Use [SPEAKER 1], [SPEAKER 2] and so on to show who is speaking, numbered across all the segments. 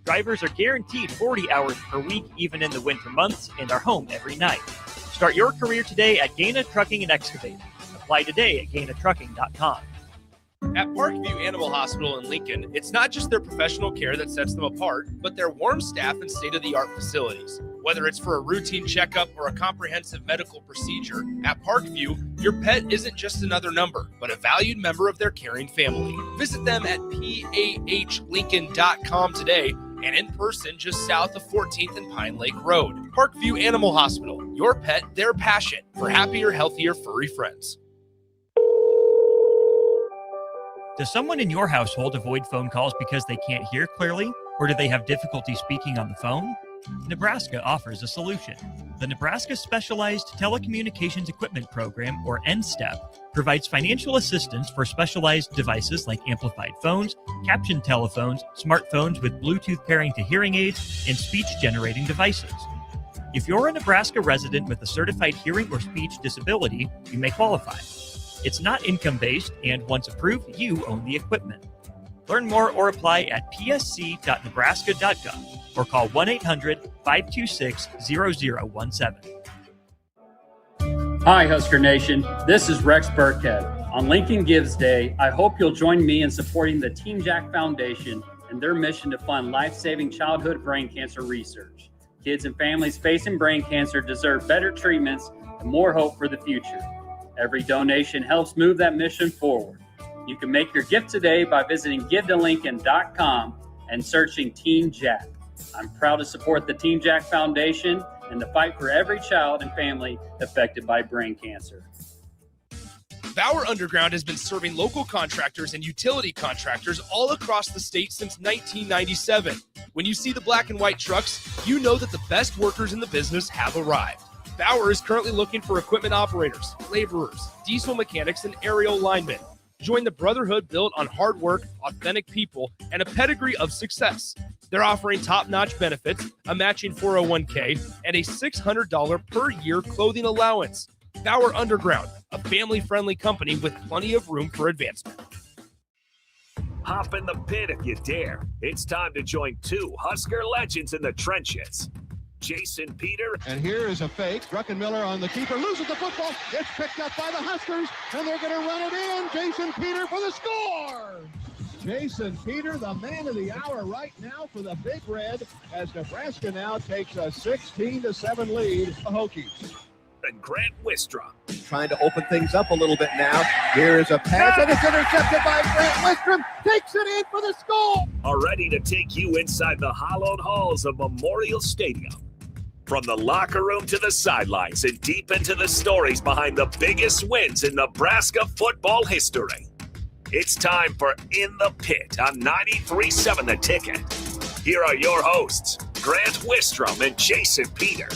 [SPEAKER 1] Drivers are guaranteed 40 hours per week, even in the winter months, and are home every night. Start your career today at Gaina Trucking and Excavating. Apply today at gainatrucking.com.
[SPEAKER 2] At Parkview Animal Hospital in Lincoln, it's not just their professional care that sets them apart, but their warm staff and state-of-the-art facilities. Whether it's for a routine checkup or a comprehensive medical procedure, at Parkview, your pet isn't just another number, but a valued member of their caring family. Visit them at pahlincoln.com today and in person just south of 14th and Pine Lake Road. Parkview Animal Hospital, your pet, their passion, for happier, healthier, furry friends.
[SPEAKER 1] Does someone in your household avoid phone calls because they can't hear clearly, or do they have difficulty speaking on the phone? Nebraska offers a solution. The Nebraska Specialized Telecommunications Equipment Program, or NSTEP, provides financial assistance for specialized devices like amplified phones, captioned telephones, smartphones with Bluetooth pairing to hearing aids, and speech-generating devices. If you're a Nebraska resident with a certified hearing or speech disability, you may qualify. It's not income-based, and once approved, you own the equipment. Learn more or apply at psc.nebraska.gov or call 1-800-526-0017.
[SPEAKER 3] Hi, Husker Nation. This is Rex Burkhead. On Lincoln Gives Day, I hope you'll join me in supporting the Team Jack Foundation and their mission to fund life-saving childhood brain cancer research. Kids and families facing brain cancer deserve better treatments and more hope for the future. Every donation helps move that mission forward. You can make your gift today by visiting givetolincoln.com and searching Team Jack. I'm proud to support the Team Jack Foundation and the fight for every child and family affected by brain cancer.
[SPEAKER 2] Bauer Underground has been serving local contractors and utility contractors all across the state since 1997. When you see the black and white trucks, you know that the best workers in the business have arrived. Bauer is currently looking for equipment operators, laborers, diesel mechanics, and aerial linemen. Join the brotherhood built on hard work, authentic people, and a pedigree of success. They're offering top-notch benefits, a matching 401k, and a $600 per year clothing allowance. Bauer Underground, a family-friendly company with plenty of room for advancement.
[SPEAKER 4] Hop in the pit if you dare. It's time to join two Husker legends in the trenches. Jason Peter.
[SPEAKER 5] And here is a fake. Druckenmiller on the keeper, loses the football. It's picked up by the Huskers, and they're going to run it in. Jason Peter for the score. Jason Peter, the man of the hour right now for the Big Red, as Nebraska now takes a 16-7 lead. The Hokies.
[SPEAKER 4] And Grant Wistrom.
[SPEAKER 5] Trying to open things up a little bit now. Here is a pass, and it's intercepted by Grant Wistrom. Takes it in for the score.
[SPEAKER 4] Are ready to take you inside the hallowed halls of Memorial Stadium. From the locker room to the sidelines and deep into the stories behind the biggest wins in Nebraska football history. It's time for In the Pit on 93.7 The Ticket. Here are your hosts, Grant Wistrom and Jason Peter.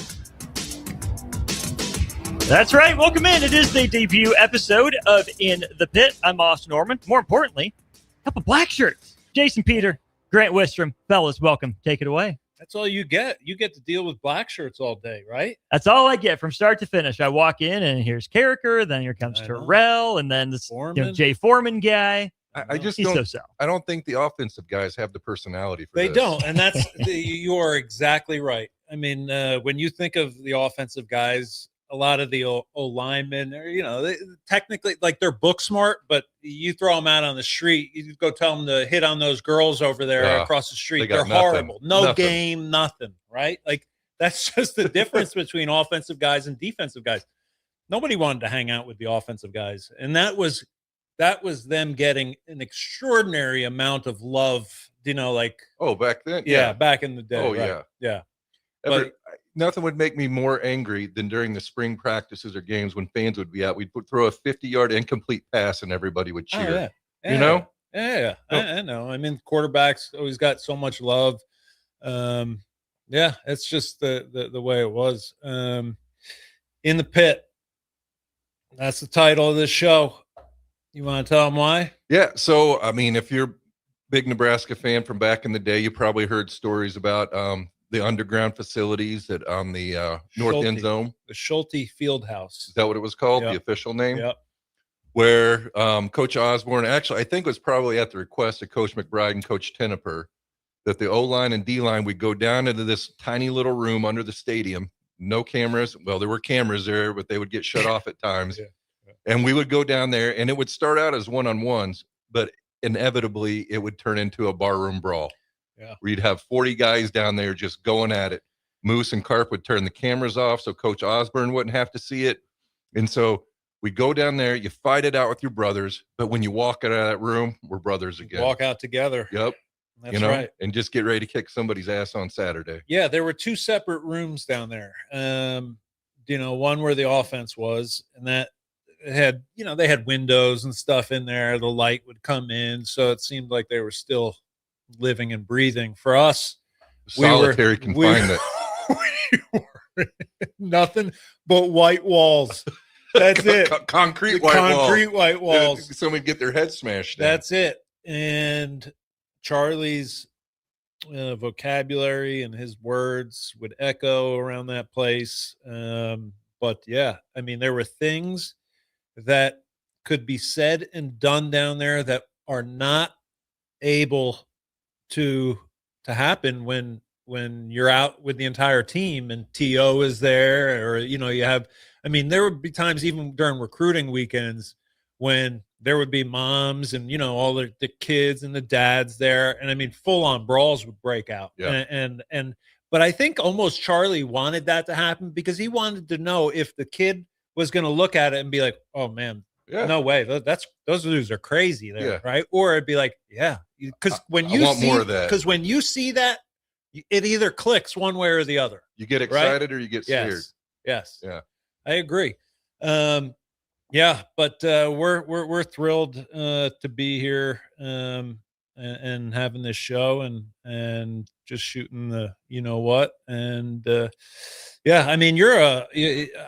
[SPEAKER 1] That's right. Welcome in. It is the debut episode of In the Pit. I'm Austin Norman. More importantly, a couple black shirts. Jason Peter, Grant Wistrom. Fellas, welcome. Take it away.
[SPEAKER 6] That's all you get. You get to deal with black shirts all day, right?
[SPEAKER 1] That's all I get from start to finish. I walk in and here's Carricker, then here comes Terrell, and then this Jay Foreman guy.
[SPEAKER 7] I just
[SPEAKER 1] He's
[SPEAKER 7] don't.
[SPEAKER 1] So.
[SPEAKER 7] I don't think the offensive guys have the personality for
[SPEAKER 6] They
[SPEAKER 7] this.
[SPEAKER 6] don't, and that's you are exactly right. I mean, when you think of the offensive guys, a lot of the O linemen, they technically like they're book smart, but you throw them out on the street, you go tell them to hit on those girls over there across the street. They're horrible. No game, nothing, right? Like that's just the difference between offensive guys and defensive guys. Nobody wanted to hang out with the offensive guys, and that was them getting an extraordinary amount of love.
[SPEAKER 7] Back then,
[SPEAKER 6] back in the day. Right? Yeah.
[SPEAKER 7] Nothing would make me more angry than during the spring practices or games when fans would be out. We'd throw a 50-yard incomplete pass and everybody would cheer.
[SPEAKER 6] Oh, yeah.
[SPEAKER 7] You know?
[SPEAKER 6] Yeah. I know. I mean, quarterbacks always got so much love. It's just the way it was. In the Pit. That's the title of this show. You want to tell them why?
[SPEAKER 7] Yeah. So, I mean, if you're a big Nebraska fan from back in the day, you probably heard stories about the underground facilities on the north end zone.
[SPEAKER 6] The Schulte Fieldhouse.
[SPEAKER 7] Is that what it was called?
[SPEAKER 6] Yep.
[SPEAKER 7] The official name?
[SPEAKER 6] Yep.
[SPEAKER 7] Where Coach Osborne, actually, I think it was probably at the request of Coach McBride and Coach Tenneper, that the O-line and D-line would go down into this tiny little room under the stadium. No cameras. Well, there were cameras there, but they would get shut off at times. And we would go down there, and it would start out as one-on-ones, but inevitably it would turn into a barroom brawl.
[SPEAKER 6] Yeah.
[SPEAKER 7] Where you'd have 40 guys down there just going at it. Moose and Carp would turn the cameras off so Coach Osborne wouldn't have to see it. And so we go down there, you fight it out with your brothers, but when you walk out of that room, we're brothers again.
[SPEAKER 6] Walk out together.
[SPEAKER 7] Yep.
[SPEAKER 6] That's right.
[SPEAKER 7] And just get ready to kick somebody's ass on Saturday.
[SPEAKER 6] Yeah, there were 2 separate rooms down there. One where the offense was, and that had, they had windows and stuff in there. The light would come in, so it seemed like they were still living and breathing. For us,
[SPEAKER 7] solitary confinement.
[SPEAKER 6] We were nothing but white walls. That's it.
[SPEAKER 7] Concrete
[SPEAKER 6] white walls.
[SPEAKER 7] Somebody get their head smashed in.
[SPEAKER 6] That's it. And Charlie's vocabulary and his words would echo around that place. But yeah, I mean, there were things that could be said and done down there that are not able to happen when you're out with the entire team and TO is there, or you have, I mean, there would be times even during recruiting weekends when there would be moms and all the kids and the dads there, and I mean, full on brawls would break out.
[SPEAKER 7] Yeah.
[SPEAKER 6] But I think almost Charlie wanted that to happen because he wanted to know if the kid was going to look at it and be like, "Oh man, no way, those dudes are crazy there," right? Or it'd be like, "Yeah," because when you see more of that, because when you see that, it either clicks one way or the other.
[SPEAKER 7] You get excited or you get scared.
[SPEAKER 6] Yes.
[SPEAKER 7] Yeah.
[SPEAKER 6] I agree. Yeah, but we're thrilled to be here and having this show and just shooting the and yeah, I mean,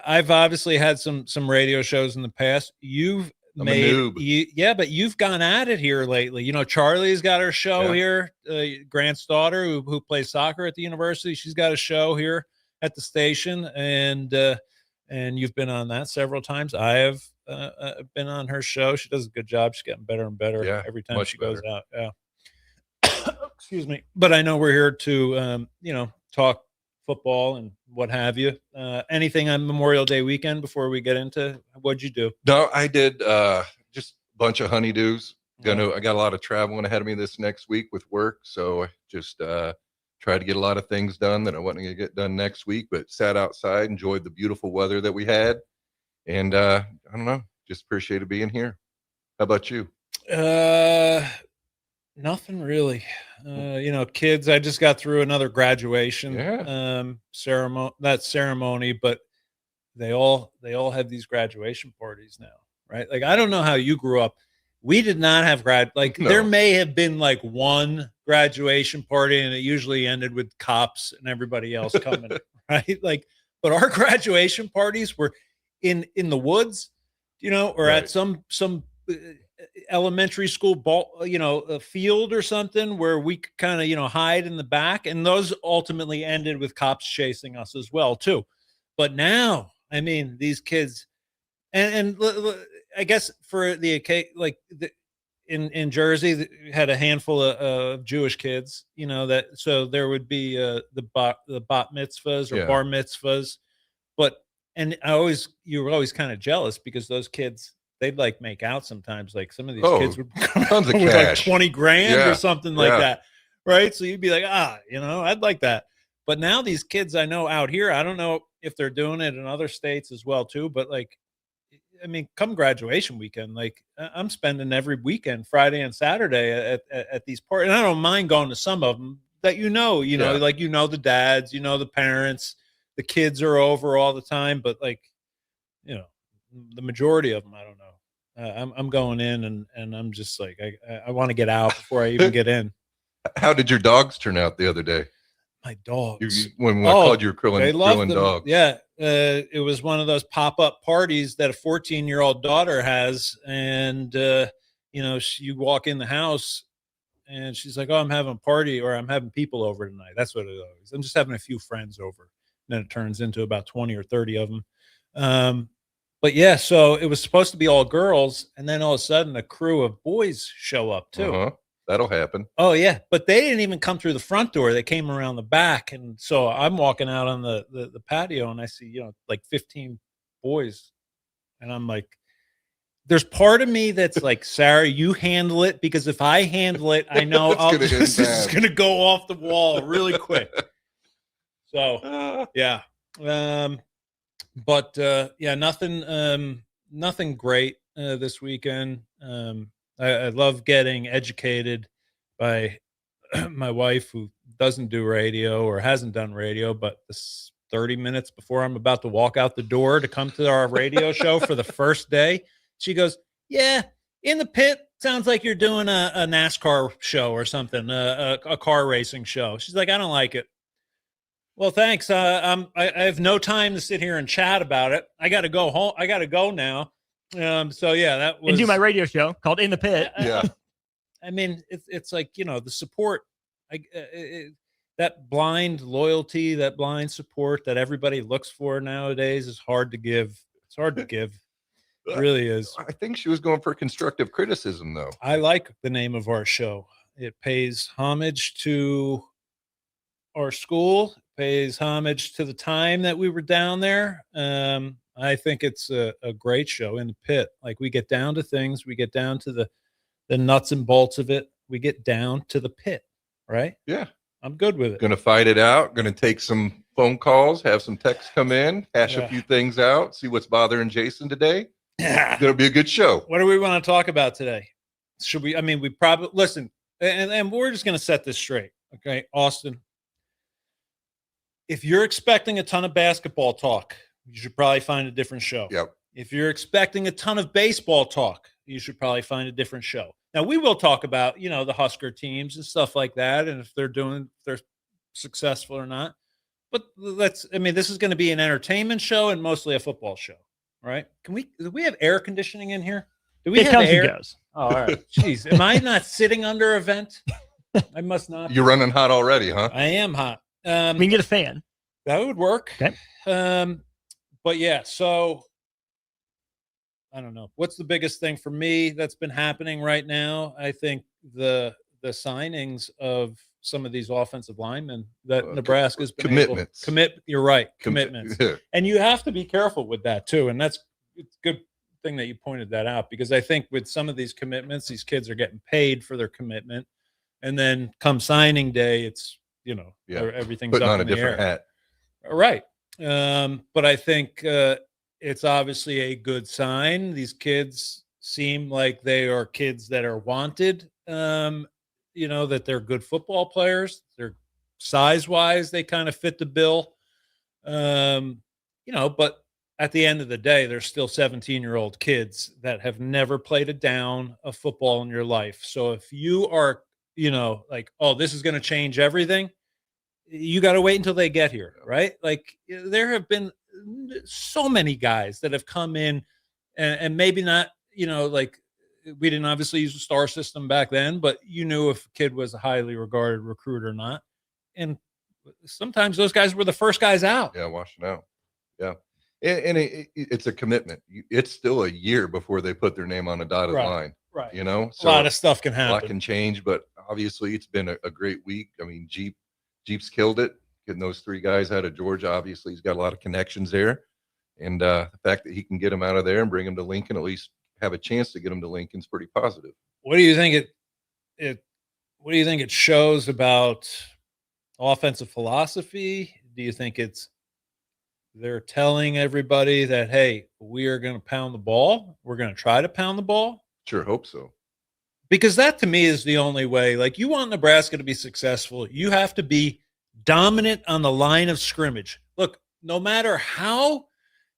[SPEAKER 6] I've obviously had some radio shows in the past. You've but you've gone at it here lately. Charlie's got her show here. Grant's daughter, who plays soccer at the university, she's got a show here at the station, and you've been on that several times. I have been on her show. She does a good job. She's getting better and better every time she goes out. Yeah. Excuse me. But I know we're here to talk football and what have you. Anything on Memorial Day weekend before we get into what'd you do?
[SPEAKER 7] No, I did just a bunch of honeydews. I got a lot of traveling ahead of me this next week with work, so I just tried to get a lot of things done that I wasn't going to get done next week, but sat outside, enjoyed the beautiful weather that we had, and I don't know, just appreciated being here. How about you?
[SPEAKER 6] Nothing really. Kids, I just got through another graduation ceremony, but they all have these graduation parties now, right? Like, I don't know how you grew up. We did not have there may have been like one graduation party, and it usually ended with cops and everybody else coming, right? Like, but our graduation parties were in the woods, or at some elementary school ball, a field or something where we could kind of, hide in the back. And those ultimately ended with cops chasing us as well too. But now, I mean, these kids, and I guess for the in Jersey, had a handful of Jewish kids, so there would be the bat mitzvahs or bar mitzvahs, you were always kind of jealous because those kids, they'd like make out sometimes. Like some of these kids would come
[SPEAKER 7] tons of
[SPEAKER 6] with
[SPEAKER 7] cash.
[SPEAKER 6] like 20 grand or something like that. Right. So you'd be like, I'd like that. But now these kids I know out here, I don't know if they're doing it in other states as well too, but like, I mean, come graduation weekend, like I'm spending every weekend, Friday and Saturday at these parties. And I don't mind going to some of them that, like, the dads, the parents, the kids are over all the time, but like, the majority of them, I don't know. I'm going in and I'm just like, I want to get out before I even get in.
[SPEAKER 7] How did your dogs turn out the other day?
[SPEAKER 6] My dogs.
[SPEAKER 7] When I called you grilling dogs.
[SPEAKER 6] Yeah. It was one of those pop-up parties that a 14-year-old daughter has. And, you walk in the house and she's like, oh, I'm having a party, or I'm having people over tonight. That's what it is. I'm just having a few friends over. And then it turns into about 20 or 30 of them. But yeah, so it was supposed to be all girls. And then all of a sudden a crew of boys show up too.
[SPEAKER 7] That'll happen.
[SPEAKER 6] Oh yeah, but they didn't even come through the front door. They came around the back, and so I'm walking out on the patio, and I see like 15 boys, and I'm like, there's part of me that's like, Sarah, you handle it, because if I handle it, I know this is going to go off the wall really quick. So yeah, but yeah, nothing great this weekend. I love getting educated by my wife, who doesn't do radio or hasn't done radio, but this 30 minutes before I'm about to walk out the door to come to our radio show for the first day, she goes, yeah, in the pit, sounds like you're doing a NASCAR show or something, a car racing show. She's like, I don't like it. Well, thanks. I have no time to sit here and chat about it. I got to go home. I got to go now. So yeah, that was,
[SPEAKER 1] and do my radio show called In the Pit.
[SPEAKER 7] Yeah.
[SPEAKER 6] I mean, it's like, the support, that blind loyalty, that blind support that everybody looks for nowadays is hard to give. It's hard to give. It really is.
[SPEAKER 7] I think she was going for constructive criticism, though.
[SPEAKER 6] I like the name of our show. It pays homage to our school, pays homage to the time that we were down there. I think it's a great show, In the Pit. Like, we get down to things. We get down to the nuts and bolts of it. We get down to the pit, right?
[SPEAKER 7] Yeah.
[SPEAKER 6] I'm good with it.
[SPEAKER 7] Going to fight it out. Going to take some phone calls, have some texts come in, hash a few things out, see what's bothering Jason today.
[SPEAKER 6] Yeah.
[SPEAKER 7] It'll be a good show.
[SPEAKER 6] What do we want to talk about today? Should we, we probably, listen, and we're just going to set this straight. Okay, Austin, if you're expecting a ton of basketball talk, you should probably find a different show.
[SPEAKER 7] Yep.
[SPEAKER 6] If you're expecting a ton of baseball talk, you should probably find a different show. Now, we will talk about, the Husker teams and stuff like that, and if they're successful or not. But this is going to be an entertainment show and mostly a football show, right? Do we have air conditioning in here? Do we
[SPEAKER 1] It
[SPEAKER 6] have
[SPEAKER 1] comes
[SPEAKER 6] air?
[SPEAKER 1] and goes.
[SPEAKER 6] Oh, all right. Jeez, am I not sitting under a vent? I must not.
[SPEAKER 7] You're running hot already, huh?
[SPEAKER 6] I am hot.
[SPEAKER 1] We can get a fan.
[SPEAKER 6] That would work.
[SPEAKER 1] Okay.
[SPEAKER 6] But yeah, so I don't know. What's the biggest thing for me that's been happening right now? I think the signings of some of these offensive linemen that Nebraska's been
[SPEAKER 7] commitments.
[SPEAKER 6] You're right. Commitments.
[SPEAKER 7] Yeah.
[SPEAKER 6] And you have to be careful with that too. And it's a good thing that you pointed that out, because I think with some of these commitments, these kids are getting paid for their commitment. And then come signing day, it's, everything's
[SPEAKER 7] putting
[SPEAKER 6] up
[SPEAKER 7] on a
[SPEAKER 6] in the
[SPEAKER 7] different
[SPEAKER 6] air.
[SPEAKER 7] hat.
[SPEAKER 6] Right. But I think it's obviously a good sign. These kids seem like they are kids that are wanted, that they're good football players. They're size-wise, they kind of fit the bill. But at the end of the day, they're still 17-year-old kids that have never played a down of football in your life. So if you are, like, oh, this is going to change everything, you got to wait until they get here, right? Like, there have been so many guys that have come in and maybe not, like, we didn't obviously use the star system back then, but you knew if a kid was a highly regarded recruit or not. And sometimes those guys were the first guys out.
[SPEAKER 7] Yeah, washing out. Yeah. And it's a commitment. It's still a year before they put their name on a dotted line.
[SPEAKER 6] Right.
[SPEAKER 7] So
[SPEAKER 6] a lot of stuff can happen.
[SPEAKER 7] A lot can change, but obviously it's been a great week. Jeep's killed it, getting those three guys out of Georgia. Obviously, he's got a lot of connections there. And the fact that he can get them out of there and bring them to Lincoln, at least have a chance to get them to Lincoln, is pretty positive.
[SPEAKER 6] What do you think what do you think it shows about offensive philosophy? Do you think they're telling everybody that, hey, we are going to pound the ball? We're going to try to pound the ball?
[SPEAKER 7] Sure hope so.
[SPEAKER 6] Because that, to me, is the only way. Like, you want Nebraska to be successful, you have to be dominant on the line of scrimmage. Look, no matter how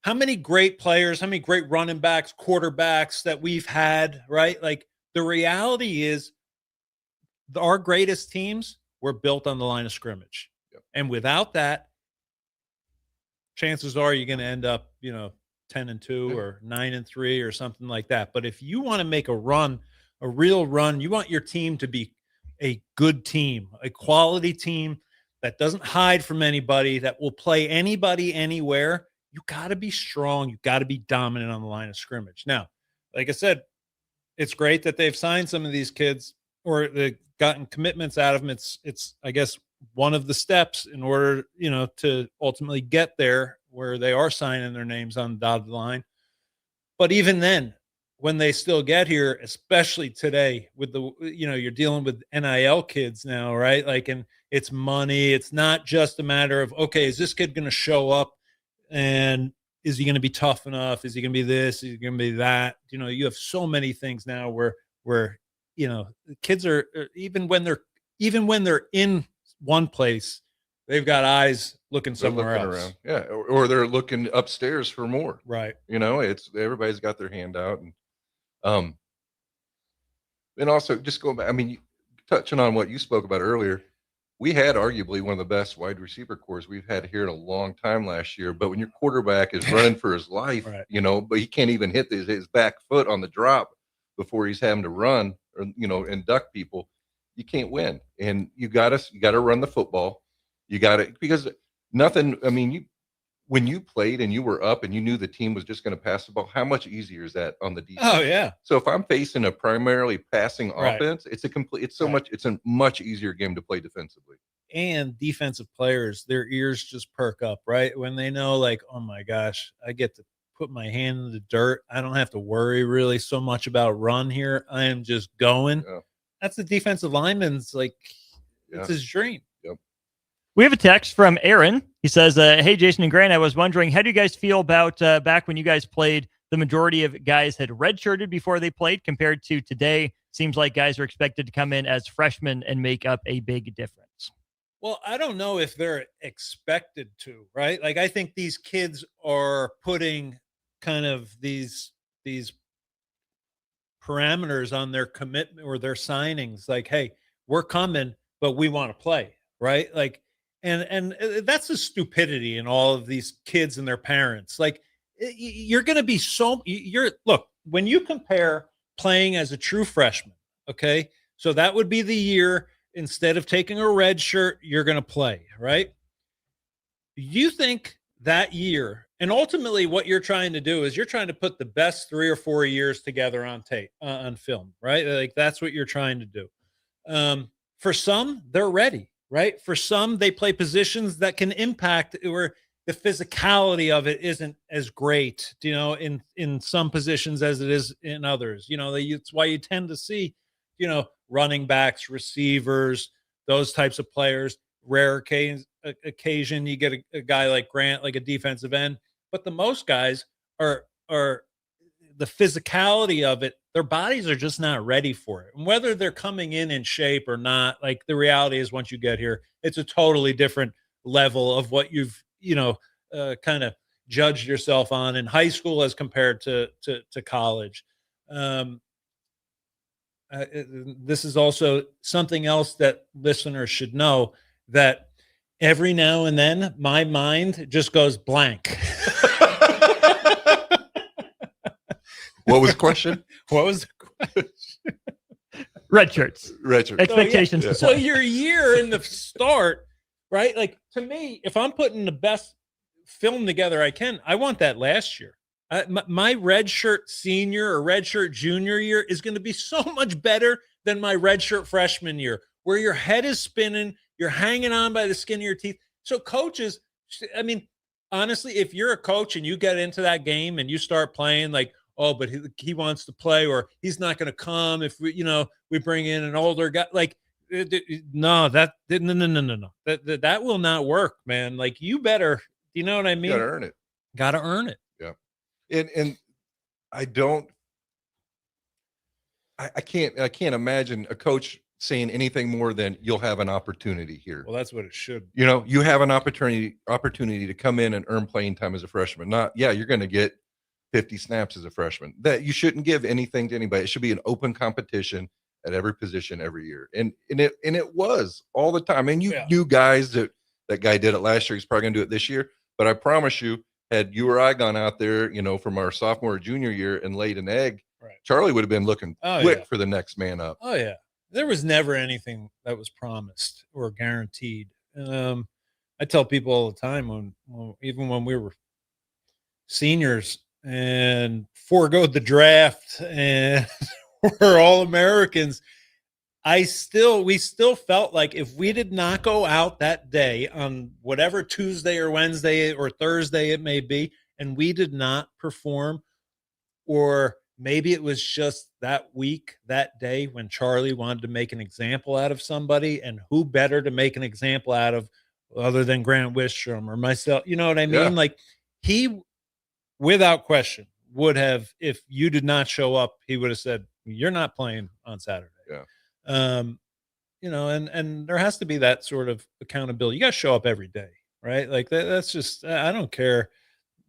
[SPEAKER 6] many great players, how many great running backs, quarterbacks that we've had, right? Like, the reality is our greatest teams were built on the line of scrimmage.
[SPEAKER 7] Yep.
[SPEAKER 6] And without that, chances are you're going to end up, 10-2 or 9-3 or something like that. But if you want to make a real run, you want your team to be a good team, a quality team that doesn't hide from anybody, that will play anybody anywhere. You got to be strong. You got to be dominant on the line of scrimmage. Now, like I said, it's great that they've signed some of these kids. or they've gotten commitments out of them. It's I guess one of the steps in order, to ultimately get there where they are signing their names on the dotted line. But even then, when they still get here, especially today with you're dealing with NIL kids now, right? Like, and it's money. It's not just a matter of, okay, is this kid going to show up and is he going to be tough enough? Is he going to be this? Is he going to be that? You have so many things now where kids are even when they're in one place, they've got eyes looking somewhere else.
[SPEAKER 7] Around. Yeah, or they're looking upstairs for more.
[SPEAKER 6] Right.
[SPEAKER 7] It's everybody's got their hand out, and also just going back. I mean, touching on what you spoke about earlier, we had arguably one of the best wide receiver cores we've had here in a long time last year. But when your quarterback is running for his life,
[SPEAKER 6] right.
[SPEAKER 7] But he can't even hit his back foot on the drop before he's having to run or and duck people, you can't win. And you got to run the football. You got to, because nothing. I mean, when you played and you were up and you knew the team was just going to pass the ball, how much easier is that on the defense?
[SPEAKER 6] Oh yeah.
[SPEAKER 7] So if I'm facing a primarily passing
[SPEAKER 6] right.
[SPEAKER 7] offense, it's a much easier game to play defensively.
[SPEAKER 6] And defensive players, their ears just perk up, right? When they know, like, oh my gosh, I get to put my hand in the dirt. I don't have to worry really so much about run here. I am just going.
[SPEAKER 7] Yeah.
[SPEAKER 6] That's the defensive lineman's it's his dream.
[SPEAKER 7] Yep.
[SPEAKER 1] We have a text from Aaron. He says, hey, Jason and Grant, I was wondering, how do you guys feel about back when you guys played, the majority of guys had redshirted before they played compared to today? Seems like guys are expected to come in as freshmen and make up a big difference.
[SPEAKER 6] Well, I don't know if they're expected to, right? Like, I think these kids are putting kind of these parameters on their commitment or their signings. Like, hey, we're coming, but we want to play, right? Like, and that's the stupidity in all of these kids and their parents. Like, you're going to be look, when you compare playing as a true freshman, okay? So that would be the year, instead of taking a red shirt, you're going to play, right? You think that year, and ultimately what you're trying to do is you're trying to put the best 3 or 4 years together on tape, on film, right? Like, that's what you're trying to do. For some, they're ready, right? For some, they play positions that can impact, or the physicality of it isn't as great, in some positions as it is in others. It's why you tend to see, running backs, receivers, those types of players. Rare occasion you get a guy like Grant, like a defensive end. But the most guys are the physicality of it. Their bodies are just not ready for it. And whether they're coming in shape or not, like, the reality is once you get here, it's a totally different level of what you've, kind of judged yourself on in high school as compared to college. This is also something else that listeners should know, that every now and then my mind just goes blank.
[SPEAKER 7] What was the question?
[SPEAKER 6] What was the question?
[SPEAKER 1] Red shirts.
[SPEAKER 7] Red shirt.
[SPEAKER 1] Expectations.
[SPEAKER 6] So your year in the start, right? Like, to me, if I'm putting the best film together I can, I want that last year. My redshirt senior or redshirt junior year is going to be so much better than my redshirt freshman year, where your head is spinning, you're hanging on by the skin of your teeth. So coaches, I mean, honestly, if you're a coach and you get into that game and you start playing like, oh, but he wants to play, or he's not going to come if we bring in an older guy, like, no, that will not work, man. Like, you better, you know what I mean?
[SPEAKER 7] You gotta earn it.
[SPEAKER 6] Got to earn it.
[SPEAKER 7] Yeah. And I can't imagine a coach saying anything more than, you'll have an opportunity here.
[SPEAKER 6] Well, that's what it should.
[SPEAKER 7] You have an opportunity to come in and earn playing time as a freshman. Not, you're going to get 50 snaps as a freshman. That you shouldn't give anything to anybody. It should be an open competition at every position every year. And it was all the time. And you knew guys that guy did it last year. He's probably going to do it this year. But I promise you, had you or I gone out there, from our sophomore or junior year and laid an egg,
[SPEAKER 6] right,
[SPEAKER 7] Charlie would have been looking quick for the next man up.
[SPEAKER 6] Oh, yeah. There was never anything that was promised or guaranteed. I tell people all the time, even when we were seniors and foregoed the draft and we're all Americans, we still felt like if we did not go out that day on whatever Tuesday or Wednesday or Thursday it may be, and we did not perform, or maybe it was just that week, that day when Charlie wanted to make an example out of somebody, and who better to make an example out of other than Grant Wistrom or myself? You know what I mean?
[SPEAKER 7] Yeah.
[SPEAKER 6] Like he, without question, would have, if you did not show up, he would have said, you're not playing on Saturday.
[SPEAKER 7] Yeah.
[SPEAKER 6] And there has to be that sort of accountability. You got to show up every day, right? Like that's just, I don't care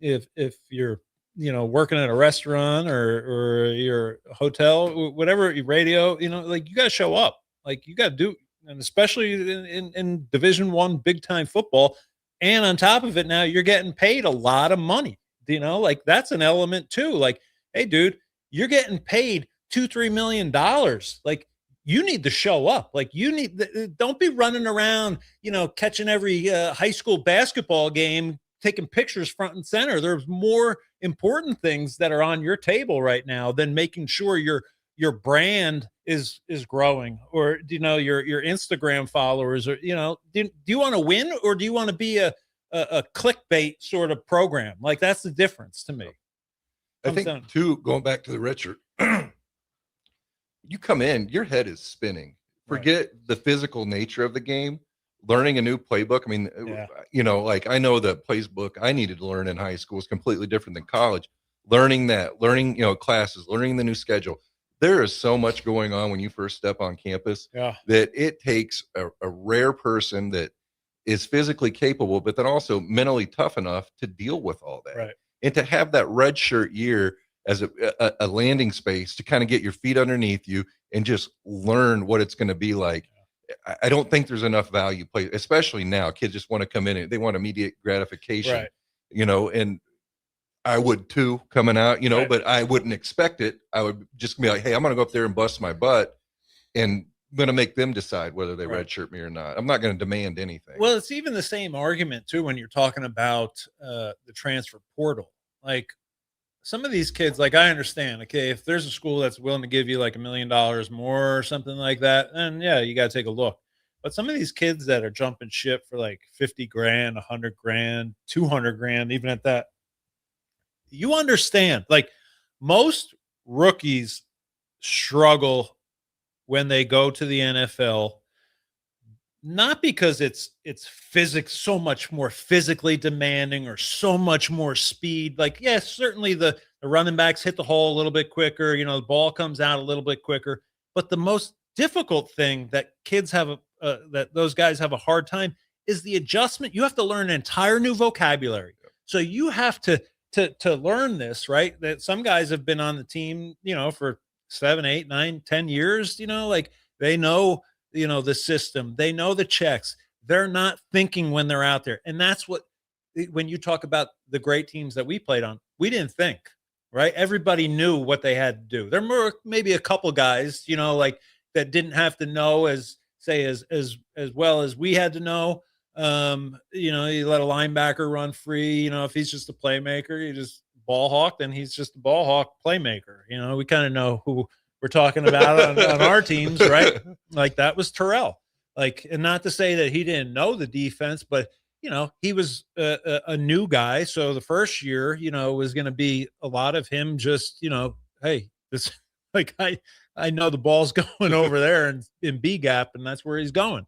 [SPEAKER 6] if you're, working at a restaurant or your hotel, whatever, radio, like you got to show up, like you got to do, and especially in Division I, big time football. And on top of it, now you're getting paid a lot of money, like that's an element too. Like, hey dude, you're getting paid $2-3 million. Like, you need to show up. Like don't be running around, catching every high school basketball game, taking pictures front and center. There's more important things that are on your table right now than making sure your brand is growing, or your Instagram followers, or do you want to win, or do you want to be a clickbait sort of program? Like that's the difference to me.
[SPEAKER 7] I think too, going back to the red shirt, you come in, your head is spinning. Forget the physical nature of the game. Learning a new playbook. I mean, like I know the playbook I needed to learn in high school is completely different than college. Learning classes, learning the new schedule. There is so much going on when you first step on campus that it takes a rare person that is physically capable, but then also mentally tough enough to deal with all that.
[SPEAKER 6] Right.
[SPEAKER 7] And to have that red shirt year as a landing space to kind of get your feet underneath you and just learn what it's going to be like. I don't think there's enough value play, especially now. Kids just want to come in and they want immediate gratification, and I would too coming out, but I wouldn't expect it. I would just be like, hey, I'm going to go up there and bust my butt, and I'm going to make them decide whether they redshirt me or not. I'm not going to demand anything.
[SPEAKER 6] Well, it's even the same argument too when you're talking about the transfer portal. Like some of these kids, like I understand, okay, if there's a school that's willing to give you like $1 million more or something like that, then yeah, you got to take a look. But some of these kids that are jumping ship for like 50 grand, 100 grand, 200 grand, even at that, you understand, like most rookies struggle when they go to the NFL, not because it's physics so much more physically demanding or so much more speed. Like, yes, certainly the running backs hit the hole a little bit quicker, the ball comes out a little bit quicker. But the most difficult thing that kids have, that those guys have a hard time, is the adjustment. You have to learn an entire new vocabulary. So you have to learn this, right? That some guys have been on the team, for 7, 8, 9, 10 years, like they know, the system, they know the checks. They're not thinking when they're out there. And that's what, when you talk about the great teams that we played on, we didn't think, right? Everybody knew what they had to do. There were maybe a couple guys, like that didn't have to know as well as we had to know. You let a linebacker run free, if he's just a playmaker, you just ball hawk, then he's just a ball hawk playmaker. We kind of know who we're talking about on our teams, right? Like that was Terrell. Like, and not to say that he didn't know the defense, but he was a new guy. So the first year, was going to be a lot of him just, hey, this, like, I know the ball's going over there and in B gap, and that's where he's going.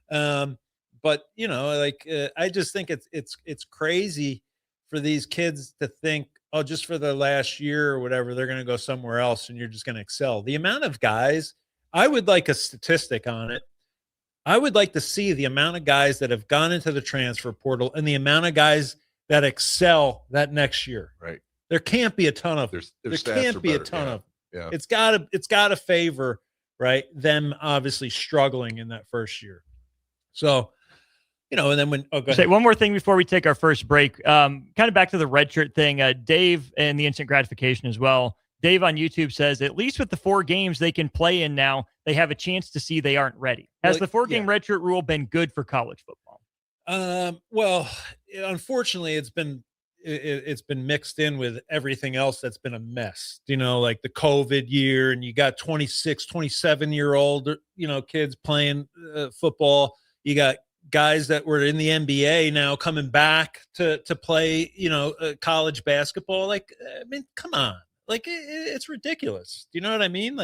[SPEAKER 6] But I just think it's crazy for these kids to think, oh, just for the last year or whatever, they're going to go somewhere else and you're just going to excel. The amount of guys, I would like a statistic on it. I would like to see the amount of guys that have gone into the transfer portal and the amount of guys that excel that next year.
[SPEAKER 7] Right.
[SPEAKER 6] There can't be a ton of, there can't be a ton of, it's gotta favor, right, them obviously struggling in that first year. So, and then when
[SPEAKER 1] say one more thing before we take our first break, kind of back to the redshirt thing, Dave, and the instant gratification as well. Dave on YouTube says, at least with the 4 games they can play in now, they have a chance to see they aren't ready. Has the 4-game redshirt rule been good for college football?
[SPEAKER 6] Well, unfortunately, it's been it's been mixed in with everything else that's been a mess, like the COVID year, and you got 26, 27-year-old, kids playing football. You got guys that were in the NBA now coming back to play, college basketball. Come on. It's ridiculous. Do you know what I mean?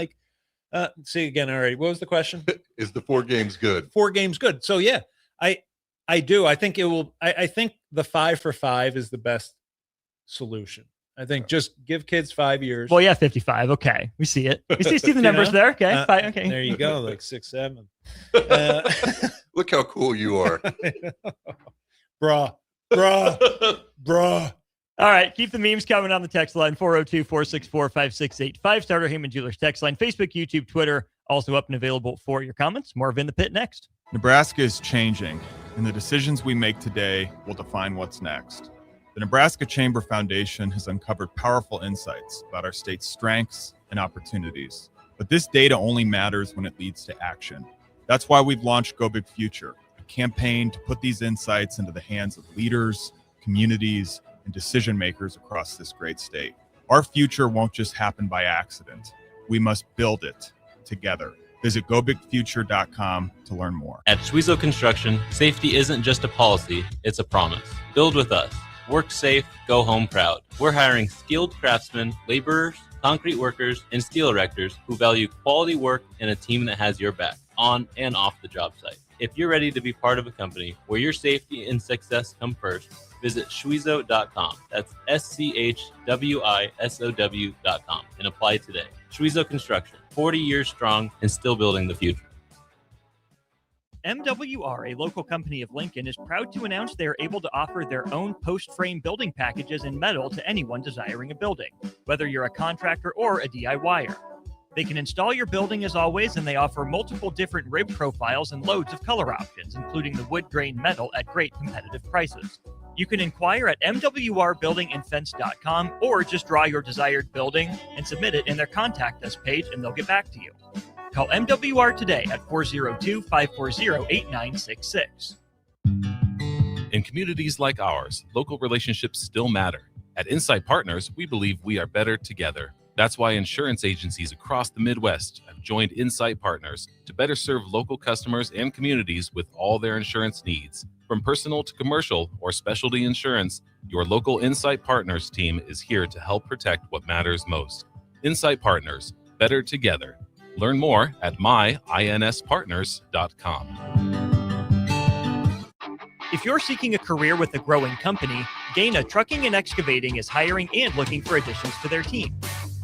[SPEAKER 6] See again. All right. What was the question?
[SPEAKER 7] Is the 4 games good?
[SPEAKER 6] 4 games good. So yeah, I do. I think it will. I think the 5 for 5 is the best solution. I think just give kids 5 years.
[SPEAKER 1] Well, yeah, 55. Okay, we see it. We see the numbers there. Okay, 5, okay.
[SPEAKER 6] There you go. Like 6, 7.
[SPEAKER 7] Look how cool you are,
[SPEAKER 6] bruh.
[SPEAKER 1] All right, keep the memes coming on the text line, 402-464-5685. Starter Heyman Jewelers text line, Facebook, YouTube, Twitter, also up and available for your comments. More of In the Pit next.
[SPEAKER 8] Nebraska is changing, and the decisions we make today will define what's next. The Nebraska Chamber Foundation has uncovered powerful insights about our state's strengths and opportunities. But this data only matters when it leads to action. That's why we've launched Go Big Future, a campaign to put these insights into the hands of leaders, communities, and decision makers across this great state. Our future won't just happen by accident. We must build it together. Visit gobigfuture.com to learn more.
[SPEAKER 9] At Schwieso Construction, safety isn't just a policy, it's a promise. Build with us. Work safe, go home proud. We're hiring skilled craftsmen, laborers, concrete workers, and steel erectors who value quality work and a team that has your back, on and off the job site. If you're ready to be part of a company where your safety and success come first, visit schwieso.com. That's SCHWISOW.com and apply today. Schwieso Construction, 40 years strong and still building the future.
[SPEAKER 1] MWR, a local company of Lincoln, is proud to announce they are able to offer their own post-frame building packages in metal to anyone desiring a building, whether you're a contractor or a DIYer. They can install your building as always, and they offer multiple different rib profiles and loads of color options, including the wood grain metal at great competitive prices. You can inquire at mwrbuildingandfence.com or just draw your desired building and submit it in their contact us page, and they'll get back to you. Call MWR today at 402-540-8966.
[SPEAKER 10] In communities like ours, local relationships still matter. At Insight Partners, we believe we are better together. That's why insurance agencies across the Midwest have joined Insight Partners to better serve local customers and communities with all their insurance needs. From personal to commercial or specialty insurance, your local Insight Partners team is here to help protect what matters most. Insight Partners, better together. Learn more at myinspartners.com.
[SPEAKER 1] If you're seeking a career with a growing company, Gaina Trucking and Excavating is hiring and looking for additions to their team.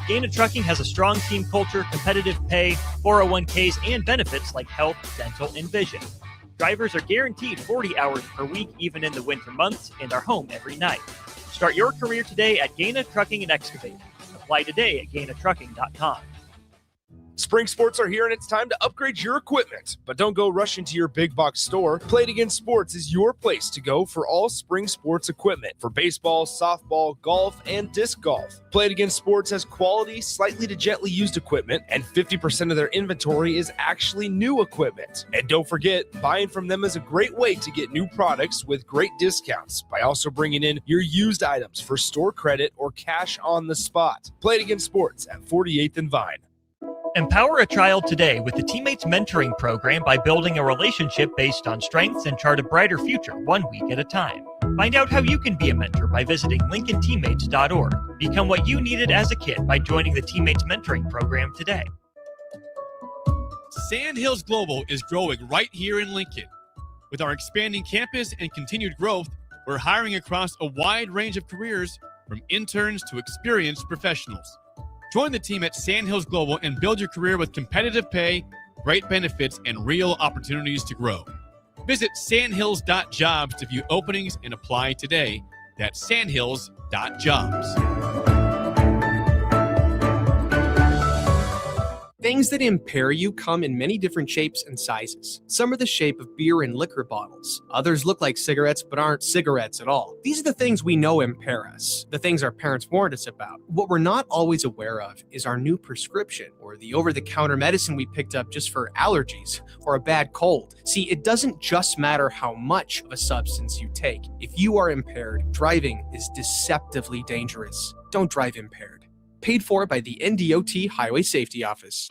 [SPEAKER 1] Gaina Trucking has a strong team culture, competitive pay, 401ks, and benefits like health, dental, and vision. Drivers are guaranteed 40 hours per week, even in the winter months, and are home every night. Start your career today at Gaina Trucking and Excavating. Apply today at gainatrucking.com.
[SPEAKER 2] Spring sports are here, and it's time to upgrade your equipment. But don't go rushing to your big box store. Play It Again Sports is your place to go for all spring sports equipment for baseball, softball, golf, and disc golf. Play It Again Sports has quality, slightly to gently used equipment, and 50% of their inventory is actually new equipment. And don't forget, buying from them is a great way to get new products with great discounts by also bringing in your used items for store credit or cash on the spot. Play It Again Sports at 48th and Vine.
[SPEAKER 1] Empower a child today with the Teammates Mentoring Program by building a relationship based on strengths and chart a brighter future 1 week at a time. Find out how you can be a mentor by visiting LincolnTeammates.org. Become what you needed as a kid by joining the Teammates Mentoring Program today.
[SPEAKER 11] Sandhills Global is growing right here in Lincoln. With our expanding campus and continued growth, we're hiring across a wide range of careers, from interns to experienced professionals. Join the team at Sandhills Global and build your career with competitive pay, great benefits, and real opportunities to grow. Visit sandhills.jobs to view openings and apply today. That's sandhills.jobs.
[SPEAKER 12] Things that impair you come in many different shapes and sizes. Some are the shape of beer and liquor bottles. Others look like cigarettes but aren't cigarettes at all. These are the things we know impair us, the things our parents warned us about. What we're not always aware of is our new prescription, or the over-the-counter medicine we picked up just for allergies or a bad cold. See, it doesn't just matter how much of a substance you take. If you are impaired, driving is deceptively dangerous. Don't drive impaired. Paid for by the NDOT Highway Safety Office.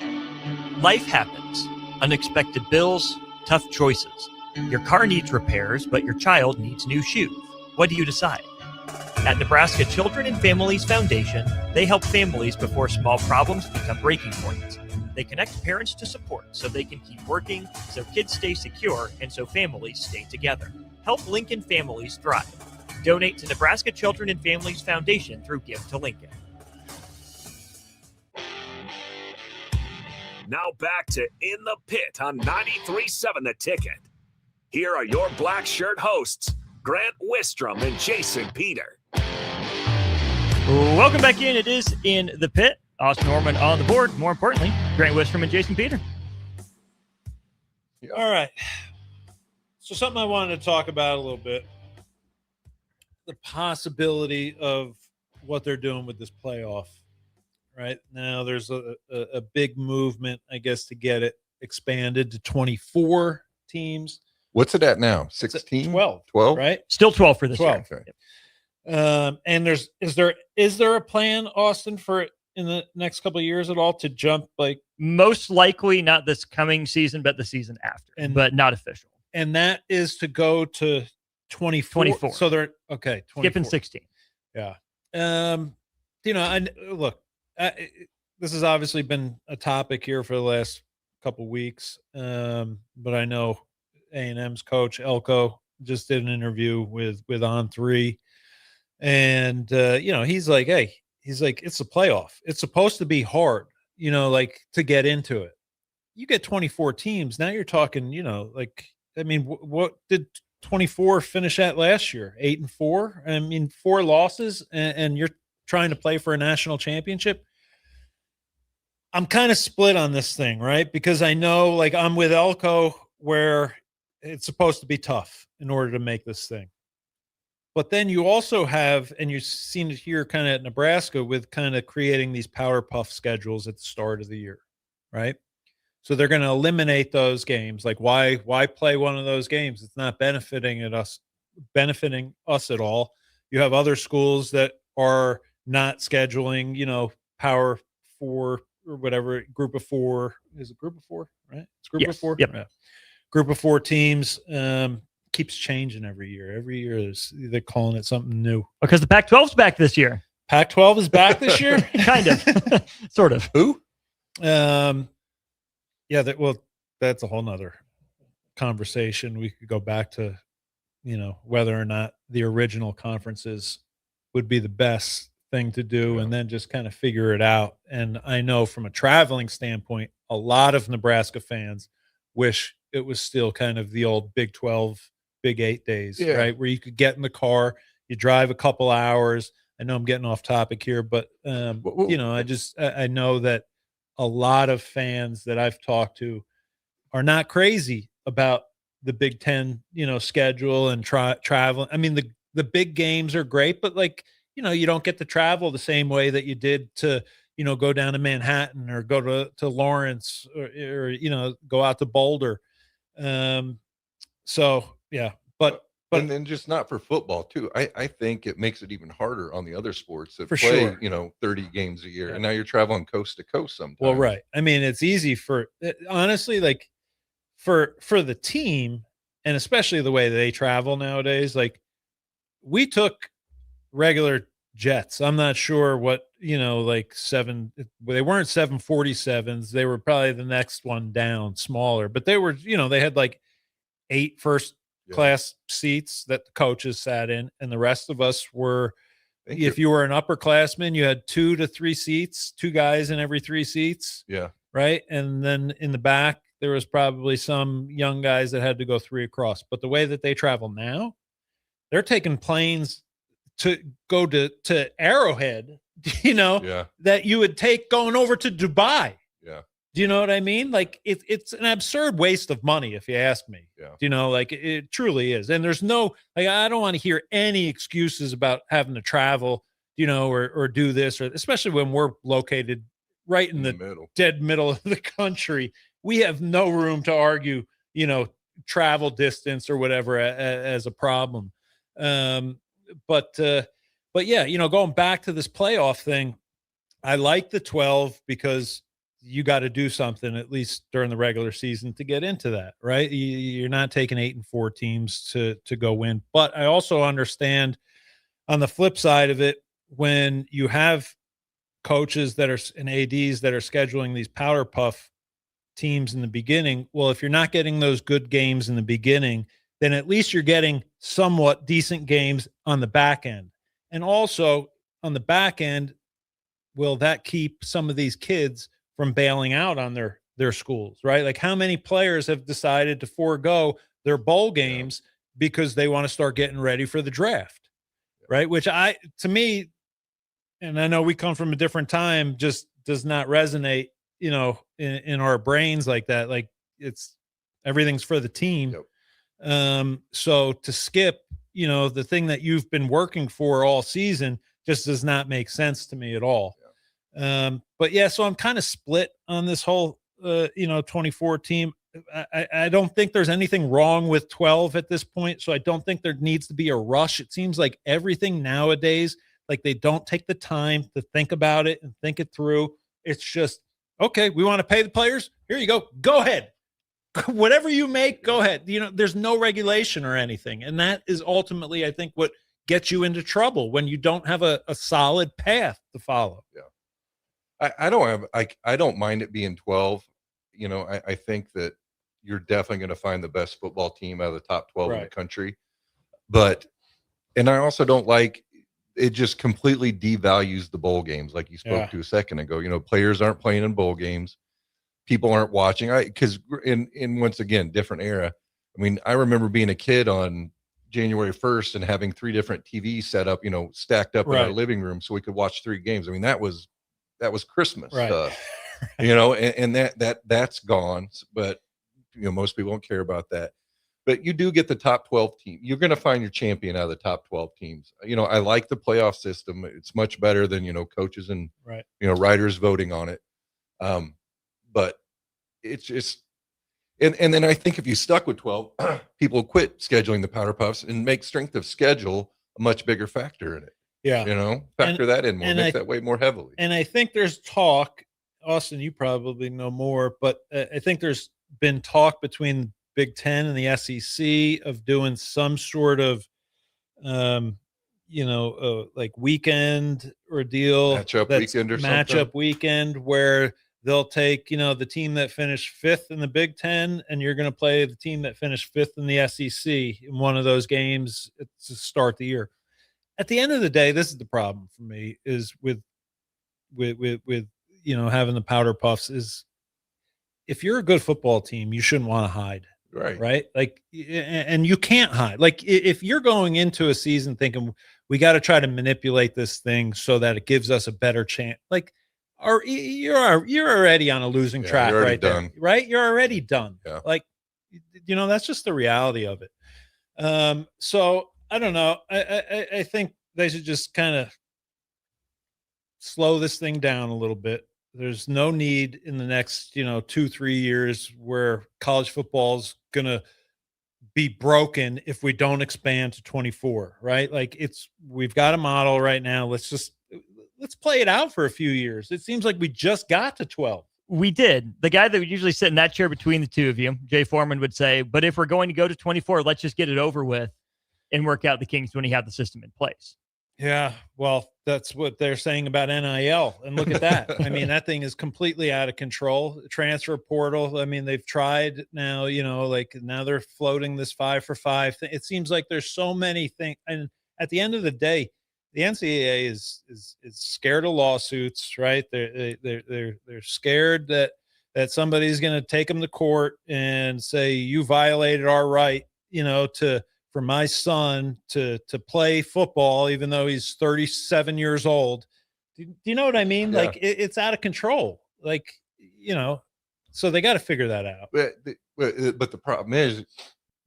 [SPEAKER 1] Life happens. Unexpected bills, tough choices. Your car needs repairs, but your child needs new shoes. What do you decide? At Nebraska Children and Families Foundation, they help families before small problems become breaking points. They connect parents to support so they can keep working, so kids stay secure, and so families stay together. Help Lincoln families thrive. Donate to Nebraska Children and Families Foundation through Give to Lincoln.
[SPEAKER 4] Now back to In the Pit on 93.7 The Ticket. Here are your black shirt hosts, Grant Wistrom and Jason Peter.
[SPEAKER 1] Welcome back in. It is In the Pit. Austin Norman on the board. More importantly, Grant Wistrom and Jason Peter.
[SPEAKER 6] All right. So something I wanted to talk about a little bit. The possibility of what they're doing with this playoff. Right now, there's a big movement, I guess, to get it expanded to 24 teams.
[SPEAKER 7] What's it at now? 16?
[SPEAKER 6] 12, right?
[SPEAKER 1] Still 12 for this
[SPEAKER 6] 12.
[SPEAKER 1] year.
[SPEAKER 6] Okay. And is there a plan, Austin, for it in the next couple of years at all to jump like
[SPEAKER 1] most likely not this coming season, but the season after, but not official.
[SPEAKER 6] And that is to go to 24. So they're okay. 24.
[SPEAKER 1] Skipping 16.
[SPEAKER 6] Yeah. This has obviously been a topic here for the last couple weeks. But I know A&M's coach Elko just did an interview with On3, and he's like, it's a playoff. It's supposed to be hard, to get into it. You get 24 teams. Now you're talking, what did 24 finish at last year? 8-4. I mean, 4 losses, and you're trying to play for a national championship. I'm kind of split on this thing, right? Because I know, I'm with Elko, where it's supposed to be tough in order to make this thing. But then you also have, and you've seen it here kind of at Nebraska with kind of creating these power puff schedules at the start of the year, right? So they're going to eliminate those games. Like, why play one of those games? It's not benefiting us at all. You have other schools that are not scheduling, power 4 or whatever, group of 4. Is it group of 4, right? It's group of 4.
[SPEAKER 1] Yep.
[SPEAKER 6] Yeah. Group of 4 teams keeps changing every year. Every year they're calling it something new.
[SPEAKER 1] Because the Pac-12's back this year.
[SPEAKER 6] Pac-12 is back this year?
[SPEAKER 1] Kind of. Sort of.
[SPEAKER 6] Who? That's a whole nother conversation. We could go back to, whether or not the original conferences would be the best thing to do, and then just kind of figure it out. And I know from a traveling standpoint, a lot of Nebraska fans wish it was still kind of the old Big 12, Big 8 days, right? Where you could get in the car, you drive a couple hours. I know I'm getting off topic here, but I know that a lot of fans that I've talked to are not crazy about the Big 10, schedule and traveling. I mean, the big games are great, but you don't get to travel the same way that you did to, go down to Manhattan or go to Lawrence or go out to Boulder.
[SPEAKER 7] And then just not for football too. I think it makes it even harder on the other sports that
[SPEAKER 6] for
[SPEAKER 7] play,
[SPEAKER 6] sure.
[SPEAKER 7] 30 games a year. And now you're traveling coast to coast sometimes.
[SPEAKER 6] Well, right. I mean, it's easy honestly, for the team, and especially the way they travel nowadays, we took regular jets. I'm not sure what, they weren't 747s. They were probably the next one down, smaller, but they were, they had 8 first class seats that the coaches sat in, and the rest of us were, if you were an upperclassman, you had 2 to 3 seats, 2 guys in every 3 seats.
[SPEAKER 7] Yeah.
[SPEAKER 6] Right. And then in the back, there was probably some young guys that had to go 3 across. But the way that they travel now, they're taking planes to go to Arrowhead, that you would take going over to Dubai.
[SPEAKER 7] Yeah.
[SPEAKER 6] Do you know what I mean? Like it's an absurd waste of money, if you ask me.
[SPEAKER 7] Yeah.
[SPEAKER 6] You know, like it truly is. And there's no, like, I don't want to hear any excuses about having to travel, you know, or do this, or especially when we're located right in the
[SPEAKER 7] middle.
[SPEAKER 6] dead middle of the country. We have no room to argue, you know, travel distance or whatever as a problem. But yeah, you know, going back to this playoff thing, I like the 12 because you got to do something at least during the regular season to get into that, right? You're not taking 8 and 4 teams to go win. But I also understand on the flip side of it, when you have coaches that are and ADs that are scheduling these powder puff teams in the beginning, well, if you're not getting those good games in the beginning, then at least you're getting somewhat decent games on the back end. And also on the back end, will that keep some of these kids from bailing out on their schools, right? Like how many players have decided to forego their bowl games because they want to start getting ready for the draft, right? Which to me, and I know we come from a different time, just does not resonate, you know, in our brains like that. Like everything's for the team. So to skip, you know, the thing that you've been working for all season just does not make sense to me at all. But yeah, so I'm kind of split on this whole, 24 team. I don't think there's anything wrong with 12 at this point. So I don't think there needs to be a rush. It seems like everything nowadays, like they don't take the time to think about it and think it through. It's just, okay, we want to pay the players. Here you go. Go ahead. Whatever you make, go ahead. You know, there's no regulation or anything. And that is ultimately, I think, what gets you into trouble when you don't have a solid path to follow.
[SPEAKER 7] Yeah. I don't mind it being 12. You know, I think that you're definitely going to find the best football team out of the top 12 in the country. And I also don't like it, just completely devalues the bowl games. Like you spoke to a second ago, you know, players aren't playing in bowl games. People aren't watching. Because in once again, different era. I mean, I remember being a kid on January 1st and having 3 different TVs set up, you know, stacked up in our living room so we could watch 3 games. I mean, that was Christmas stuff, you know, and that's gone. But, you know, most people don't care about that. But you do get the top 12 team. You're going to find your champion out of the top 12 teams. You know, I like the playoff system. It's much better than, you know, coaches and, you know, writers voting on it. But it's just, and then I think if you stuck with 12, people quit scheduling the powder puffs and make strength of schedule a much bigger factor in it.
[SPEAKER 6] Yeah.
[SPEAKER 7] You know, factor that in more, make that way more heavily.
[SPEAKER 6] And I think there's talk, Austin, you probably know more, but I think there's been talk between Big Ten and the SEC of doing some sort of, like weekend ordeal. Matchup weekend where they'll take, you know, the team that finished 5th in the Big Ten, and you're going to play the team that finished 5th in the SEC in one of those games to start the year. At the end of the day, this is the problem for me is with you know, having the powder puffs is if you're a good football team, you shouldn't want to hide. Right. Like, and you can't hide. Like if you're going into a season thinking we got to try to manipulate this thing so that it gives us a better chance, like you're already on a losing track right there, right? You're already done.
[SPEAKER 7] Yeah.
[SPEAKER 6] Like, you know, that's just the reality of it. So I don't know. I think they should just kind of slow this thing down a little bit. There's no need in the next, 2-3 years where college football's going to be broken if we don't expand to 24, right? Like we've got a model right now. Let's play it out for a few years. It seems like we just got to 12.
[SPEAKER 1] We did. The guy that would usually sit in that chair between the two of you, Jay Foreman, would say, but if we're going to go to 24, let's just get it over with and work out the kinks when you have the system in place.
[SPEAKER 6] Yeah, well, that's what they're saying about NIL. And look at that. I mean, that thing is completely out of control. Transfer portal. I mean, they've tried now, now they're floating this 5-for-5 thing. It seems like there's so many things. And at the end of the day, the NCAA is scared of lawsuits, right? They're scared that somebody's going to take them to court and say, you violated our right, for my son to play football, even though he's 37 years old. Do you know what I mean?
[SPEAKER 7] Yeah.
[SPEAKER 6] Like it's out of control. Like, So they got to figure that out.
[SPEAKER 7] But the problem is,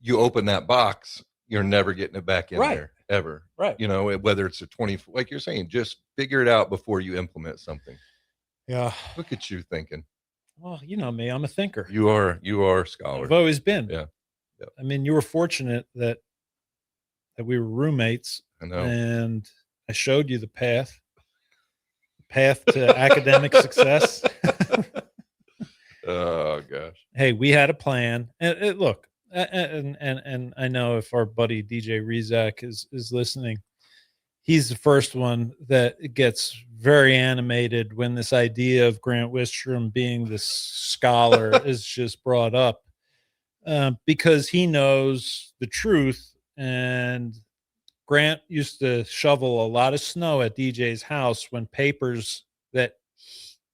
[SPEAKER 7] you open that box, you're never getting it back in there ever.
[SPEAKER 6] Right.
[SPEAKER 7] You know, whether it's a 20, like you're saying, just figure it out before you implement something.
[SPEAKER 6] Yeah.
[SPEAKER 7] Look at you thinking.
[SPEAKER 6] Well, you know me, I'm a thinker.
[SPEAKER 7] You are a scholar.
[SPEAKER 6] I've always been.
[SPEAKER 7] Yeah. Yep.
[SPEAKER 6] I mean, you were fortunate that we were roommates.
[SPEAKER 7] I know.
[SPEAKER 6] And I showed you the path to academic success.
[SPEAKER 7] Oh gosh.
[SPEAKER 6] Hey, we had a plan. And look, and I know if our buddy DJ Rizak is listening, he's the first one that gets very animated when this idea of Grant Wistrom being this scholar is just brought up, because he knows the truth. And Grant used to shovel a lot of snow at DJ's house when papers that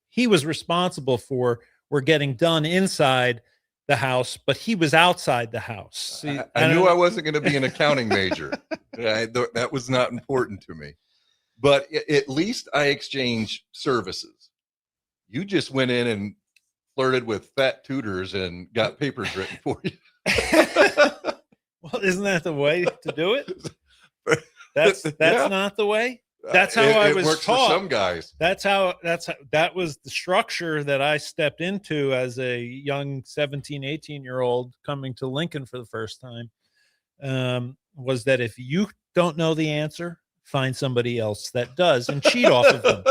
[SPEAKER 6] he was responsible for were getting done inside the house, but he was outside the house. See,
[SPEAKER 7] I knew I wasn't going to be an accounting major. That was not important to me. But at least I exchanged services. You just went in and flirted with fat tutors and got papers written for you.
[SPEAKER 6] Well, isn't that the way to do it? That's
[SPEAKER 7] Yeah.
[SPEAKER 6] not the way. That's how I was
[SPEAKER 7] works
[SPEAKER 6] taught.
[SPEAKER 7] for some guys.
[SPEAKER 6] That was the structure that I stepped into as a young 17, 18-year-old coming to Lincoln for the first time. Was that if you don't know the answer, find somebody else that does and cheat off of them.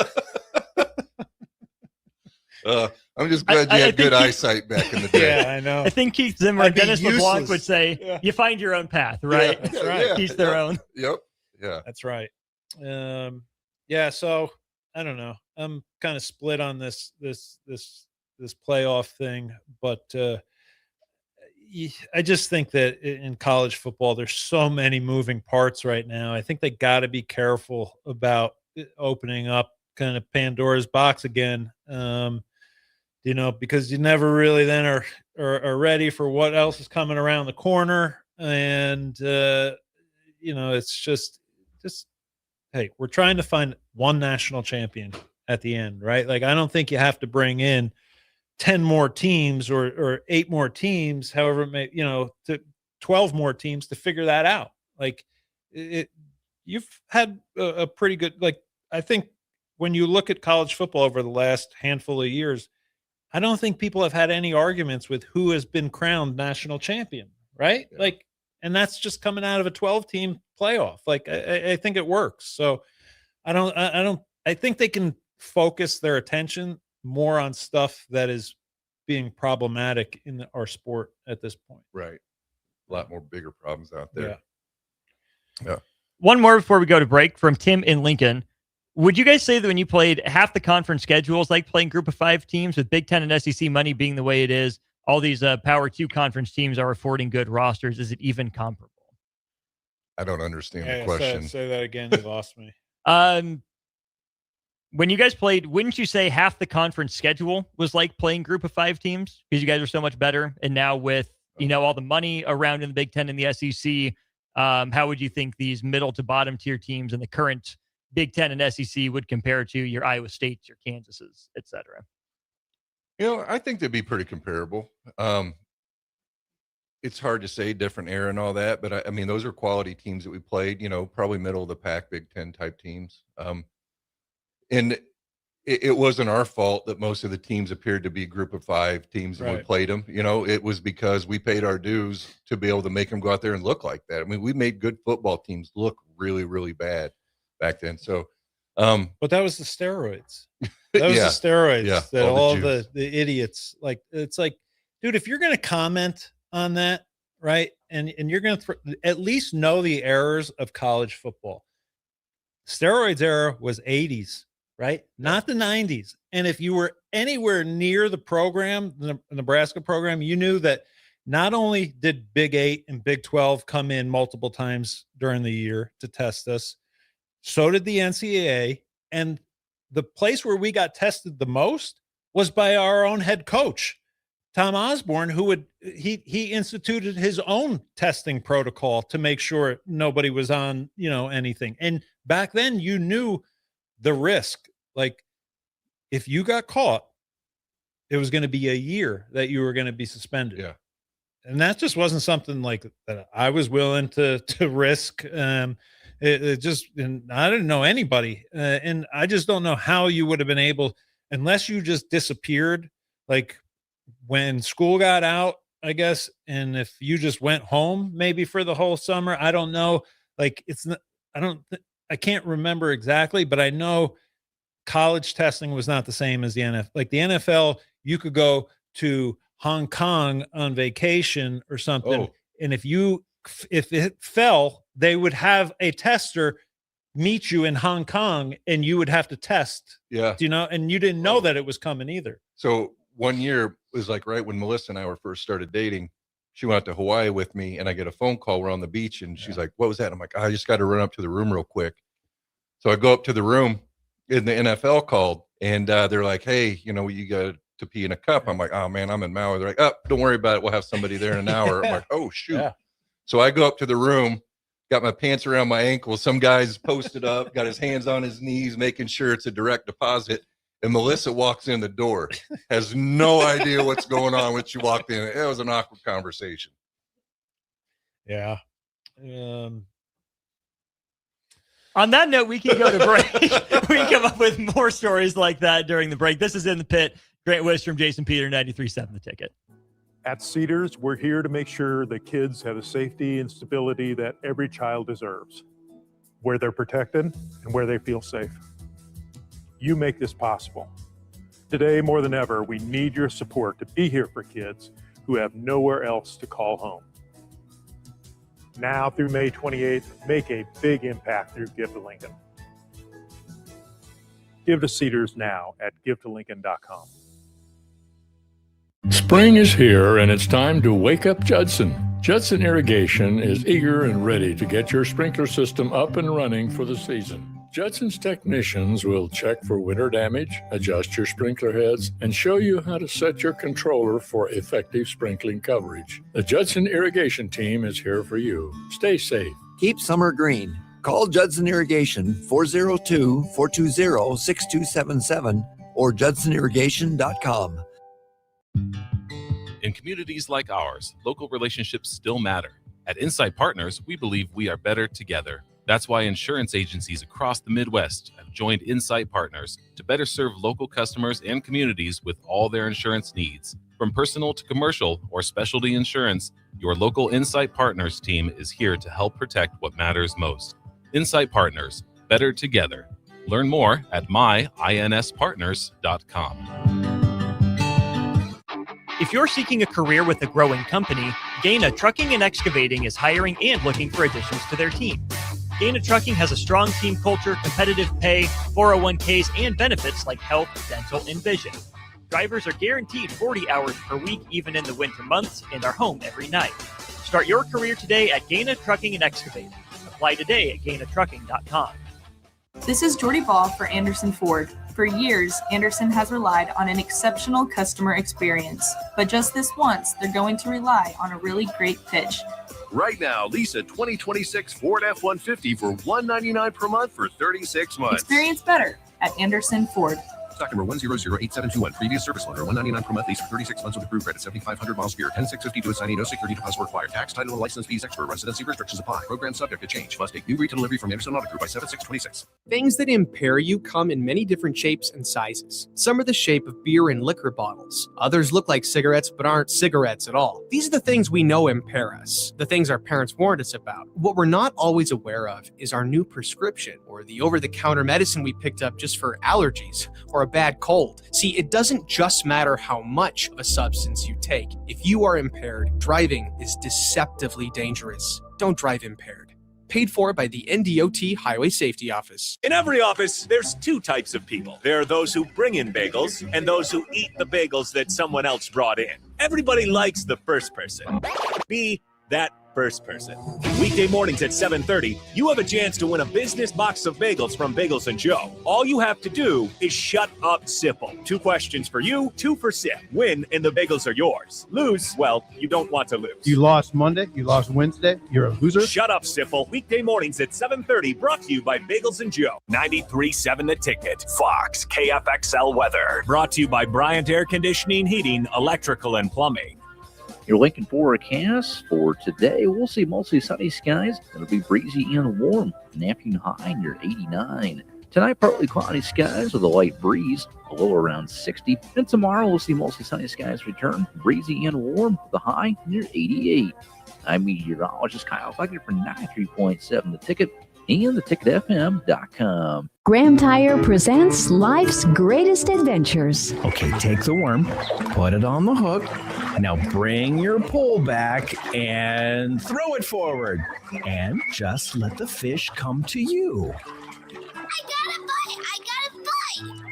[SPEAKER 7] I'm just glad you had good eyesight back in the day.
[SPEAKER 6] Yeah, I know.
[SPEAKER 1] I think Keith Zimmer and Dennis LeBlanc would say,
[SPEAKER 6] Yeah.
[SPEAKER 1] you find your own path, right?
[SPEAKER 6] That's right.
[SPEAKER 1] Each their own.
[SPEAKER 7] Yep. Yeah.
[SPEAKER 6] That's right. Yeah. So I don't know. I'm kind of split on this playoff thing, but I just think that in college football, there's so many moving parts right now. I think they got to be careful about opening up kind of Pandora's box again. Because you never really then are ready for what else is coming around the corner. And, it's just, hey, we're trying to find one national champion at the end, right? Like, I don't think you have to bring in 10 more teams or 8 more teams, however it may, to 12 more teams to figure that out. Like, you've had a pretty good, like, I think when you look at college football over the last handful of years, I don't think people have had any arguments with who has been crowned national champion, right?
[SPEAKER 7] Yeah.
[SPEAKER 6] Like, and that's just coming out of a 12-team playoff. Like, I think it works. So I think they can focus their attention more on stuff that is being problematic in our sport at this point.
[SPEAKER 7] Right. A lot more bigger problems out there. Yeah.
[SPEAKER 1] One more before we go to break from Tim in Lincoln. Would you guys say that when you played half the conference schedules, like playing group of 5 teams with Big Ten and SEC money being the way it is, all these Power 2 conference teams are affording good rosters? Is it even comparable?
[SPEAKER 7] I don't understand the question.
[SPEAKER 6] Say that again. You lost me.
[SPEAKER 1] When you guys played, wouldn't you say half the conference schedule was like playing group of 5 teams because you guys are so much better? And now with, all the money around in the Big Ten and the SEC, how would you think these middle to bottom tier teams in the current Big Ten and SEC would compare to your Iowa States, your Kansases, et cetera?
[SPEAKER 7] I think they'd be pretty comparable. It's hard to say, different era and all that, but I mean, those are quality teams that we played, probably middle of the pack, Big Ten type teams. And it wasn't our fault that most of the teams appeared to be group of 5 teams and we
[SPEAKER 6] Right.
[SPEAKER 7] played them. It was because we paid our dues to be able to make them go out there and look like that. I mean, we made good football teams look really, really bad back then. So,
[SPEAKER 6] But that was the steroids. That was
[SPEAKER 7] yeah,
[SPEAKER 6] the steroids
[SPEAKER 7] yeah,
[SPEAKER 6] that
[SPEAKER 7] all the
[SPEAKER 6] all
[SPEAKER 7] juice.
[SPEAKER 6] the idiots, like, it's like, dude, if you're going to comment on that, right, and you're going to at least know the errors of college football. Steroids era was 80s, right? Not the 90s. And if you were anywhere near the program, the Nebraska program, you knew that not only did Big 8 and Big 12 come in multiple times during the year to test us, so did the NCAA. And the place where we got tested the most was by our own head coach, Tom Osborne, who he instituted his own testing protocol to make sure nobody was on, anything. And back then you knew the risk. Like, if you got caught, it was going to be a year that you were going to be suspended.
[SPEAKER 7] Yeah.
[SPEAKER 6] And that just wasn't something like that I was willing to risk. It just, and I didn't know anybody. And I just don't know how you would have been able, unless you just disappeared, like when school got out, I guess. And if you just went home maybe for the whole summer, I don't know. Like it's not, I can't remember exactly, but I know college testing was not the same as the NFL. Like the NFL, you could go to Hong Kong on vacation or something. And if it fell, they would have a tester meet you in Hong Kong and you would have to test.
[SPEAKER 7] Yeah.
[SPEAKER 6] You know, and you didn't know that it was coming either.
[SPEAKER 7] So one year was like right when Melissa and I were first started dating. She went out to Hawaii with me and I get a phone call. We're on the beach and she's like, what was that? I'm like, I just got to run up to the room real quick. So I go up to the room and the NFL called and they're like, hey, you know, you got to pee in a cup. I'm like, oh man, I'm in Maui. They're like, oh, don't worry about it. We'll have somebody there in an hour. I'm like, oh shoot. Yeah. So I go up to the room, got my pants around my ankles. Some guy's posted up, got his hands on his knees, making sure it's a direct deposit. And Melissa walks in the door, has no idea what's going on when she walked in. It was an awkward conversation.
[SPEAKER 6] Yeah.
[SPEAKER 1] On that note, we can go to break. We can come up with more stories like that during the break. This is In the Pit. Grant Wistrom, Jason Peter, 93.7 The Ticket.
[SPEAKER 13] At Cedars, we're here to make sure that kids have the safety and stability that every child deserves, where they're protected and where they feel safe. You make this possible. Today, more than ever, we need your support to be here for kids who have nowhere else to call home. Now through May 28th, make a big impact through Give to Lincoln. Give to Cedars now at givetolincoln.com.
[SPEAKER 14] Spring is here and it's time to wake up Judson. Judson Irrigation is eager and ready to get your sprinkler system up and running for the season. Judson's technicians will check for winter damage, adjust your sprinkler heads, and show you how to set your controller for effective sprinkling coverage. The Judson Irrigation team is here for you. Stay safe.
[SPEAKER 15] Keep summer green. Call Judson Irrigation 402-420-6277 or judsonirrigation.com.
[SPEAKER 10] In communities like ours, local relationships still matter. At Insight Partners, we believe we are better together. That's why insurance agencies across the Midwest have joined Insight Partners to better serve local customers and communities with all their insurance needs. From personal to commercial or specialty insurance, your local Insight Partners team is here to help protect what matters most. Insight Partners, better together. Learn more at myInspartners.com.
[SPEAKER 1] If you're seeking a career with a growing company, Gaina Trucking and Excavating is hiring and looking for additions to their team. Gaina Trucking has a strong team culture, competitive pay, 401ks, and benefits like health, dental, and vision. Drivers are guaranteed 40 hours per week, even in the winter months, and are home every night. Start your career today at Gaina Trucking and Excavating. Apply today at GainaTrucking.com.
[SPEAKER 16] This is Jordy Ball for Anderson Ford. For years, Anderson has relied on an exceptional customer experience, but just this once, they're going to rely on a really great pitch.
[SPEAKER 17] Right now, lease a 2026 Ford F-150 for $199 per month for 36 months.
[SPEAKER 16] Experience better at Anderson Ford.
[SPEAKER 17] Stock number 1008721. Previous service loaner. $199 per month. Lease for 36 months with approved credit. 7,500 miles per year. 10650 to assignee. No security deposit required. Tax, title, and license fees extra. Residency restrictions apply. Program subject to change. Must take new retail delivery from Anderson Auto Group by 7/6/26.
[SPEAKER 12] Things that impair you come in many different shapes and sizes. Some are the shape of beer and liquor bottles. Others look like cigarettes but aren't cigarettes at all. These are the things we know impair us. The things our parents warned us about. What we're not always aware of is our new prescription or the over-the-counter medicine we picked up just for allergies or a bad cold. See, it doesn't just matter how much of a substance you take. If you are impaired, driving is deceptively dangerous. Don't drive impaired. Paid for by the NDOT Highway Safety Office.
[SPEAKER 4] In every office, there's two types of people. There are those who bring in bagels and those who eat the bagels that someone else brought in. Everybody likes the first person. Be that first person. Weekday mornings at 7:30, you have a chance to win a business box of bagels from Bagels & Joe. All you have to do is shut up, Sipple. 2 questions for you, 2 for Sip. Win, and the bagels are yours. Lose, well, you don't want to lose.
[SPEAKER 5] You lost Monday, you lost Wednesday, you're a loser.
[SPEAKER 4] Shut up, Sipple. Weekday mornings at 7:30, brought to you by Bagels & Joe. 93.7 The Ticket. Fox, KFXL weather. Brought to you by Bryant Air Conditioning, Heating, Electrical, and Plumbing.
[SPEAKER 18] Your Lincoln forecast for today, we'll see mostly sunny skies. It'll be breezy and warm, an afternoon high near 89. Tonight, partly cloudy skies with a light breeze, a low around 60. And tomorrow, we'll see mostly sunny skies return, breezy and warm with a high near 88. I'm meteorologist Kyle Fugger for 93.7 The Ticket and theticketfm.com.
[SPEAKER 19] Graham Tire presents life's greatest adventures.
[SPEAKER 20] Okay, take the worm, put it on the hook. Now bring your pole back and throw it forward. And just let the fish come to you.
[SPEAKER 19] I got a bite!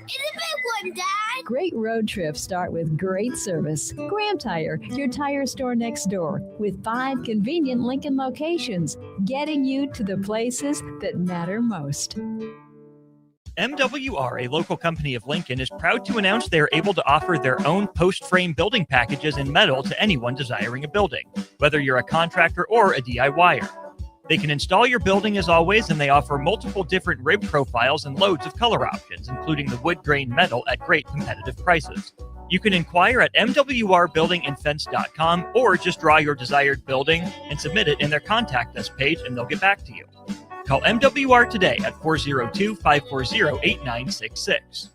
[SPEAKER 19] It's a big one, Dad! Great road trips start with great service. Graham Tire, your tire store next door, with 5 convenient Lincoln locations, getting you to the places that matter most.
[SPEAKER 1] MWR, a local company of Lincoln, is proud to announce they are able to offer their own post-frame building packages in metal to anyone desiring a building, whether you're a contractor or a DIYer. They can install your building as always, and they offer multiple different rib profiles and loads of color options, including the wood grain metal at great competitive prices. You can inquire at mwrbuildingandfence.com or just draw your desired building and submit it in their contact us page, and they'll get back to you. Call MWR today at 402-540-8966.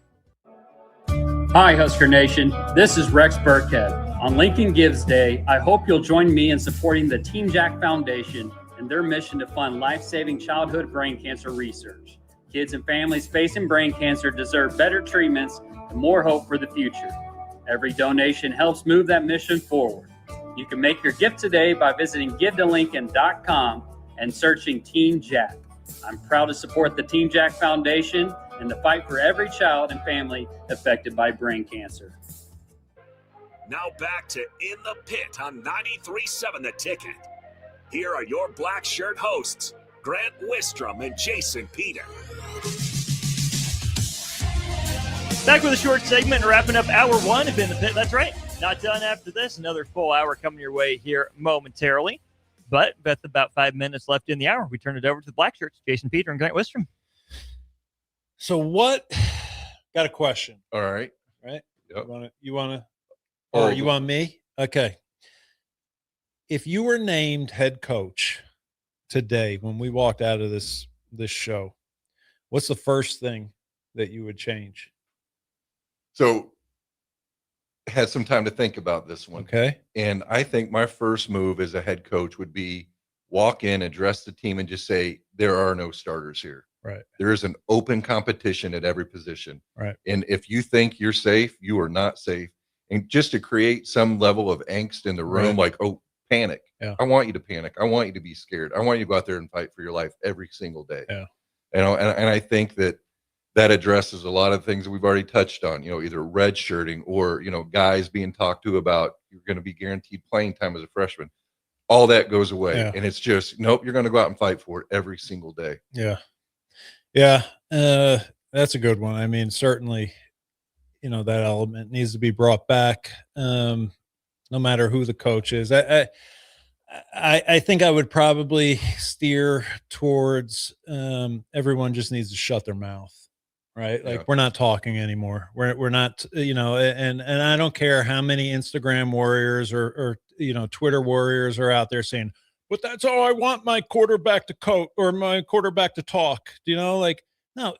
[SPEAKER 3] Hi, Husker Nation. This is Rex Burkhead. On Lincoln Gives Day, I hope you'll join me in supporting the Team Jack Foundation and their mission to fund life-saving childhood brain cancer research. Kids and families facing brain cancer deserve better treatments and more hope for the future. Every donation helps move that mission forward. You can make your gift today by visiting givetolincoln.com and searching Team Jack. I'm proud to support the Team Jack Foundation and the fight for every child and family affected by brain cancer.
[SPEAKER 4] Now back to In the Pit on 93.7 The Ticket. Here are your black shirt hosts, Grant Wistrom and Jason Peter.
[SPEAKER 1] Back with a short segment, wrapping up hour 1 of In the Pit. That's right. Not done after this. Another full hour coming your way here momentarily. But with about 5 minutes left in the hour, we turn it over to the black shirts, Jason Peter and Grant Wistrom.
[SPEAKER 6] So what? Got a question.
[SPEAKER 7] All right.
[SPEAKER 6] Right?
[SPEAKER 7] Yep.
[SPEAKER 6] You want me? Okay. If you were named head coach today when we walked out of this show, what's the first thing that you would change?
[SPEAKER 7] So had some time to think about this one.
[SPEAKER 6] Okay.
[SPEAKER 7] And I think my first move as a head coach would be walk in, address the team, and just say, there are no starters here.
[SPEAKER 6] Right.
[SPEAKER 7] There is an open competition at every position.
[SPEAKER 6] Right.
[SPEAKER 7] And if you think you're safe, you are not safe. And just to create some level of angst in the room,
[SPEAKER 6] Right.
[SPEAKER 7] like, oh, panic.
[SPEAKER 6] Yeah.
[SPEAKER 7] I want you to panic. I want you to be scared. I want you to go out there and fight for your life every single day.
[SPEAKER 6] Yeah.
[SPEAKER 7] You know, and I think that addresses a lot of things that we've already touched on, you know, either red shirting or, you know, guys being talked to about you're going to be guaranteed playing time as a freshman. All that goes away.
[SPEAKER 6] Yeah.
[SPEAKER 7] And it's just, nope, you're going to go out and fight for it every single day.
[SPEAKER 6] Yeah. Yeah. That's a good one. I mean, certainly, you know, that element needs to be brought back. No matter who the coach is. I think I would probably steer towards everyone just needs to shut their mouth, right? Like,
[SPEAKER 7] Yeah.
[SPEAKER 6] we're not talking anymore. We're not, you know, and I don't care how many Instagram warriors or you know, Twitter warriors are out there saying, but that's how I want my quarterback to coach or my quarterback to talk. You know, like, no,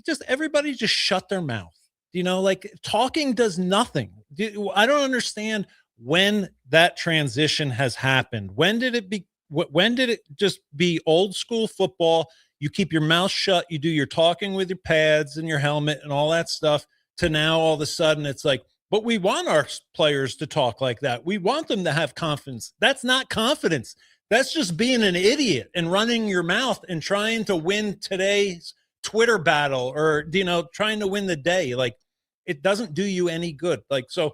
[SPEAKER 6] just everybody just shut their mouth. You know, like, talking does nothing. I don't understand when that transition has happened. When did it just be old school football? You keep your mouth shut, you do your talking with your pads and your helmet and all that stuff, to now all of a sudden it's like, but we want our players to talk like that. We want them to have confidence. That's not confidence. That's just being an idiot and running your mouth and trying to win today's Twitter battle, or, you know, trying to win the day. Like, it doesn't do you any good. Like, so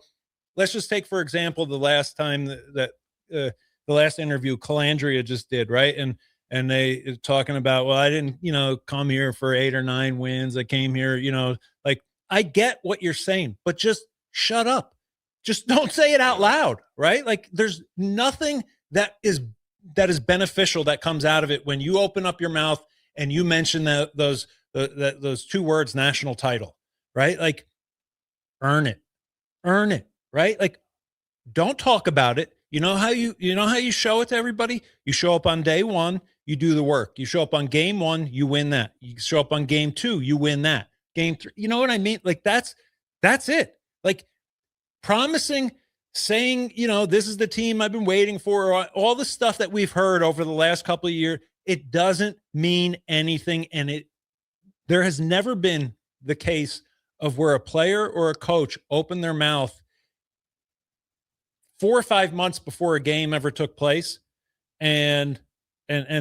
[SPEAKER 6] let's just take, for example, the last time that the last interview Calandria just did, right? And they talking about, well, I didn't, come here for 8 or 9 wins. I came here, like, I get what you're saying, but just shut up. Just don't say it out loud, right? Like, there's nothing that is beneficial that comes out of it when you open up your mouth and you mention those 2 words, national title, right? Like, earn it, right? Like, don't talk about it. You know how you show it to everybody? You show up on day 1, you do the work. You show up on game 1, you win that. You show up on game 2, you win that. Game 3, you know what I mean? Like, that's it. Like, promising, saying, this is the team I've been waiting for, all the stuff that we've heard over the last couple of years, it doesn't mean anything. And there has never been the case of where a player or a coach opened their mouth 4 or 5 months before a game ever took place and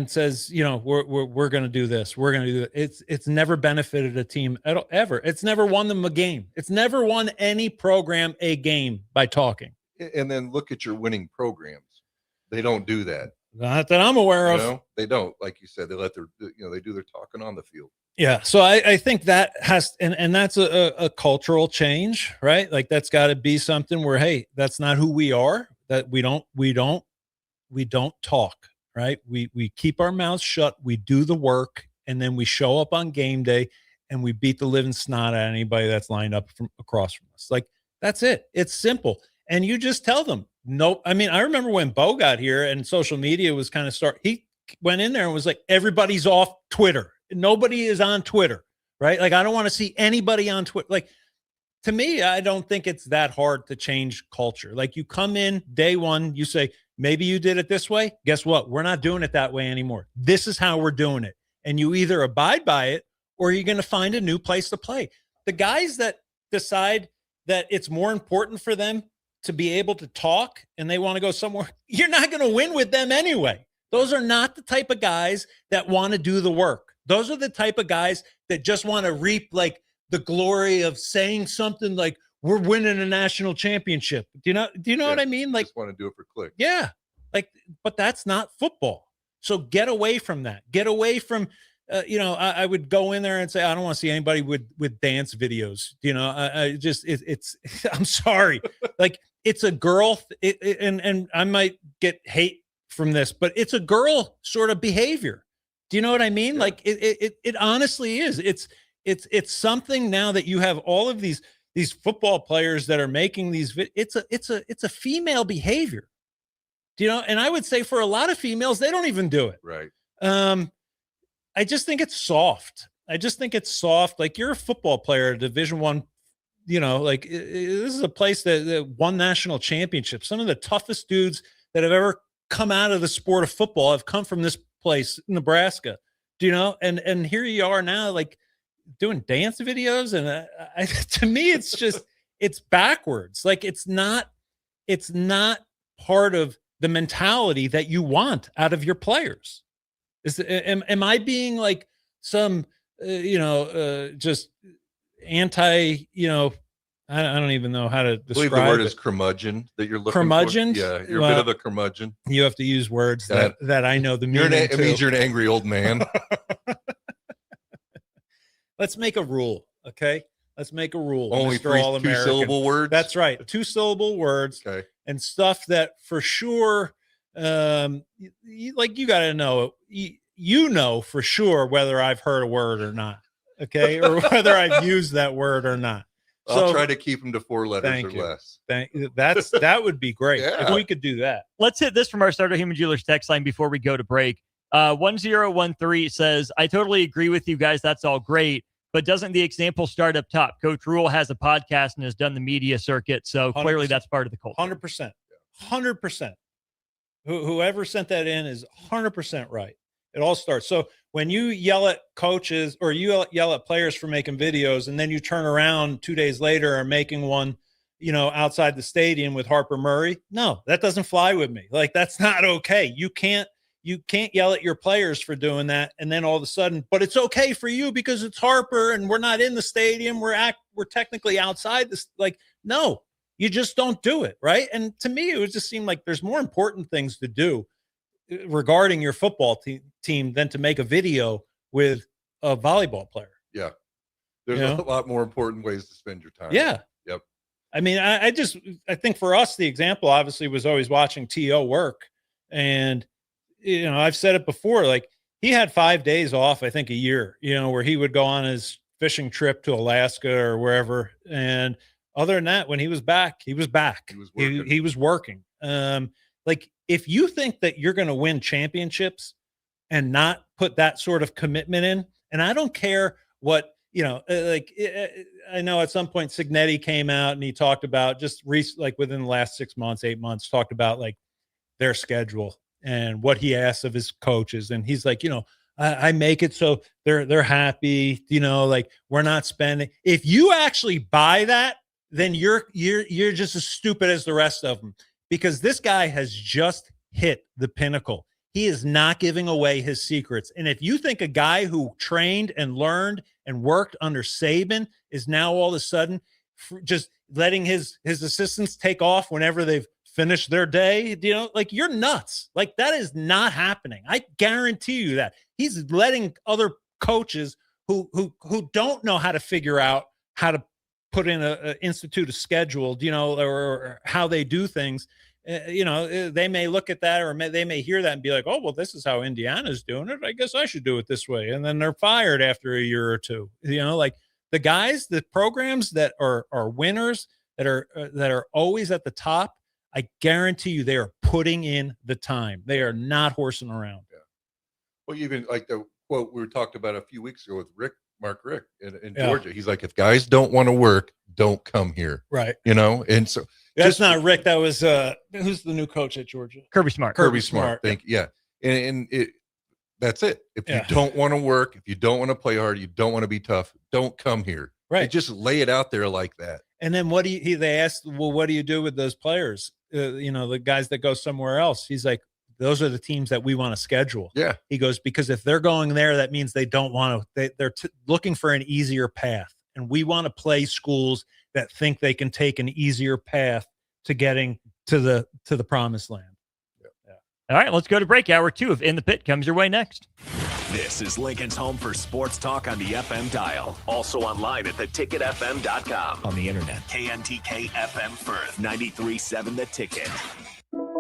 [SPEAKER 6] says, we're going to do this. We're going to do it. It's never benefited a team ever. It's never won them a game. It's never won any program a game by talking.
[SPEAKER 7] And then look at your winning programs. They don't do that.
[SPEAKER 6] Not that I'm aware of.
[SPEAKER 7] They don't. Like you said, they let they do their talking on the field.
[SPEAKER 6] Yeah. So I think that has, and that's a cultural change, right? Like, that's got to be something where, hey, that's not who we are, that we don't talk, right? We keep our mouths shut. We do the work, and then we show up on game day and we beat the living snot out of anybody that's lined up from across from us. Like, that's it. It's simple. And you just tell them, no. I mean, I remember when Bo got here and social media was kind of he went in there and was like, everybody's off Twitter. Nobody is on Twitter, right? Like, I don't want to see anybody on Twitter. Like, to me, I don't think it's that hard to change culture. Like, you come in day 1, you say, maybe you did it this way. Guess what? We're not doing it that way anymore. This is how we're doing it. And you either abide by it or you're going to find a new place to play. The guys that decide that it's more important for them to be able to talk and they want to go somewhere, you're not going to win with them anyway. Those are not the type of guys that want to do the work. Those are the type of guys that just want to reap like the glory of saying something like, we're winning a national championship. Do you know what I mean? Like,
[SPEAKER 7] just want to do it for clicks.
[SPEAKER 6] Yeah. Like, but that's not football. So get away from that. Get away from, I would go in there and say, I don't want to see anybody with dance videos. It's I'm sorry. Like, it's a girl and I might get hate from this, but it's a girl sort of behavior. Do you know what I mean? Yeah. Like, it honestly is. It's something now that you have all of these football players that are making these. It's a female behavior. And I would say for a lot of females, they don't even do it.
[SPEAKER 7] Right.
[SPEAKER 6] I just think it's soft. Like, you're a football player, Division I. Like, this is a place that won national championships. Some of the toughest dudes that have ever come out of the sport of football have come from this place, Nebraska. And here you are now, like, doing dance videos, and to me, it's just it's backwards. Like, it's not part of the mentality that you want out of your players. Am I being like some just anti? I don't even know how to describe. I believe the word
[SPEAKER 7] is curmudgeon that you're looking
[SPEAKER 6] curmudgeon?
[SPEAKER 7] For. Yeah, you're a bit of a curmudgeon.
[SPEAKER 6] You have to use words that I know the meaning.
[SPEAKER 7] It means you're an angry old man.
[SPEAKER 6] Let's make a rule, okay? Let's make a rule.
[SPEAKER 7] Only
[SPEAKER 6] Mr. All-American.
[SPEAKER 7] 2-syllable words?
[SPEAKER 6] That's right, 2-syllable words.
[SPEAKER 7] Okay.
[SPEAKER 6] And stuff that for sure, you got to know, for sure whether I've heard a word or not, okay? Or whether I've used that word or not.
[SPEAKER 7] I'll try to keep them to 4 letters or less.
[SPEAKER 6] That would be great if we could do that.
[SPEAKER 1] Let's hit this from our Starter Human Jewelers text line before we go to break. 1013 says, I totally agree with you guys. That's all great. But doesn't the example start up top? Coach Rule has a podcast and has done the media circuit. So 100%. Clearly that's part of the culture.
[SPEAKER 6] 100%. 100%. Whoever sent that in is 100% right. It all starts. So when you yell at coaches or you yell at players for making videos and then you turn around 2 days later and making one, outside the stadium with Harper Murray, no, that doesn't fly with me. Like, that's not okay. You can't yell at your players for doing that. And then all of a sudden, but it's okay for you because it's Harper and we're not in the stadium. We're technically outside this. Like, no, you just don't do it, right? And to me, it would just seem like there's more important things to do regarding your football team than to make a video with a volleyball player.
[SPEAKER 7] Yeah. There's a lot more important ways to spend your time.
[SPEAKER 6] Yeah.
[SPEAKER 7] Yep.
[SPEAKER 6] I mean, I think for us, the example obviously was always watching T.O. work. And, I've said it before, like he had 5 days off, I think a year, where he would go on his fishing trip to Alaska or wherever. And other than that, when he was back, he was back. He was working. Like if you think that you're going to win championships and not put that sort of commitment in, and I don't care what, I know at some point Signetti came out and he talked about just like within the last 6 months, 8 months, talked about like their schedule and what he asks of his coaches. And he's like, I make it so they're happy, like we're not spending. If you actually buy that, then you're just as stupid as the rest of them, because this guy has just hit the pinnacle. He is not giving away his secrets. And if you think a guy who trained and learned and worked under Saban is now all of a sudden just letting his assistants take off whenever they've finished their day, like you're nuts. Like that is not happening. I guarantee you that. He's letting other coaches who don't know how to figure out how to put in a institute a schedule, or how they do things. They may look at that, or they may hear that and be like, oh, well, this is how Indiana's doing it. I guess I should do it this way. And then they're fired after a year or two. Like the guys, the programs that are winners, that are always at the top, I guarantee you they are putting in the time. They are not horsing around.
[SPEAKER 7] Yeah. Well, even like the quote we talked about a few weeks ago with Mark Richt in Georgia. He's like, if guys don't want to work, don't come here.
[SPEAKER 6] Right.
[SPEAKER 7] And so
[SPEAKER 6] that's not Rick. That was who's the new coach at Georgia?
[SPEAKER 1] Kirby Smart.
[SPEAKER 7] Kirby Smart. Thank you. Yeah. And that's it. If you don't want to work, if you don't want to play hard, you don't want to be tough, don't come here.
[SPEAKER 6] Right.
[SPEAKER 7] They just lay it out there like that.
[SPEAKER 6] And then they asked, well, what do you do with those players? The guys that go somewhere else. He's like, those are the teams that we want to schedule.
[SPEAKER 7] Yeah.
[SPEAKER 6] He goes, because if they're going there, that means they don't want to, they're looking for an easier path. And we want to play schools that think they can take an easier path to getting to the promised land.
[SPEAKER 1] Yeah. All right, let's go to break. Hour 2 of In the Pit comes your way next.
[SPEAKER 4] This is Lincoln's home for sports talk on the FM dial. Also online at theticketfm.com. On the internet, KNTK FM Firth, 93.7 The Ticket.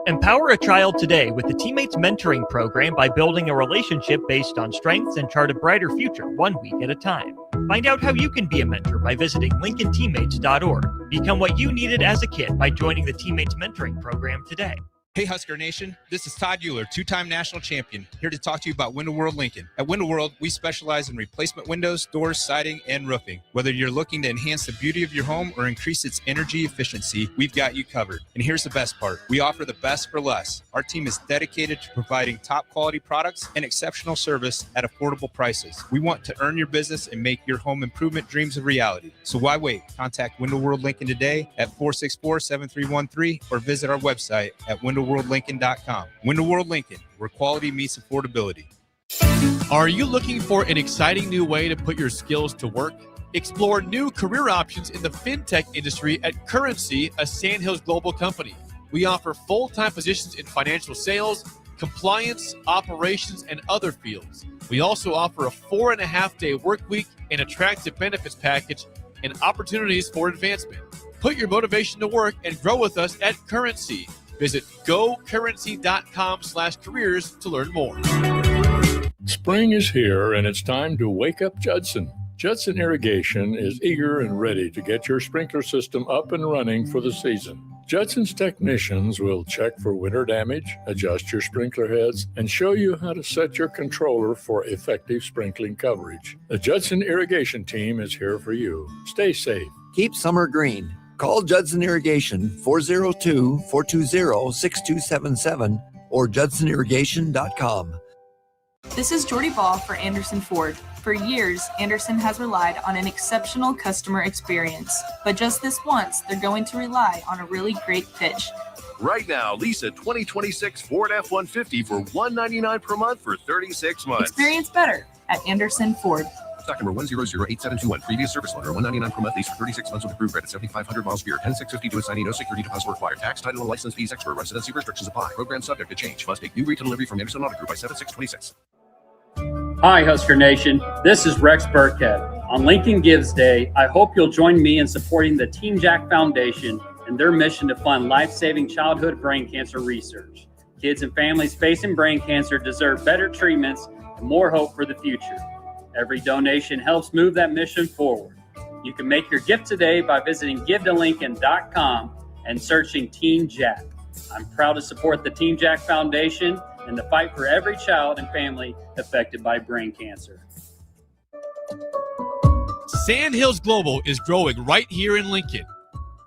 [SPEAKER 1] Empower a child today with the Teammates Mentoring Program by building a relationship based on strengths and chart a brighter future 1 week at a time. Find out how you can be a mentor by visiting LincolnTeammates.org. Become what you needed as a kid by joining the Teammates Mentoring Program today.
[SPEAKER 21] Hey Husker Nation, this is Todd Euler, 2-time national champion, here to talk to you about Window World Lincoln. At Window World, we specialize in replacement windows, doors, siding, and roofing. Whether you're looking to enhance the beauty of your home or increase its energy efficiency, we've got you covered. And here's the best part. We offer the best for less. Our team is dedicated to providing top quality products and exceptional service at affordable prices. We want to earn your business and make your home improvement dreams a reality. So why wait? Contact Window World Lincoln today at 464-7313 or visit our website at WindowWorldLincoln.com. Window World Lincoln, where quality meets affordability.
[SPEAKER 11] Are you looking for an exciting new way to put your skills to work? Explore new career options in the fintech industry at Currency, a Sandhills global company. We offer full-time positions in financial sales, compliance, operations, and other fields. We also offer a 4.5-day work week, an attractive benefits package, and opportunities for advancement. Put your motivation to work and grow with us at Currency. Visit gocurrency.com/careers to learn more.
[SPEAKER 14] Spring is here, and it's time to wake up Judson. Judson Irrigation is eager and ready to get your sprinkler system up and running for the season. Judson's technicians will check for winter damage, adjust your sprinkler heads, and show you how to set your controller for effective sprinkling coverage. The Judson Irrigation team is here for you. Stay safe.
[SPEAKER 15] Keep summer green. Call Judson Irrigation 402-420-6277 or judsonirrigation.com.
[SPEAKER 16] This is Jordy Ball for Anderson Ford. For years, Anderson has relied on an exceptional customer experience. But just this once, they're going to rely on a really great pitch.
[SPEAKER 17] Right now, lease a 2026 Ford F-150 for $199 per month for 36 months.
[SPEAKER 16] Experience better at Anderson Ford.
[SPEAKER 17] Stock number 1008721. Previous service loaner, $199 per month, lease for 36 months with approved credit, 7,500 miles per year, 10650 to assignee, no security deposit required. Tax, title, and license fees extra. Residency restrictions apply. Program subject to change. Must take new retail delivery from Anderson Auto Group by 7626.
[SPEAKER 3] Hi, Husker Nation. This is Rex Burkhead. On Lincoln Gives Day, I hope you'll join me in supporting the Team Jack Foundation and their mission to fund life-saving childhood brain cancer research. Kids and families facing brain cancer deserve better treatments and more hope for the future. Every donation helps move that mission forward. You can make your gift today by visiting givetolincoln.com and searching Team Jack. I'm proud to support the Team Jack Foundation and the fight for every child and family affected by brain cancer.
[SPEAKER 11] Sandhills Global is growing right here in Lincoln.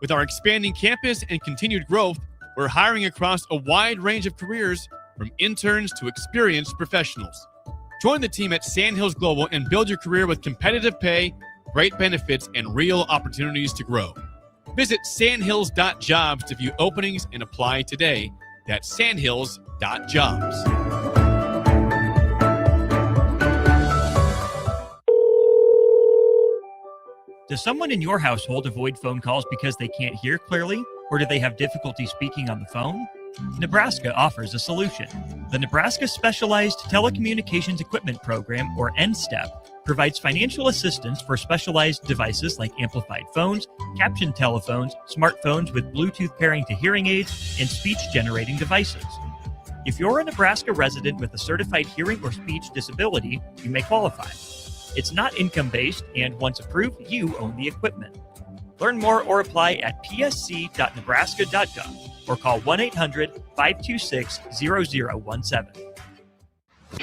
[SPEAKER 11] With our expanding campus and continued growth, we're hiring across a wide range of careers, from interns to experienced professionals. Join the team at Sandhills Global and build your career with competitive pay, great benefits, and real opportunities to grow. Visit sandhills.jobs to view openings and apply today. That's sandhills.jobs.
[SPEAKER 1] Does someone in your household avoid phone calls because they can't hear clearly, or do they have difficulty speaking on the phone? Nebraska offers a solution. The Nebraska Specialized Telecommunications Equipment Program, or NSTEP, provides financial assistance for specialized devices like amplified phones, captioned telephones, smartphones with Bluetooth pairing to hearing aids, and speech-generating devices. If you're a Nebraska resident with a certified hearing or speech disability, you may qualify. It's not income-based, and once approved, you own the equipment. Learn more or apply at psc.nebraska.gov or call 1-800-526-0017.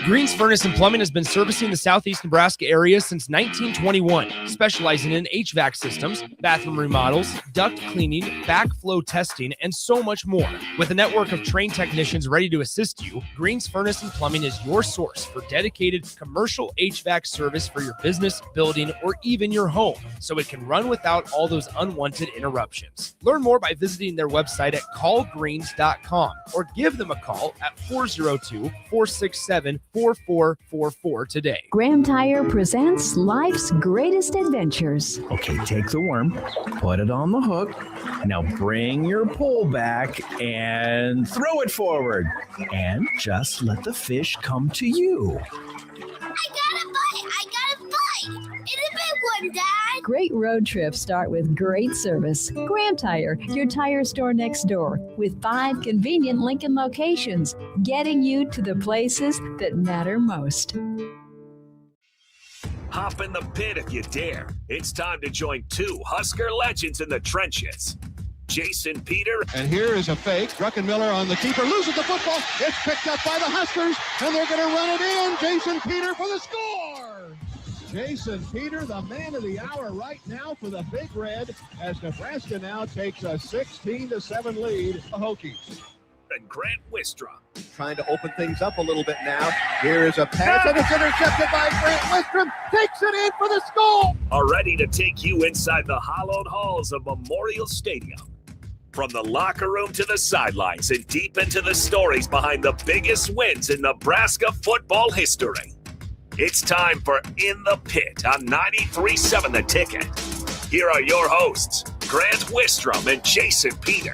[SPEAKER 2] Green's Furnace and Plumbing has been servicing the southeast Nebraska area since 1921, specializing in HVAC systems, bathroom remodels, duct cleaning, backflow testing, and so much more. With a network of trained technicians ready to assist you, Green's Furnace and Plumbing is your source for dedicated commercial HVAC service for your business, building, or even your home, so it can run without all those unwanted interruptions. Learn more by visiting their website at callgreens.com or give them a call at 402-467-4444 today.
[SPEAKER 19] Graham Tire presents life's greatest adventures.
[SPEAKER 20] Okay, take the worm, put it on the hook. Now bring your pole back and throw it forward. And just let the fish come to you.
[SPEAKER 8] I got a bite! It's a big one, Dad!
[SPEAKER 19] Great road trips start with great service. Graham Tire, your tire store next door, with 5 convenient Lincoln locations, getting you to the places that matter most.
[SPEAKER 4] Hop in the pit if you dare. It's time to join 2 Husker legends in the trenches. Jason Peter.
[SPEAKER 5] And here is a fake. Druckenmiller on the keeper, loses the football. It's picked up by the Huskers, and they're going to run it in. Jason Peter for the score. Jason Peter, the man of the hour right now for the Big Red, as Nebraska now takes a 16-7 lead. The Hokies.
[SPEAKER 4] And Grant Wistrom.
[SPEAKER 5] Trying to open things up a little bit now. Here is a pass, and it's intercepted by Grant Wistrom. Takes it in for the score.
[SPEAKER 4] Are ready to take you inside the hallowed halls of Memorial Stadium. From the locker room to the sidelines and deep into the stories behind the biggest wins in Nebraska football history. It's time for In the Pit on 93.7 The Ticket. Here are your hosts, Grant Wistrom and Jason Peter.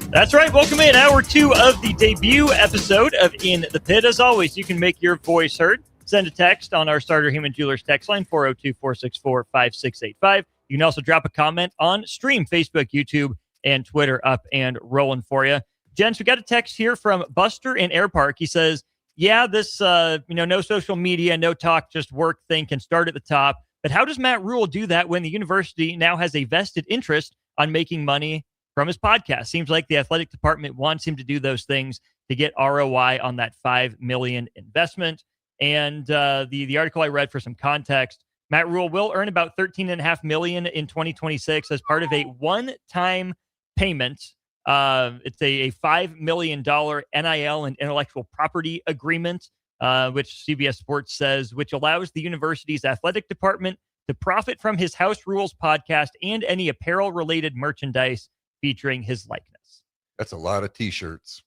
[SPEAKER 1] That's right. Welcome in Hour 2 of the debut episode of In the Pit. As always, you can make your voice heard. Send a text on our Starter Human Jewelers text line, 402-464-5685. You can also drop a comment on stream, Facebook, YouTube, and Twitter, up and rolling for you. Gents, we got a text here from Buster in Air Park. He says, yeah, this, no social media, no talk, just work thing can start at the top. But how does Matt Rule do that when the university now has a vested interest on making money from his podcast? Seems like the athletic department wants him to do those things to get ROI on that $5 million investment. And the article I read, for some context, Matt Rule will earn about $13.5 million in 2026 as part of a one-time payment. It's a $5 million NIL and intellectual property agreement, which CBS Sports says, which allows the university's athletic department to profit from his House Rules podcast and any apparel-related merchandise featuring his likeness.
[SPEAKER 7] That's a lot of T-shirts.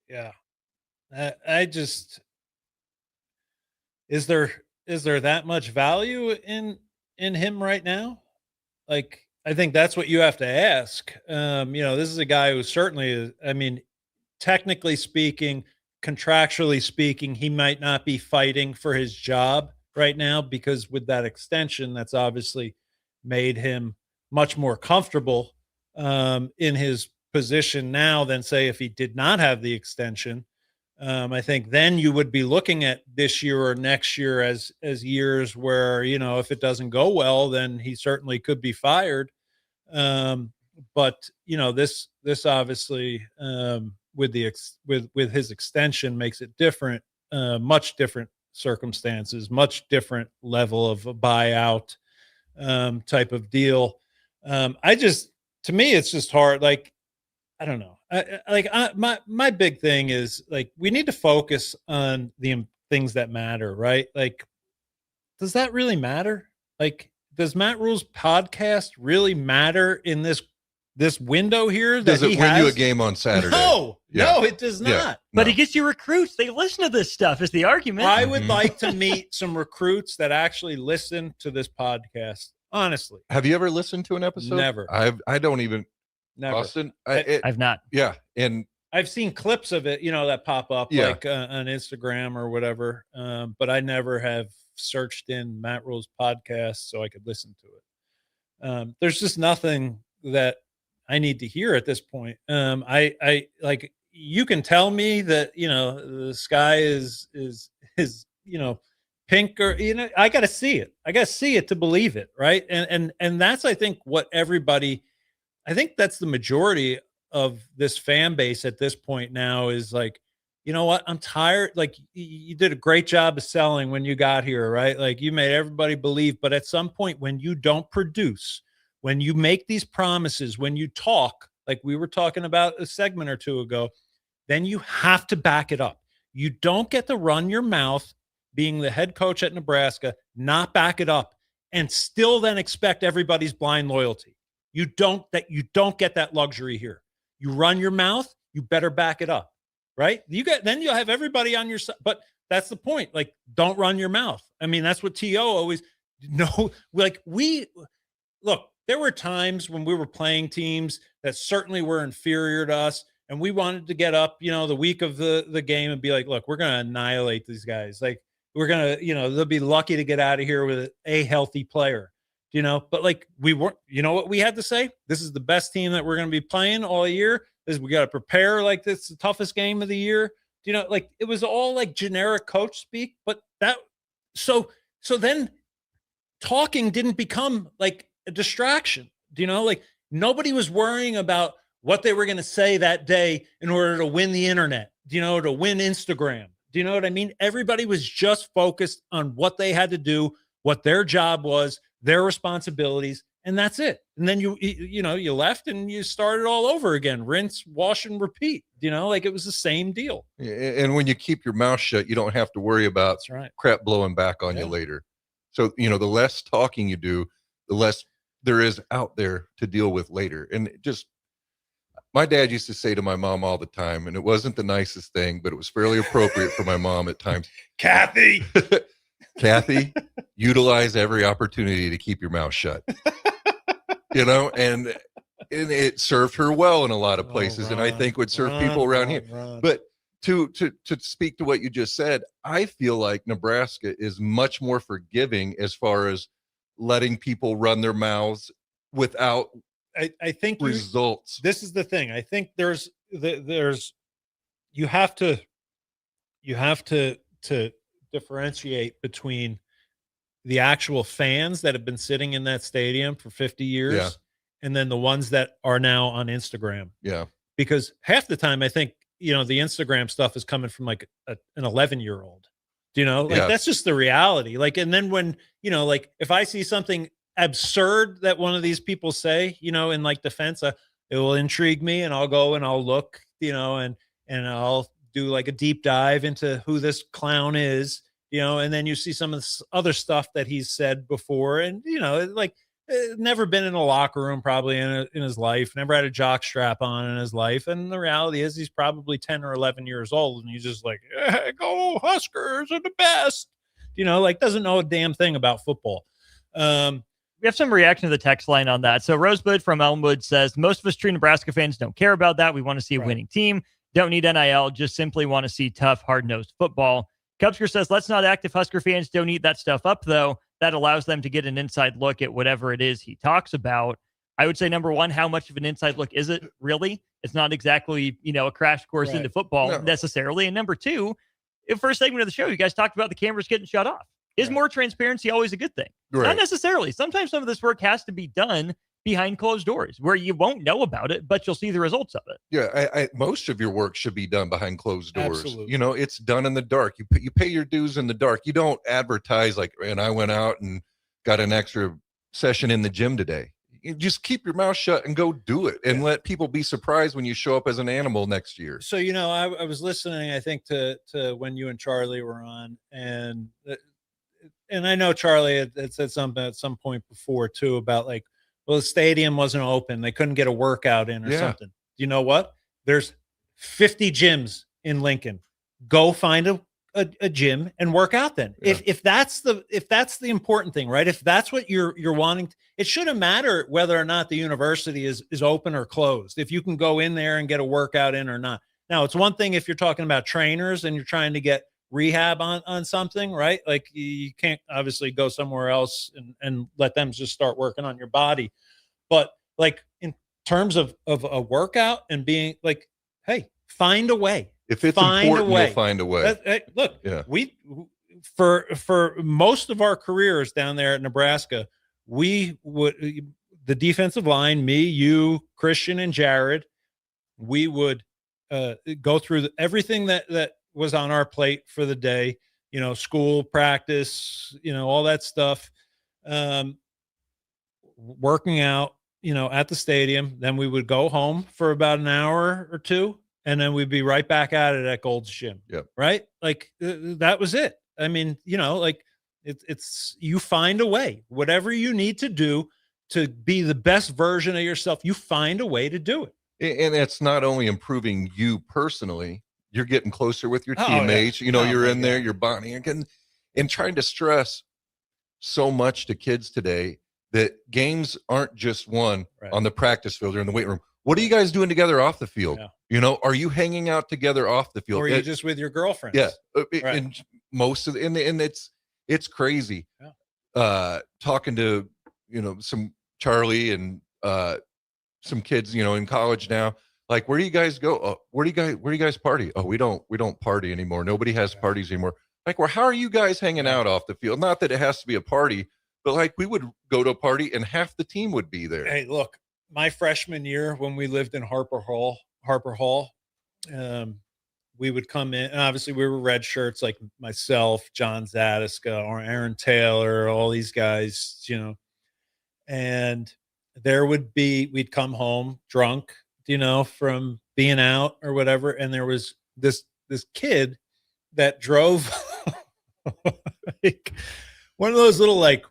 [SPEAKER 6] Yeah. I just, is there is there that much value in him right now? Like, I think that's what you have to ask. This is a guy who certainly is, I mean, technically speaking, contractually speaking, he might not be fighting for his job right now, because with that extension, that's obviously made him much more comfortable in his position now than, say, if he did not have the extension. I think then you would be looking at this year or next year as years where, if it doesn't go well, then he certainly could be fired. But this obviously with his extension makes it different, much different circumstances, much different level of a buyout type of deal. To me, it's just hard. Like, I don't know. My big thing is, like, we need to focus on the things that matter, right? Like, does that really matter? Like, does Matt Rule's podcast really matter in this window here?
[SPEAKER 7] Does it win you a game on Saturday?
[SPEAKER 6] No, it does not.
[SPEAKER 7] Yeah,
[SPEAKER 1] But he gets you recruits. They listen to this stuff is the argument.
[SPEAKER 6] I would like to meet some recruits that actually listen to this podcast. Honestly.
[SPEAKER 7] Have you ever listened to an episode?
[SPEAKER 6] Never.
[SPEAKER 7] I don't even.
[SPEAKER 6] Never.
[SPEAKER 7] Austin,
[SPEAKER 1] I've not.
[SPEAKER 7] Yeah. And
[SPEAKER 6] I've seen clips of it, that pop up
[SPEAKER 7] Yeah.
[SPEAKER 6] like on Instagram or whatever. But I never have searched in Matt Rule's podcast so I could listen to it. There's just nothing that I need to hear at this point. I like, you can tell me that, the sky is pink, or, I got to see it. I got to see it to believe it. Right. And that's, I think, what everybody, I think that's the majority of this fan base at this point now is like, you know what? I'm tired. Like, you did a great job of selling when you got here, right? Like, you made everybody believe, but at some point when you don't produce, when you make these promises, when you talk, like we were talking about a segment or two ago, then you have to back it up. You don't get to run your mouth being the head coach at Nebraska, not back it up, and still then expect everybody's blind loyalty. You don't get that luxury here. You run your mouth, you better back it up, right? Then you'll have everybody on your side. But that's the point. Like, don't run your mouth. I mean, that's what TO always look, there were times when we were playing teams that certainly were inferior to us, and we wanted to get up, the week of the game and be like, look, we're going to annihilate these guys. Like, we're going to, they'll be lucky to get out of here with a healthy player. But like, we weren't, what we had to say? This is the best team that we're going to be playing all year. We got to prepare like this is the toughest game of the year. Like, it was all like generic coach speak, but so then talking didn't become like a distraction. Like, nobody was worrying about what they were going to say that day in order to win the internet, to win Instagram. Do you know what I mean? Everybody was just focused on what they had to do, what their job was, their responsibilities, and that's it. And then you left and you started all over again, rinse, wash, and repeat. Like, it was the same deal.
[SPEAKER 7] And when you keep your mouth shut, you don't have to worry about crap blowing back on you later. So, the less talking you do, the less there is out there to deal with later. And my dad used to say to my mom all the time, and it wasn't the nicest thing, but it was fairly appropriate for my mom at times.
[SPEAKER 6] Kathy,
[SPEAKER 7] utilize every opportunity to keep your mouth shut. And it served her well in a lot of places, and I think would serve people around here. But to speak to what you just said, I feel like Nebraska is much more forgiving as far as letting people run their mouths without
[SPEAKER 6] I think
[SPEAKER 7] results.
[SPEAKER 6] This is the thing. I think there's you have to differentiate between the actual fans that have been sitting in that stadium for 50 years and then the ones that are now on Instagram.
[SPEAKER 7] Yeah.
[SPEAKER 6] Because half the time I think, the Instagram stuff is coming from like an 11-year-old. That's just the reality. Like, and then when, like, if I see something absurd that one of these people say, in like defense, it will intrigue me, and I'll go and I'll look, and I'll do like a deep dive into who this clown is, and then you see some of the other stuff that he's said before, and like, never been in a locker room probably in his life, never had a jock strap on in his life, and the reality is he's probably 10 or 11 years old, and he's just like, go Huskers are the best. like doesn't know a damn thing about football.
[SPEAKER 1] We have some reaction to the text line on that. So Rosebud from Elmwood says, most of us true Nebraska fans don't care about that. We want to see a winning team. Don't need NIL. Just simply want to see tough, hard-nosed football. Cubsker says, let's not act if Husker fans don't eat that stuff up, though. That allows them to get an inside look at whatever it is he talks about. I would say, number one, how much of an inside look is it really? It's not exactly, a crash course into football necessarily. And number two, in the first segment of the show, you guys talked about the cameras getting shut off. Is more transparency always a good thing? Not necessarily. Sometimes some of this work has to be done behind closed doors where you won't know about it, but you'll see the results of it.
[SPEAKER 7] Yeah, most of your work should be done behind closed doors.
[SPEAKER 6] Absolutely.
[SPEAKER 7] It's done in the dark. You pay your dues in the dark. You don't advertise like, and I went out and got an extra session in the gym today. You just keep your mouth shut and go do it and let people be surprised when you show up as an animal next year.
[SPEAKER 6] So, I was listening, I think, to when you and Charlie were on, and I know Charlie had said something at some point before too about like, well, the stadium wasn't open. They couldn't get a workout in or something. You know what? There's 50 gyms in Lincoln. Go find a gym and work out then. If that's the important thing, right? If that's what you're wanting, it shouldn't matter whether or not the university is open or closed. If you can go in there and get a workout in or not. Now, it's one thing if you're talking about trainers and you're trying to get rehab on something, right? Like you can't obviously go somewhere else and let them just start working on your body. But like in terms of a workout and being like, hey, find a way.
[SPEAKER 7] If it's important, you'll find a way.
[SPEAKER 6] Look, we for most of our careers down there at Nebraska, the defensive line, me, you, Christian, and Jared, we would go through everything that was on our plate for the day, school, practice, all that stuff, working out, at the stadium. Then we would go home for about an hour or two, and then we'd be right back at it at Gold's Gym.
[SPEAKER 7] Yep.
[SPEAKER 6] Right. Like that was it. I mean, like it's you find a way, whatever you need to do to be the best version of yourself, you find a way to do it.
[SPEAKER 7] And it's not only improving you personally, you're getting closer with your teammates. You're in there, you're bonding and trying to stress so much to kids today that games aren't just won on the practice field or in the weight room. What are you guys doing together off the field? Are you hanging out together off the field?
[SPEAKER 6] Or are you just with your girlfriends?
[SPEAKER 7] Yeah. And most of the, and it's crazy. Talking to, some Charlie and some kids, in college now, like, where do you guys go? Where do you guys party? Oh, we don't party anymore. Nobody has parties anymore. Like, well, how are you guys hanging out off the field? Not that it has to be a party, but like we would go to a party and half the team would be there.
[SPEAKER 6] Hey, look, my freshman year when we lived in Harper Hall, we would come in, and obviously we were red shirts, like myself, John Zadiska, or Aaron Taylor, all these guys, and we'd come home drunk, from being out or whatever. And there was this kid that drove like one of those little, like,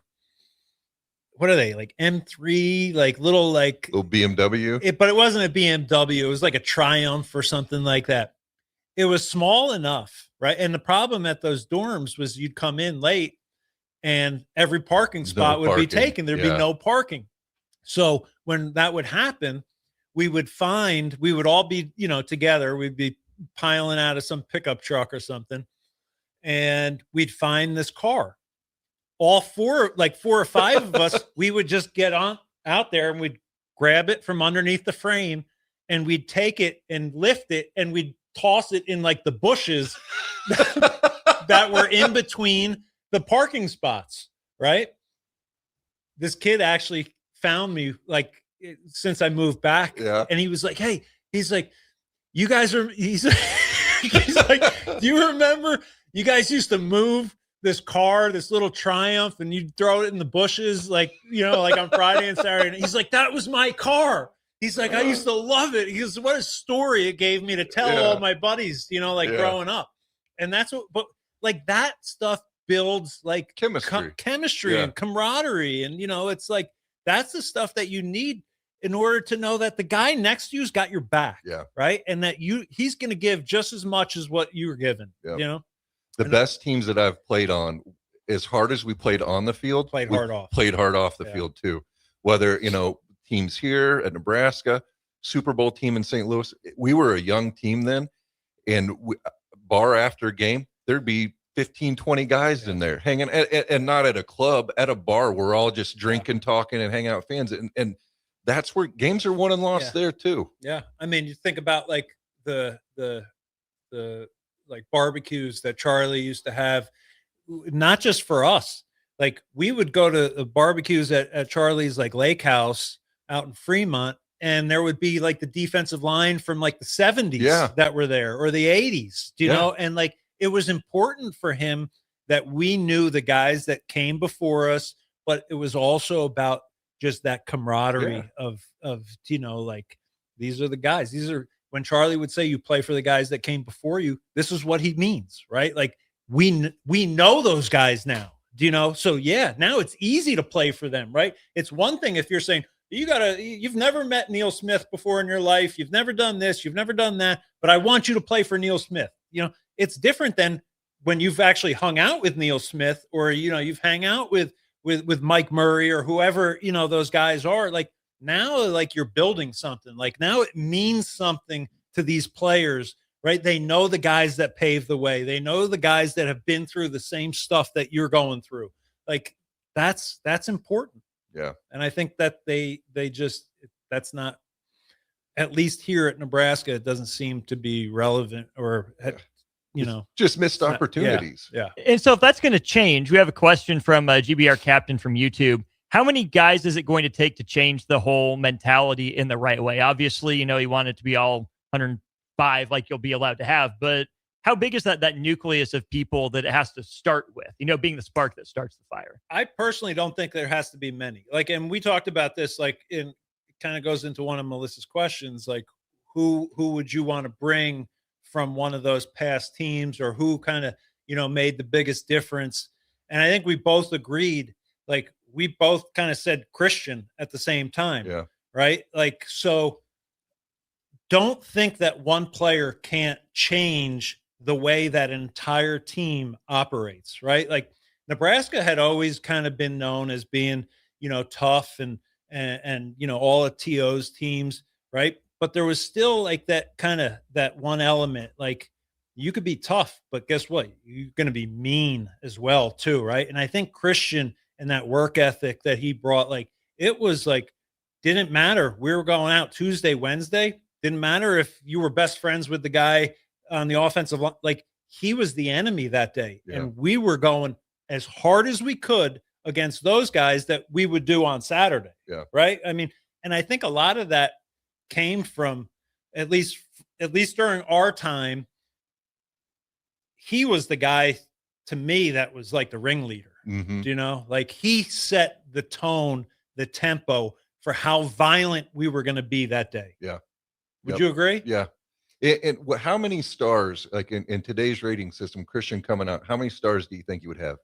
[SPEAKER 6] what are they, like M3, like little
[SPEAKER 7] BMW?
[SPEAKER 6] But it wasn't a BMW. It was like a Triumph or something like that. It was small enough, right? And the problem at those dorms was you'd come in late and every parking spot would be taken. There'd be no parking. So when that would happen, we would all be, together. We'd be piling out of some pickup truck or something, and we'd find this car. All four or five of us, we would just get out there and we'd grab it from underneath the frame and we'd take it and lift it and we'd toss it in like the bushes that were in between the parking spots, right? This kid actually found me since I moved back, and he was like, hey, he's like, you guys are, he's like, do you remember you guys used to move this car, this little Triumph, and you'd throw it in the bushes, like on Friday and Saturday? And he's like, that was my car. He's like, I used to love it. He goes, what a story it gave me to tell all my buddies, growing up. And that's but that stuff builds like chemistry and camaraderie. And, it's like, that's the stuff that you need in order to know that the guy next to you's got your back.
[SPEAKER 7] Yeah.
[SPEAKER 6] Right. And that he's going to give just as much as what you were given,
[SPEAKER 7] The best teams that I've played on, as hard as we played on the field,
[SPEAKER 6] Played
[SPEAKER 7] we
[SPEAKER 6] hard off.
[SPEAKER 7] played hard off the field too. Whether, teams here at Nebraska, Super Bowl team in St. Louis, we were a young team then, and bar after game, there'd be 15, 20 guys in there hanging, and not at a club, at a bar. We're all just drinking, talking, and hanging out with fans. And that's where games are won and lost there too.
[SPEAKER 6] Yeah. I mean, you think about like the like barbecues that Charlie used to have, not just for us. Like we would go to the barbecues at Charlie's like lake house out in Fremont, and there would be like the defensive line from like the 70s that were there, or the 80s, you know, and like it was important for him that we knew the guys that came before us, but it was also about just that camaraderie of like, these are the guys. These are, when Charlie would say you play for the guys that came before you, this is what he means, right? Like we know those guys now, so now it's easy to play for them, right? It's one thing if you're saying you've never met Neil Smith before in your life, you've never done this, you've never done that, but I want you to play for Neil Smith. It's different than when you've actually hung out with Neil Smith, or you've hung out with Mike Murray or whoever those guys are. Like now, like you're building something. Like now it means something to these players, right? They know the guys that paved the way. They know the guys that have been through the same stuff that you're going through. Like that's important.
[SPEAKER 7] Yeah.
[SPEAKER 6] And I think that they just, that's not, at least here at Nebraska, it doesn't seem to be relevant, or
[SPEAKER 7] just missed opportunities.
[SPEAKER 6] Yeah.
[SPEAKER 1] And so if that's going to change, we have a question from GBR Captain from YouTube. How many guys is it going to take to change the whole mentality in the right way? Obviously, you want it to be all 105 like you'll be allowed to have, but how big is that nucleus of people that it has to start with, being the spark that starts the fire?
[SPEAKER 6] I personally don't think there has to be many. Like, and we talked about this, like it kind of goes into one of Melissa's questions, like who would you want to bring from one of those past teams, or who kind of, made the biggest difference? And I think we both agreed, like we both kind of said Christian at the same time.
[SPEAKER 7] Yeah.
[SPEAKER 6] Right. Like, so don't think that one player can't change the way that entire team operates, right? Like Nebraska had always kind of been known as being, tough and all of TO's teams, right? But there was still like that one element, like you could be tough, but guess what? You're going to be mean as well too, right? And I think Christian and that work ethic that he brought, like it was like, didn't matter. We were going out Tuesday, Wednesday. Didn't matter if you were best friends with the guy on the offensive line. Like he was the enemy that day.
[SPEAKER 7] Yeah.
[SPEAKER 6] And we were going as hard as we could against those guys that we would do on Saturday.
[SPEAKER 7] Yeah.
[SPEAKER 6] Right. I mean, and I think a lot of that came from, at least during our time, he was the guy to me that was like the ringleader.
[SPEAKER 7] Mm-hmm.
[SPEAKER 6] Like he set the tone, the tempo for how violent we were going to be that day.
[SPEAKER 7] Yeah.
[SPEAKER 6] Would you agree?
[SPEAKER 7] Yeah. And how many stars, like in today's rating system, Christian coming out, how many stars do you think you would have?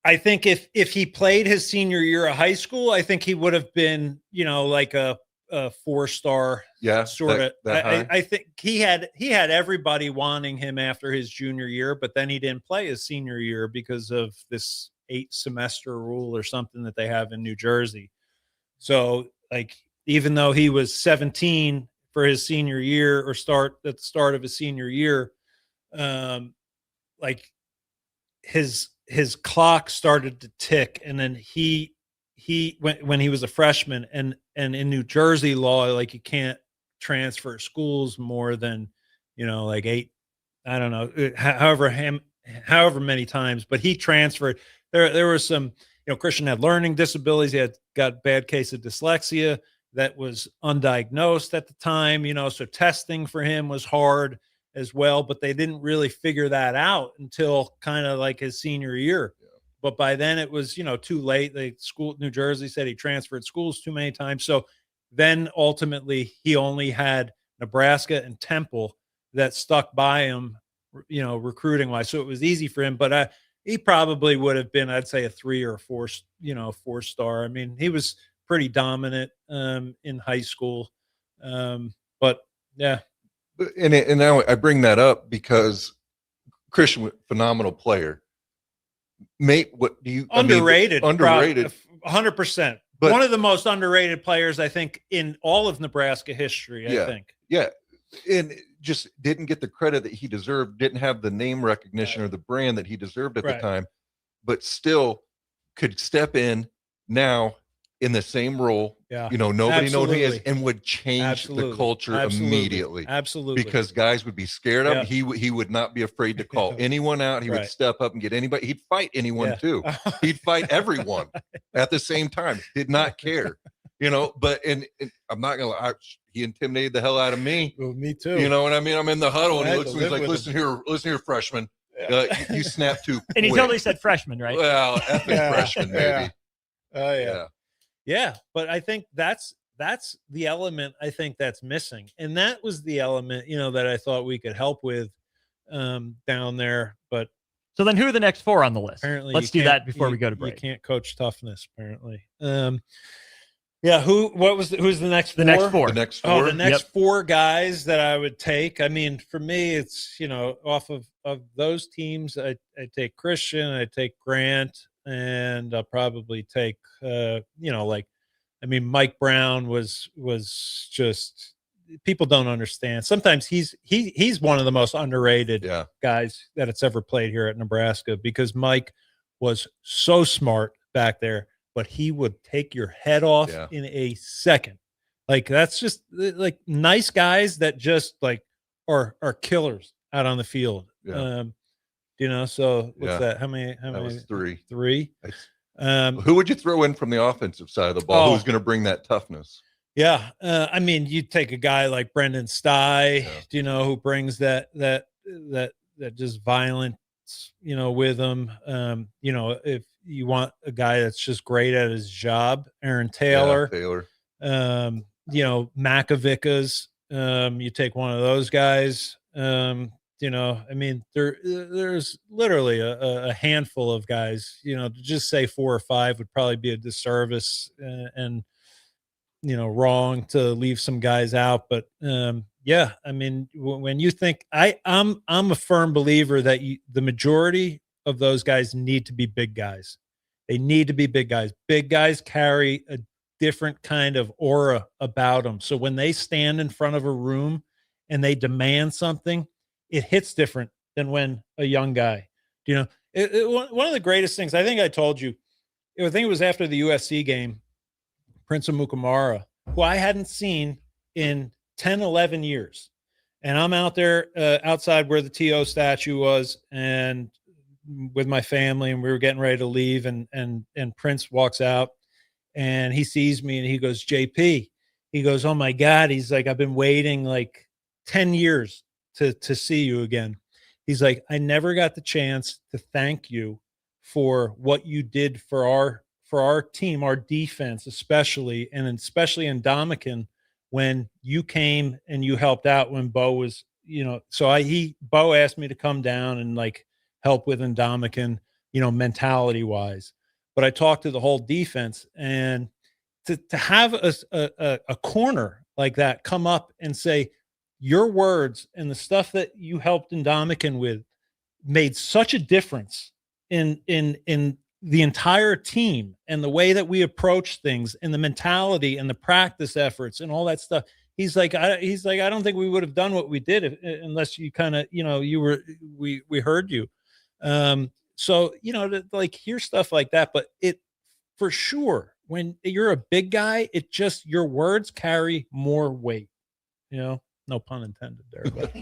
[SPEAKER 6] I think if he played his senior year of high school, I think he would have been, like a 4-star.
[SPEAKER 7] Yeah,
[SPEAKER 6] sort of.
[SPEAKER 7] that high?
[SPEAKER 6] I think he had everybody wanting him after his junior year, but then he didn't play his senior year because of this 8-semester rule or something that they have in New Jersey. So like, even though he was 17 for his senior year, or at the start of his senior year, like his clock started to tick, and then he when he was a freshman, and in New Jersey law, like you can't transfer schools more than like 8, I don't know, however many times, but he transferred. There was some, Christian had learning disabilities. He got bad case of dyslexia that was undiagnosed at the time, so testing for him was hard as well, but they didn't really figure that out until kind of like his senior year. Yeah. But by then it was, too late. New Jersey said he transferred schools too many times. So then ultimately he only had Nebraska and Temple that stuck by him, recruiting wise. So it was easy for him, but he probably would have been, I'd say, a 3 or 4, 4-star. I mean, he was pretty dominant in high school. But yeah.
[SPEAKER 7] And now I bring that up because Christian, phenomenal player, Mate, what do you
[SPEAKER 6] underrated?
[SPEAKER 7] Underrated,
[SPEAKER 6] 100%.
[SPEAKER 7] But
[SPEAKER 6] one of the most underrated players, I think, in all of Nebraska history. I think.
[SPEAKER 7] Yeah, and just didn't get the credit that he deserved. Didn't have the name recognition or the brand that he deserved at the time, but still could step in now in the same role.
[SPEAKER 6] Yeah,
[SPEAKER 7] nobody knows who he is, and would change the culture immediately.
[SPEAKER 6] Absolutely,
[SPEAKER 7] because guys would be scared of him. He would not be afraid to call anyone out. He would step up and get anybody. He'd fight anyone too. He'd fight everyone at the same time. Did not care, But and I'm not gonna lie, he intimidated the hell out of me.
[SPEAKER 6] Well, me too.
[SPEAKER 7] You know what I mean? I'm in the huddle, and he looks at me, he's like, "Listen here, freshman. You snap too."
[SPEAKER 1] And he totally said freshman, right?
[SPEAKER 7] Well, effing freshman, maybe.
[SPEAKER 6] Oh yeah. But I think that's the element I think that's missing, and that was the element that I thought we could help with down there. But
[SPEAKER 1] so then, who are the next 4 on the list?
[SPEAKER 6] Apparently,
[SPEAKER 1] let's do that before we go to break.
[SPEAKER 6] You can't coach toughness, apparently. Yeah. Who's the next 4?
[SPEAKER 7] The next 4.
[SPEAKER 6] The next 4 guys that I would take. I mean, for me, it's off of those teams, I take Christian, I take Grant, and I'll probably take Mike Brown was just, people don't understand. Sometimes he's one of the most underrated guys that it's ever played here at Nebraska, because Mike was so smart back there, but he would take your head off in a second. Like, that's just like nice guys that just like are killers out on the field. So what's that? How many?
[SPEAKER 7] That was 3.
[SPEAKER 6] 3.
[SPEAKER 7] Who would you throw in from the offensive side of the ball? Who's going to bring that toughness?
[SPEAKER 6] Yeah. You take a guy like Brendan Stye, who brings that just violence, with him. If you want a guy that's just great at his job, Aaron Taylor. Makovikas. You take one of those guys. There's literally a handful of guys. To just say 4 or 5 would probably be a disservice and wrong to leave some guys out. But when you think, I'm a firm believer that the majority of those guys need to be big guys. They need to be big guys. Big guys carry a different kind of aura about them. So when they stand in front of a room and they demand something, it hits different than when a young guy, one of the greatest things, I think I told you, I think it was after the USC game, Prince Amukamara, who I hadn't seen in 10, 11 years. And I'm out there outside where the TO statue was, and with my family, and we were getting ready to leave, and Prince walks out and he sees me and he goes, JP, he goes, oh my God. He's like, I've been waiting like 10 years to see you again. He's like, I never got the chance to thank you for what you did for our team, our defense, especially in Dominican, when you came and you helped out when Bo was, Bo asked me to come down and like help with Dominican, mentality wise. But I talked to the whole defense, and to have a corner like that come up and say, your words and the stuff that you helped Dominican with made such a difference in the entire team and the way that we approach things and the mentality and the practice efforts and all that stuff. He's like, I don't think we would have done what we did unless you kind of, we heard you. So, to like hear stuff like that, but it for sure, when you're a big guy, your words carry more weight, no pun intended there. But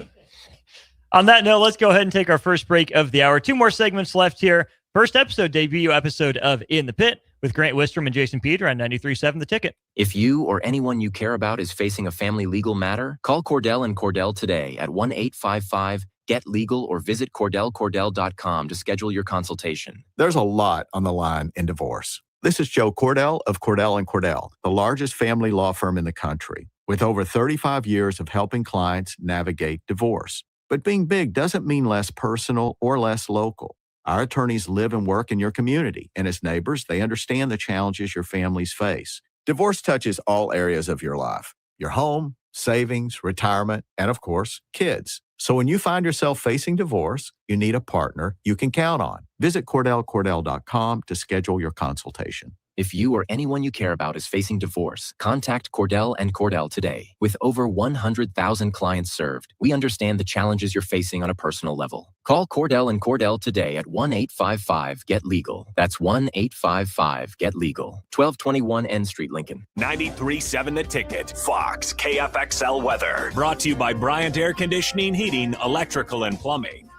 [SPEAKER 1] on that note, let's go ahead and take our first break of the hour. 2 more segments left here. First debut episode of In the Pit with Grant Wistrom and Jason Peter on 93.7 The Ticket.
[SPEAKER 9] If you or anyone you care about is facing a family legal matter, call Cordell & Cordell today at 1-855-GET-LEGAL or visit CordellCordell.com to schedule your consultation.
[SPEAKER 22] There's a lot on the line in divorce. This is Joe Cordell of Cordell & Cordell, the largest family law firm in the country, with over 35 years of helping clients navigate divorce. But being big doesn't mean less personal or less local. Our attorneys live and work in your community, and as neighbors, they understand the challenges your families face. Divorce touches all areas of your life: your home, savings, retirement, and of course, kids. So when you find yourself facing divorce, you need a partner you can count on. Visit CordellCordell.com to schedule your consultation.
[SPEAKER 9] If you or anyone you care about is facing divorce, contact Cordell and Cordell today. With over 100,000 clients served, we understand the challenges you're facing on a personal level. Call Cordell and Cordell today at 1-855-GET-LEGAL. That's 1-855-GET-LEGAL. 1221 N Street, Lincoln.
[SPEAKER 4] 93.7 The Ticket. Fox KFXL weather. Brought to you by Bryant Air Conditioning, Heating, Electrical, and Plumbing.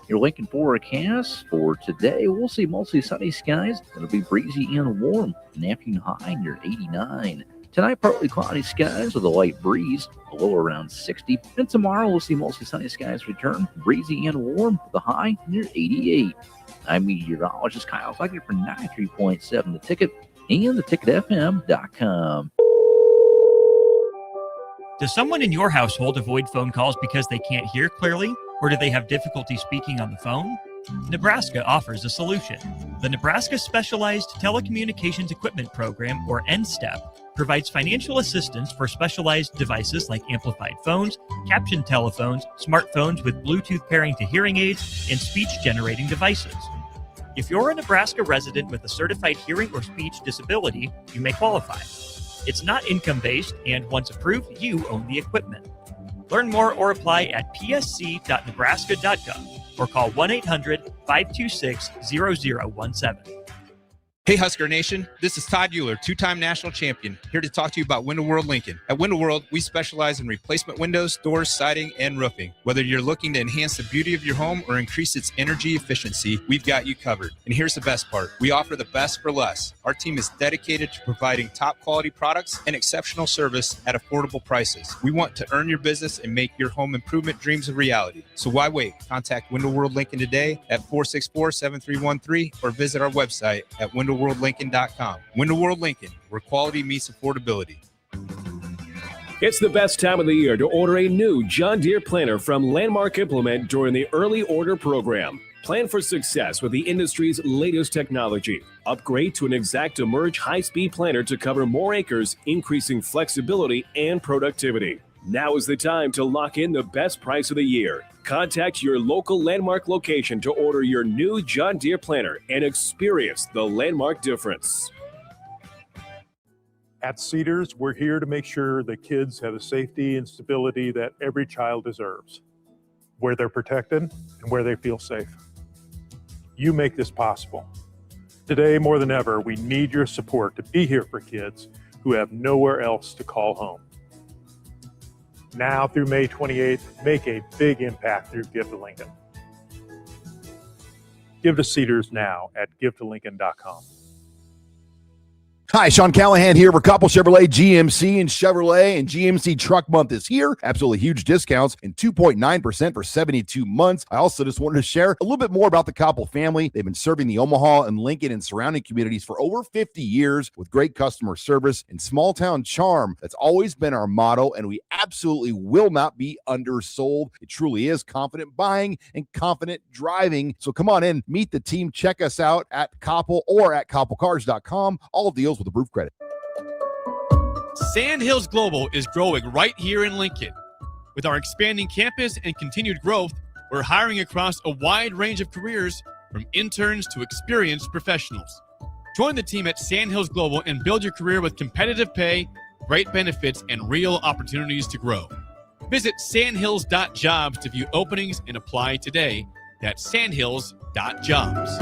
[SPEAKER 18] Your Lincoln forecast for today, we'll see mostly sunny skies. It'll be breezy and warm. An afternoon high near 89. Tonight, partly cloudy skies with a light breeze, a low around 60. And tomorrow, we'll see mostly sunny skies return, breezy and warm with a high near 88. I'm meteorologist Kyle Flecker for 93.7 The Ticket and theticketfm.com.
[SPEAKER 1] Does someone in your household avoid phone calls because they can't hear clearly? Or do they have difficulty speaking on the phone? Nebraska offers a solution. The Nebraska Specialized Telecommunications Equipment Program, or NSTEP, provides financial assistance for specialized devices like amplified phones, captioned telephones, smartphones with Bluetooth pairing to hearing aids, and speech-generating devices. If you're a Nebraska resident with a certified hearing or speech disability, you may qualify. It's not income-based, and once approved, you own the equipment. Learn more or apply at psc.nebraska.gov or call 1-800-526-0017.
[SPEAKER 21] Hey Husker Nation, this is Todd Euler, two-time national champion, here to talk to you about Window World Lincoln. At Window World, we specialize in replacement windows, doors, siding, and roofing. Whether you're looking to enhance the beauty of your home or increase its energy efficiency, we've got you covered. And here's the best part. We offer the best for less. Our team is dedicated to providing top quality products and exceptional service at affordable prices. We want to earn your business and make your home improvement dreams a reality. So why wait? Contact Window World Lincoln today at 464-7313 or visit our website at windowworldlincoln.com. Window World Lincoln, where quality meets affordability.
[SPEAKER 10] It's the best time of the year to order a new John Deere planter from Landmark Implement during the early order program. Plan for success with the industry's latest technology. Upgrade to an Exact Emerge high-speed planter to cover more acres, increasing flexibility and productivity. Now is the time to lock in the best price of the year. Contact your local Landmark location to order your new John Deere planter and experience the Landmark difference.
[SPEAKER 13] At Cedars, we're here to make sure that kids have the safety and stability that every child deserves, where they're protected and where they feel safe. You make this possible. Today, more than ever, we need your support to be here for kids who have nowhere else to call home. Now through May 28th, make a big impact through Give to Lincoln. Give to Cedars now at givetolincoln.com.
[SPEAKER 23] Hi, Sean Callahan here for Koppel Chevrolet, GMC, and Chevrolet. And GMC Truck Month is here. Absolutely huge discounts and 2.9% for 72 months. I also just wanted to share a little bit more about the Koppel family. They've been serving the Omaha and Lincoln and surrounding communities for over 50 years with great customer service and small town charm. That's always been our motto, and we absolutely will not be undersold. It truly is confident buying and confident driving. So come on in, meet the team, check us out at Koppel or at koppelcars.com. All deals with approved credit.
[SPEAKER 11] Sandhills Global is growing right here in Lincoln. With our expanding campus and continued growth, we're hiring across a wide range of careers, from interns to experienced professionals. Join the team at Sandhills Global and build your career with competitive pay, great benefits, and real opportunities to grow. Visit sandhills.jobs to view openings and apply today. That's sandhills.jobs.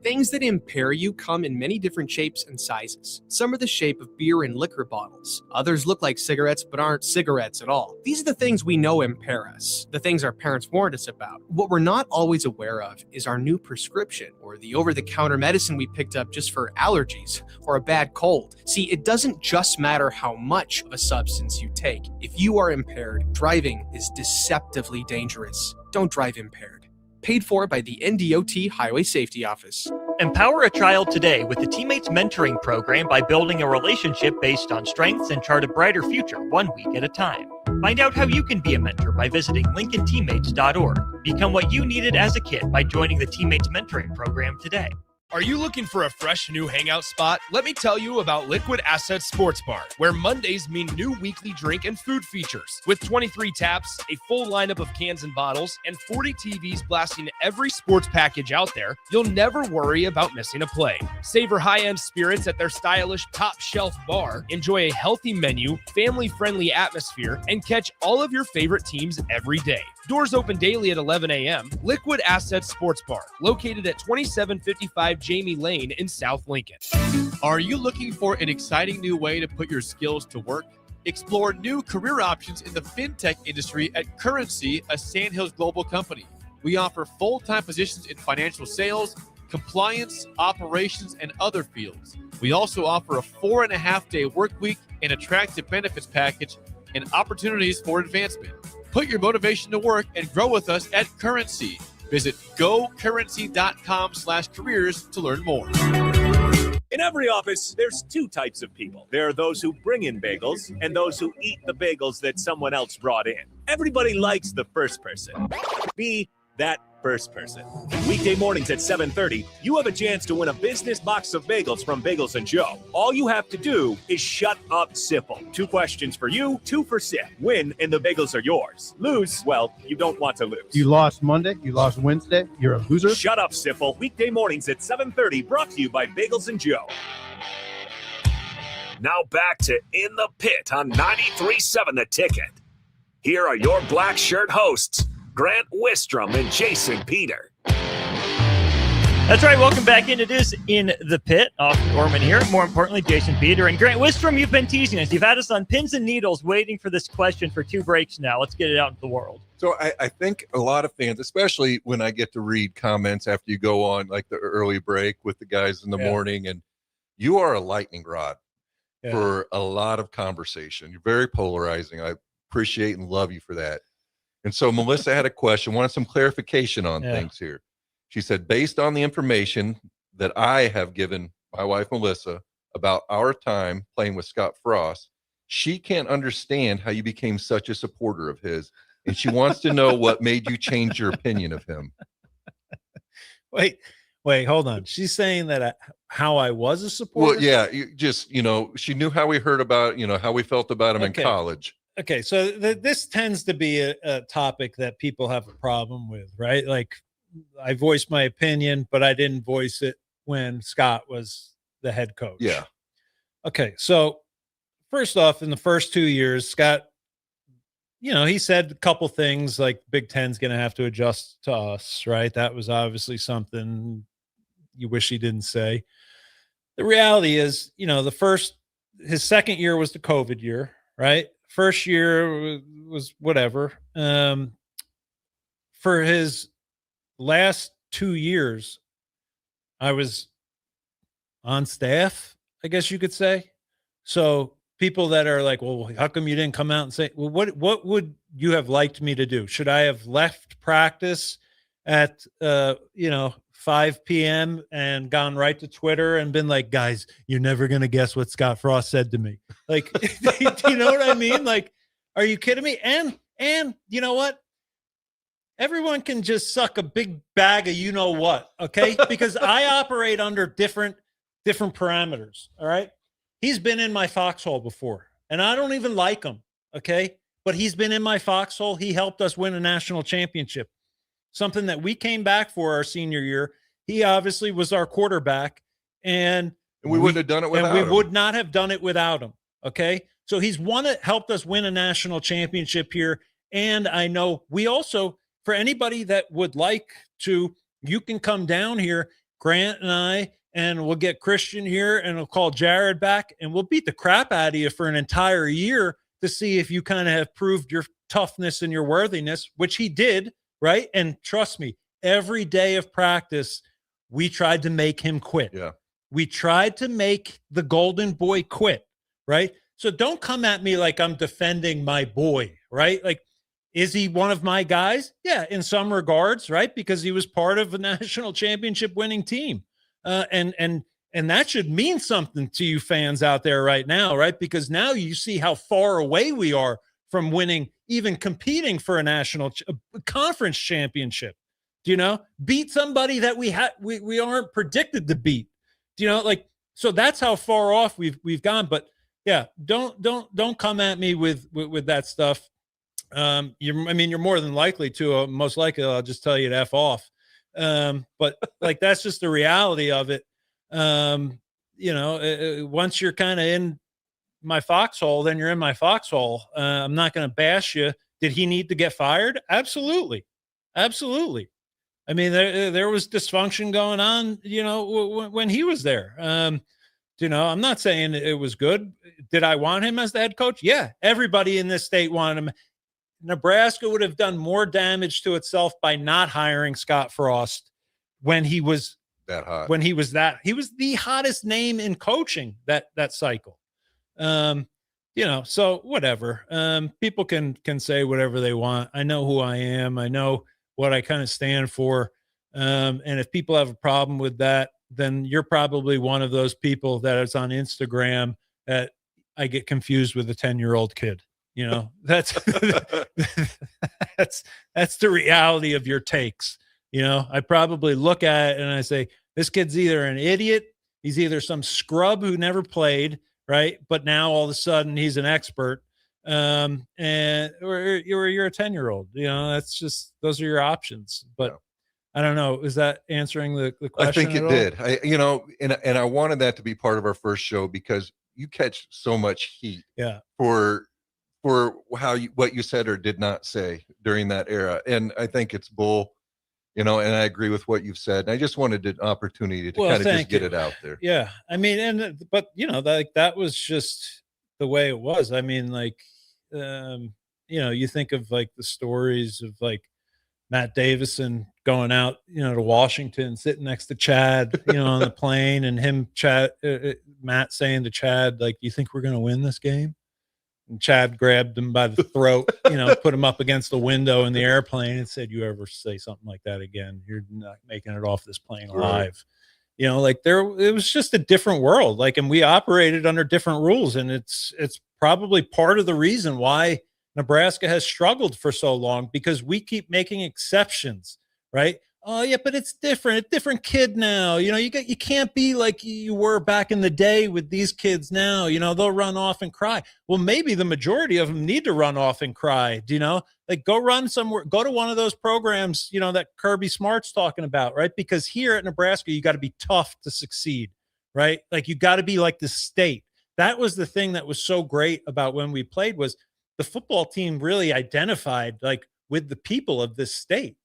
[SPEAKER 12] Things that impair you come in many different shapes and sizes. Some are the shape of beer and liquor bottles. Others look like cigarettes but aren't cigarettes at all. These are the things we know impair us, the things our parents warned us about. What we're not always aware of is our new prescription, or the over-the-counter medicine we picked up just for allergies or a bad cold. See, it doesn't just matter how much of a substance you take. If you are impaired, driving is deceptively dangerous. Don't drive impaired. Paid for by the NDOT Highway Safety Office.
[SPEAKER 1] Empower a child today with the Teammates Mentoring Program by building a relationship based on strengths and chart a brighter future 1 week at a time. Find out how you can be a mentor by visiting LincolnTeammates.org. Become what you needed as a kid by joining the Teammates Mentoring Program today.
[SPEAKER 2] Are you looking for a fresh new hangout spot? Let me tell you about Liquid Assets Sports Bar, where Mondays mean new weekly drink and food features. With 23 taps, a full lineup of cans and bottles, and 40 TVs blasting every sports package out there, you'll never worry about missing a play. Savor high-end spirits at their stylish top-shelf bar, enjoy a healthy menu, family-friendly atmosphere, and catch all of your favorite teams every day. Doors open daily at 11 a.m. Liquid Assets Sports Bar, located at 2755 Jamie Lane in South Lincoln.
[SPEAKER 11] Are you looking for an exciting new way to put your skills to work? Explore new career options in the fintech industry at Currency, a Sandhills Global company. We offer full-time positions in financial sales, compliance, operations, and other fields. We also offer a 4.5-day work week, an attractive benefits package, and opportunities for advancement. Put your motivation to work and grow with us at Currency. Visit gocurrency.com/careers to learn more.
[SPEAKER 14] In every office, there's two types of people. There are those who bring in bagels and those who eat the bagels that someone else brought in. Everybody likes the first person. Be that first person. Weekday mornings at 7:30, you have a chance to win a business box of bagels from Bagels & Joe. All you have to do is shut up, Sipple. 2 questions for you, 2 for Sip. Win, and the bagels are yours. Lose, well, you don't want to lose.
[SPEAKER 15] You lost Monday, you lost Wednesday, you're a loser.
[SPEAKER 14] Shut up, Sipple. Weekday mornings at 7:30, brought to you by Bagels & Joe.
[SPEAKER 4] Now back to In the Pit on 93.7 The Ticket. Here are your black shirt hosts, Grant Wistrom and Jason Peter.
[SPEAKER 1] That's right. Welcome back in. It is In the Pit. Austin Orman here. More importantly, Jason Peter. And Grant Wistrom, you've been teasing us. You've had us on pins and needles waiting for this question for 2 breaks now. Let's get it out into the world.
[SPEAKER 7] So I think a lot of fans, especially when I get to read comments after you go on like the early break with the guys in the morning, and you are a lightning rod for a lot of conversation. You're very polarizing. I appreciate and love you for that. And so Melissa had a question, wanted some clarification on things here. She said, based on the information that I have given my wife, Melissa, about our time playing with Scott Frost, she can't understand how you became such a supporter of his. And she wants to know what made you change your opinion of him.
[SPEAKER 6] Wait, hold on. She's saying that how I was a supporter?
[SPEAKER 7] Well, yeah, she knew how we heard about, how we felt about him in college.
[SPEAKER 6] Okay, so this tends to be a topic that people have a problem with, right? Like, I voiced my opinion, but I didn't voice it when Scott was the head coach.
[SPEAKER 7] Yeah.
[SPEAKER 6] Okay, so first off, in the first 2 years, Scott, he said a couple things like Big Ten's going to have to adjust to us, right? That was obviously something you wish he didn't say. The reality is, his second year was the COVID year, right? First year was whatever. For his last 2 years, I was on staff, I guess you could say. So people that are like, well, how come you didn't come out and say, well, what would you have liked me to do? Should I have left practice at, 5 p.m. and gone right to Twitter and been like, guys, you're never going to guess what Scott Frost said to me. Like, you know what I mean? Like, are you kidding me? And you know what? Everyone can just suck a big bag of what, okay? Because I operate under different parameters, all right? He's been in my foxhole before, and I don't even like him, okay? But he's been in my foxhole. He helped us win a national championship, something that we came back for our senior year. He obviously was our quarterback, and
[SPEAKER 7] we wouldn't have done it without him.
[SPEAKER 6] We would not have done it without him, okay? So he's helped us win a national championship here, and I know we also, for anybody that would like to, you can come down here, Grant and I, and we'll get Christian here, and we'll call Jared back, and we'll beat the crap out of you for an entire year to see if you kind of have proved your toughness and your worthiness, which he did, right? And trust me, every day of practice, we tried to make him quit.
[SPEAKER 7] Yeah.
[SPEAKER 6] We tried to make the golden boy quit, right? So don't come at me like I'm defending my boy, right? Like, is he one of my guys? Yeah, in some regards, right? Because he was part of a national championship winning team. And that should mean something to you fans out there right now, right? Because now you see how far away we are from winning, even competing for a national conference championship. beat somebody that we aren't predicted to beat. So that's how far off we've gone. But yeah, don't come at me with that stuff. You're more than likely to. Most likely, I'll just tell you to F off. But that's just the reality of it. Once you're kind of in my foxhole, then you're in my foxhole. I'm not going to bash you. Did he need to get fired? Absolutely. I mean, there was dysfunction going on, when he was there. I'm not saying it was good. Did I want him as the head coach? Yeah. Everybody in this state wanted him. Nebraska would have done more damage to itself by not hiring Scott Frost when he was
[SPEAKER 7] that hot.
[SPEAKER 6] He was the hottest name in coaching that cycle. So whatever. People can say whatever they want. I know who I am. I know what I kind of stand for. And if people have a problem with that, then you're probably one of those people that is on Instagram that I get confused with a 10-year-old kid. That's that's the reality of your takes. I probably look at it and I say, this kid's either an idiot, he's either some scrub who never played, right? But now all of a sudden he's an expert, or you're a 10-year-old. That's just, those are your options. But I don't know. Is that answering the question?
[SPEAKER 7] I think it did. And I wanted that to be part of our first show because you catch so much heat.
[SPEAKER 6] Yeah.
[SPEAKER 7] For what you said or did not say during that era. And I think it's bull, and I agree with what you've said. And I just wanted an opportunity to kind of just get it out there.
[SPEAKER 6] Yeah. I mean, but that was just the way it was. I mean, you think of the stories of Matt Davison going out, to Washington, sitting next to Chad, on the plane, and Matt saying to Chad, you think we're going to win this game? And Chad grabbed him by the throat, put him up against the window in the airplane and said, you ever say something like that again, you're not making it off this plane alive. Right. It was just a different world. And we operated under different rules. And it's probably part of the reason why Nebraska has struggled for so long, because we keep making exceptions, right? Oh yeah, but it's different. A different kid now. You can't be like you were back in the day with these kids now. They'll run off and cry. Well, maybe the majority of them need to run off and cry. Go run somewhere. Go to one of those programs, that Kirby Smart's talking about, right? Because here at Nebraska, you got to be tough to succeed, right? You got to be like the state. That was the thing that was so great about when we played, was the football team really identified with the people of this state.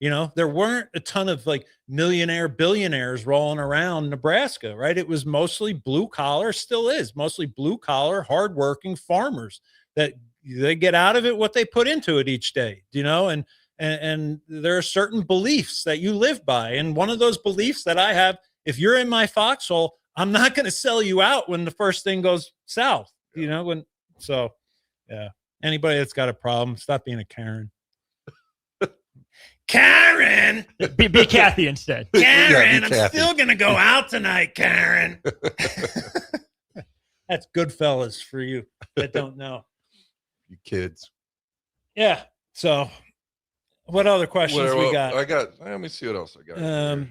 [SPEAKER 6] There weren't a ton of millionaire billionaires rolling around Nebraska, right? It was mostly blue collar, still is mostly blue collar, hardworking farmers that they get out of it what they put into it each day, and there are certain beliefs that you live by. And one of those beliefs that I have, if you're in my foxhole, I'm not going to sell you out when the first thing goes south, yeah. Anybody that's got a problem, stop being a Karen. Karen,
[SPEAKER 1] be Kathy instead.
[SPEAKER 6] Karen, I'm still gonna go out tonight, Karen. That's Goodfellas for you that don't know.
[SPEAKER 7] You kids.
[SPEAKER 6] Yeah. So, what other questions we got?
[SPEAKER 7] Let me see what else I got.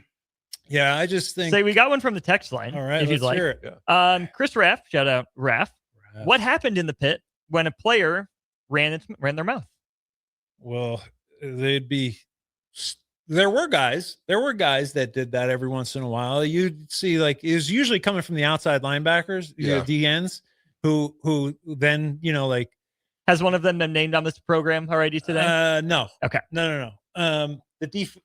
[SPEAKER 6] Yeah, I just think.
[SPEAKER 1] Say we got one from the text line.
[SPEAKER 6] All right,
[SPEAKER 1] if you'd like.
[SPEAKER 6] Hear it.
[SPEAKER 7] Yeah.
[SPEAKER 1] Chris Raff, shout out Raff. What happened in the pit when a player ran their mouth?
[SPEAKER 6] Well, there were guys that did that every once in a while. You'd see it was usually coming from the outside linebackers, DNs, who then,
[SPEAKER 1] has one of them been named on this program already today?
[SPEAKER 6] No.
[SPEAKER 1] Okay.
[SPEAKER 6] No.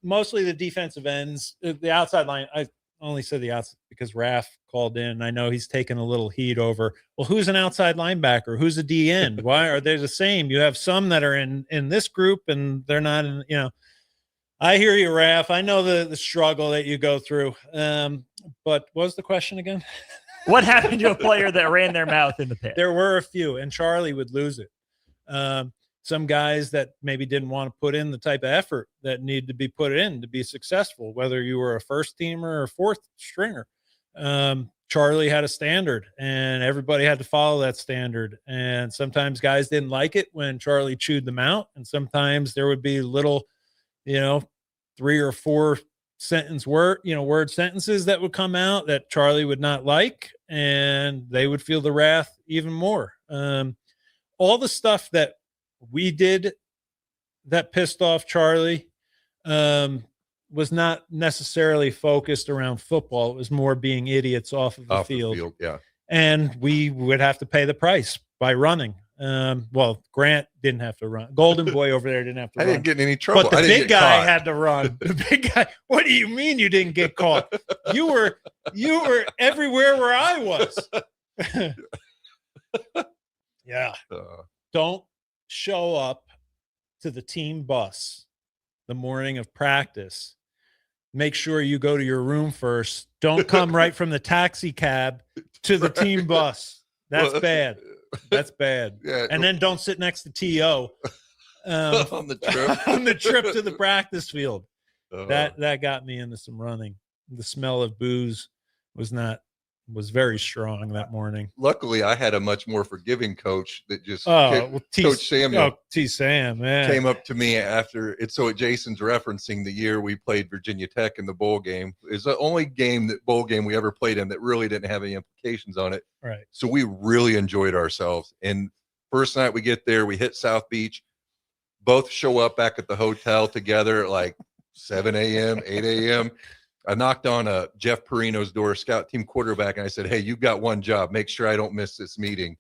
[SPEAKER 6] Mostly the defensive ends, the outside line. I only said the outside because Raff called in. I know he's taken a little heat over, well, who's an outside linebacker? Who's a DN? Why are they the same? You have some that are in this group and they're not in, I hear you, Raff. I know the struggle that you go through. But what was the question again?
[SPEAKER 1] What happened to a player that ran their mouth in the pit?
[SPEAKER 6] There were a few, and Charlie would lose it. Some guys that maybe didn't want to put in the type of effort that needed to be put in to be successful, whether you were a first teamer or a fourth stringer. Charlie had a standard, and everybody had to follow that standard. And sometimes guys didn't like it when Charlie chewed them out, and sometimes there would be little, 3 or 4 word sentences that would come out that Charlie would not like, and they would feel the wrath even more. All the stuff that we did that pissed off Charlie was not necessarily focused around football. It was more being idiots off of the field.
[SPEAKER 7] Yeah.
[SPEAKER 6] And we would have to pay the price by running. Well, Grant didn't have to run. Golden Boy over there didn't have to
[SPEAKER 7] I
[SPEAKER 6] run.
[SPEAKER 7] didn't get in any trouble.
[SPEAKER 6] But the
[SPEAKER 7] I didn't
[SPEAKER 6] big
[SPEAKER 7] get
[SPEAKER 6] guy
[SPEAKER 7] caught.
[SPEAKER 6] had to run. The big guy. What do you mean you didn't get caught? You were everywhere where I was. Yeah. Don't show up to the team bus the morning of practice. Make sure you go to your room first. Don't come right from the taxi cab to the team bus. That's bad. That's bad.
[SPEAKER 7] Yeah.
[SPEAKER 6] And then don't sit next to T.O.
[SPEAKER 7] On the trip.
[SPEAKER 6] on the trip to the practice field.
[SPEAKER 7] Uh-huh.
[SPEAKER 6] That got me into some running. The smell of booze was very strong that morning.
[SPEAKER 7] Luckily, I had a much more forgiving coach that just
[SPEAKER 6] Coach
[SPEAKER 7] Samuel.
[SPEAKER 6] T. Sam, man,
[SPEAKER 7] came up to me after it. So Jason's referencing the year we played Virginia Tech in the bowl game. It's the only bowl game we ever played in that really didn't have any implications on it.
[SPEAKER 6] Right.
[SPEAKER 7] So we really enjoyed ourselves. And first night we get there, we hit South Beach. Both show up back at the hotel together at like 7 a.m., 8 a.m. I knocked on Jeff Perino's door, scout team quarterback, and I said, "Hey, you've got one job. Make sure I don't miss this meeting."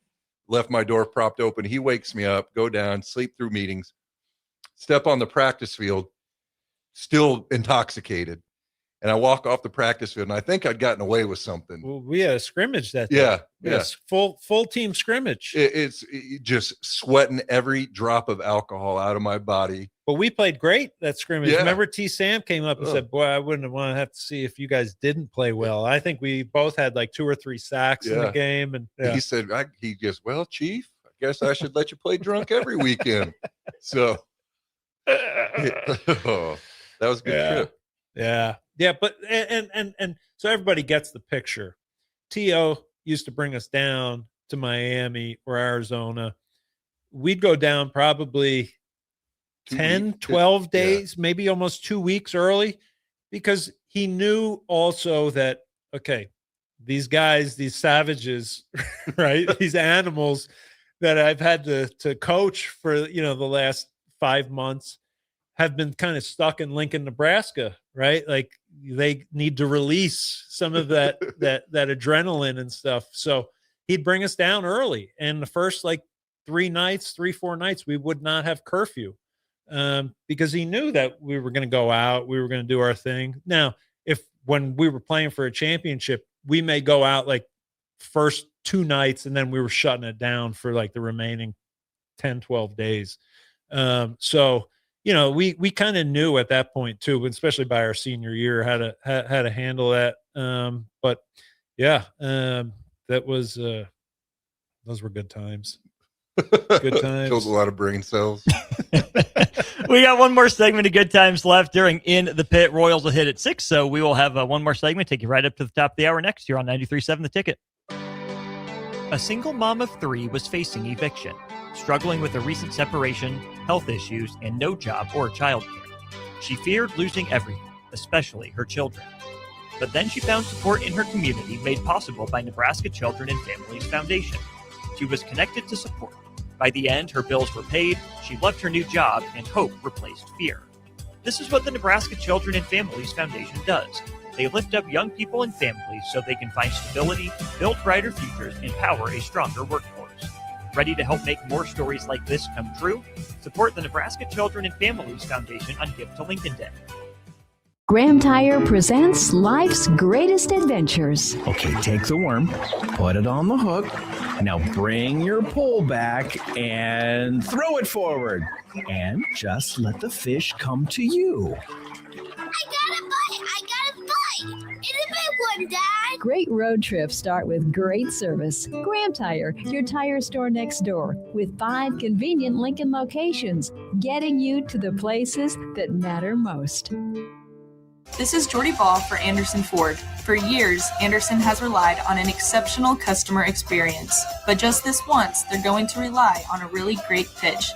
[SPEAKER 7] Left my door propped open. He wakes me up, go down, sleep through meetings, step on the practice field, still intoxicated. And I walk off the practice field, and I think I'd gotten away with something.
[SPEAKER 6] Well, we had a scrimmage that day.
[SPEAKER 7] Yeah.
[SPEAKER 6] Yes, full team scrimmage.
[SPEAKER 7] It's just sweating every drop of alcohol out of my body.
[SPEAKER 6] But we played great that scrimmage.
[SPEAKER 7] Yeah.
[SPEAKER 6] Remember T. Sam came up and said, "Boy, I wouldn't want to have to see if you guys didn't play well." I think we both had like 2 or 3 sacks in the game. And
[SPEAKER 7] he said, he goes, "Well, Chief, I guess I should let you play drunk every weekend." So that was a good trip.
[SPEAKER 6] Yeah, but and so everybody gets the picture. T.O. used to bring us down to Miami or Arizona. We'd go down probably 10, 12 days, maybe almost 2 weeks early, because he knew also that, okay, these guys, these savages, right? These animals that I've had to coach for, the last 5 months have been kind of stuck in Lincoln, Nebraska, right? Like they need to release some of that adrenaline and stuff. So he'd bring us down early. And the first 3, 4 nights, we would not have curfew because he knew that we were going to go out, we were going to do our thing. Now, when we were playing for a championship, we may go out first 2 nights and then we were shutting it down for the remaining 10, 12 days. So, we kind of knew at that point too, especially by our senior year, how to handle that. But yeah, that was those were good times. Good times.
[SPEAKER 7] Killed a lot of brain cells.
[SPEAKER 1] We got one more segment of good times left during In the Pit. Royals will hit at 6, so we will have one more segment, take you right up to the top of the hour next year on 93.7 The Ticket. A single mom of 3 was facing eviction, struggling with a recent separation, health issues, and no job or childcare. She feared losing everything, especially her children. But then she found support in her community made possible by Nebraska Children and Families Foundation. She was connected to support. By the end, her bills were paid, she left her new job, and hope replaced fear. This is what the Nebraska Children and Families Foundation does. They lift up young people and families so they can find stability, build brighter futures, and power a stronger workforce. Ready to help make more stories like this come true? Support the Nebraska Children and Families Foundation on Gift to Lincoln Day.
[SPEAKER 19] Graham Tire presents life's greatest adventures.
[SPEAKER 20] Okay, take the worm, put it on the hook. Now bring your pole back and throw it forward. And just let the fish come to you.
[SPEAKER 8] I got a bite! It's a big one, Dad!
[SPEAKER 19] Great road trips start with great service. Graham Tire, your tire store next door, with 5 convenient Lincoln locations, getting you to the places that matter most.
[SPEAKER 3] This is Jordy Ball for Anderson Ford. For years, Anderson has relied on an exceptional customer experience, but just this once, they're going to rely on a really great pitch.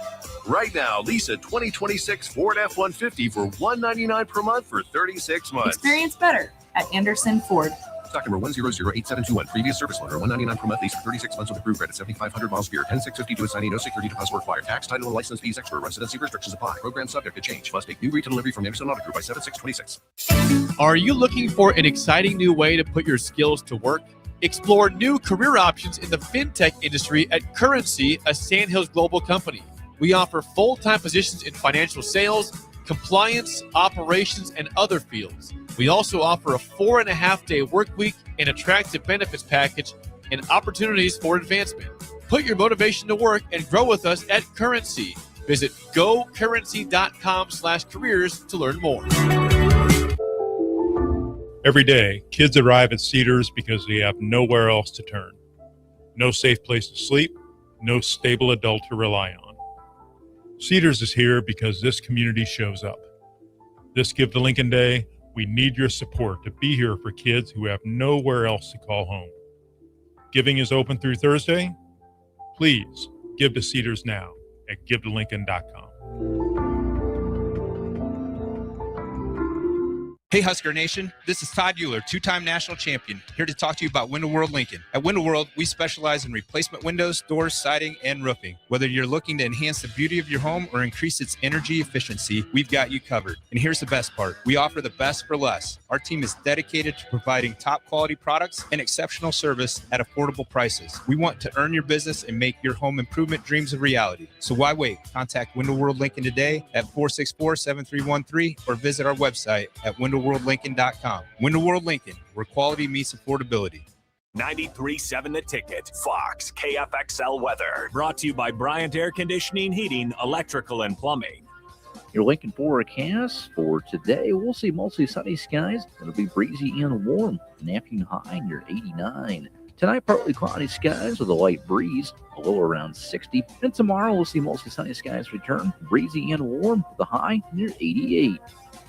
[SPEAKER 5] Right now, lease a 2026 Ford F-150 for $199 per month for 36 months.
[SPEAKER 3] Experience better at Anderson Ford.
[SPEAKER 5] Stock number 1008721. Previous service loaner. $199 per month. Lease for 36 months with approved credit. 7,500 miles per year. 10650 to assigning. No security deposit required. Tax, title, and license fees extra. Residency restrictions apply. Program subject to change. Must take new retail delivery from Anderson Auto Group by 7626.
[SPEAKER 11] Are you looking for an exciting new way to put your skills to work? Explore new career options in the fintech industry at Currency, a Sandhills Global company. We offer full-time positions in financial sales, compliance, operations, and other fields. We also offer a 4.5-day work week, an attractive benefits package, and opportunities for advancement. Put your motivation to work and grow with us at Currency. Visit gocurrency.com/careers to learn more.
[SPEAKER 16] Every day, kids arrive at Cedars because they have nowhere else to turn. No safe place to sleep, no stable adult to rely on. Cedars is here because this community shows up. This Give to Lincoln Day, we need your support to be here for kids who have nowhere else to call home. Giving is open through Thursday. Please give to Cedars now at givetolincoln.com.
[SPEAKER 21] Hey Husker Nation, this is Todd Euler, two-time national champion, here to talk to you about Window World Lincoln. At Window World, we specialize in replacement windows, doors, siding, and roofing. Whether you're looking to enhance the beauty of your home or increase its energy efficiency, we've got you covered. And here's the best part. We offer the best for less. Our team is dedicated to providing top quality products and exceptional service at affordable prices. We want to earn your business and make your home improvement dreams a reality. So why wait? Contact Window World Lincoln today at 464-7313 or visit our website at windowworldlincoln.com. Window World Lincoln, where quality meets affordability.
[SPEAKER 4] 93.7 The Ticket, Fox, KFXL weather. Brought to you by Bryant Air Conditioning, Heating, Electrical, and Plumbing.
[SPEAKER 18] Your Lincoln forecast for today, we'll see mostly sunny skies. It'll be breezy and warm. An afternoon high near 89. Tonight, partly cloudy skies with a light breeze, a low around 60. And tomorrow, we'll see mostly sunny skies return, breezy and warm with a high near 88.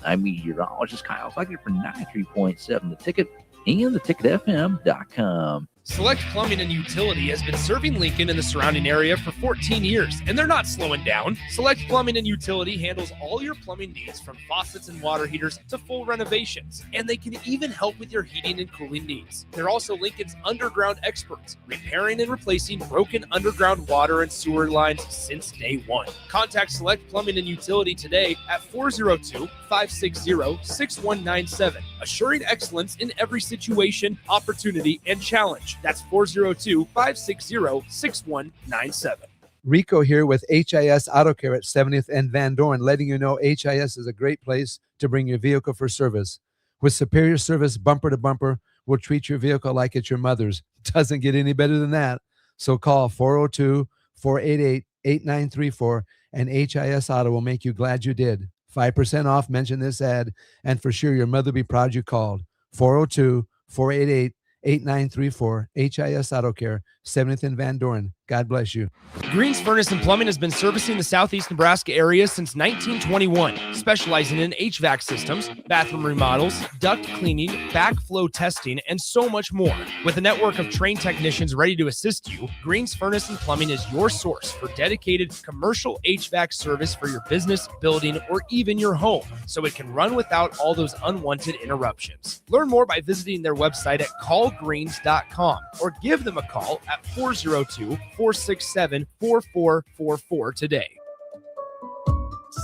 [SPEAKER 18] I'm meteorologist Kyle Fleckner for 93.7 The Ticket and theticketfm.com.
[SPEAKER 2] Select Plumbing and Utility has been serving Lincoln and the surrounding area for 14 years, and they're not slowing down. Select Plumbing and Utility handles all your plumbing needs from faucets and water heaters to full renovations, and they can even help with your heating and cooling needs. They're also Lincoln's underground experts, repairing and replacing broken underground water and sewer lines since day one. Contact Select Plumbing and Utility today at 402-560-6197, assuring excellence in every situation, opportunity, and challenge. That's 402-560-6197.
[SPEAKER 17] Rico here with HIS Auto Care at 70th and Van Dorn, letting you know HIS is a great place to bring your vehicle for service. With superior service bumper to bumper, we'll treat your vehicle like it's your mother's. Doesn't get any better than that. So call 402-488-8934 and HIS Auto will make you glad you did. 5% off, mention this ad, and for sure your mother will be proud you called. 402-488-8934, HIS Auto Care, 70th and Van Dorn. God bless you.
[SPEAKER 2] Green's Furnace and Plumbing has been servicing the southeast Nebraska area since 1921, specializing in HVAC systems, bathroom remodels, duct cleaning, backflow testing, and so much more. With a network of trained technicians ready to assist you, Green's Furnace and Plumbing is your source for dedicated commercial HVAC service for your business, building, or even your home, so it can run without all those unwanted interruptions. Learn more by visiting their website at callgreens.com or give them a call at 402-467-4444 today.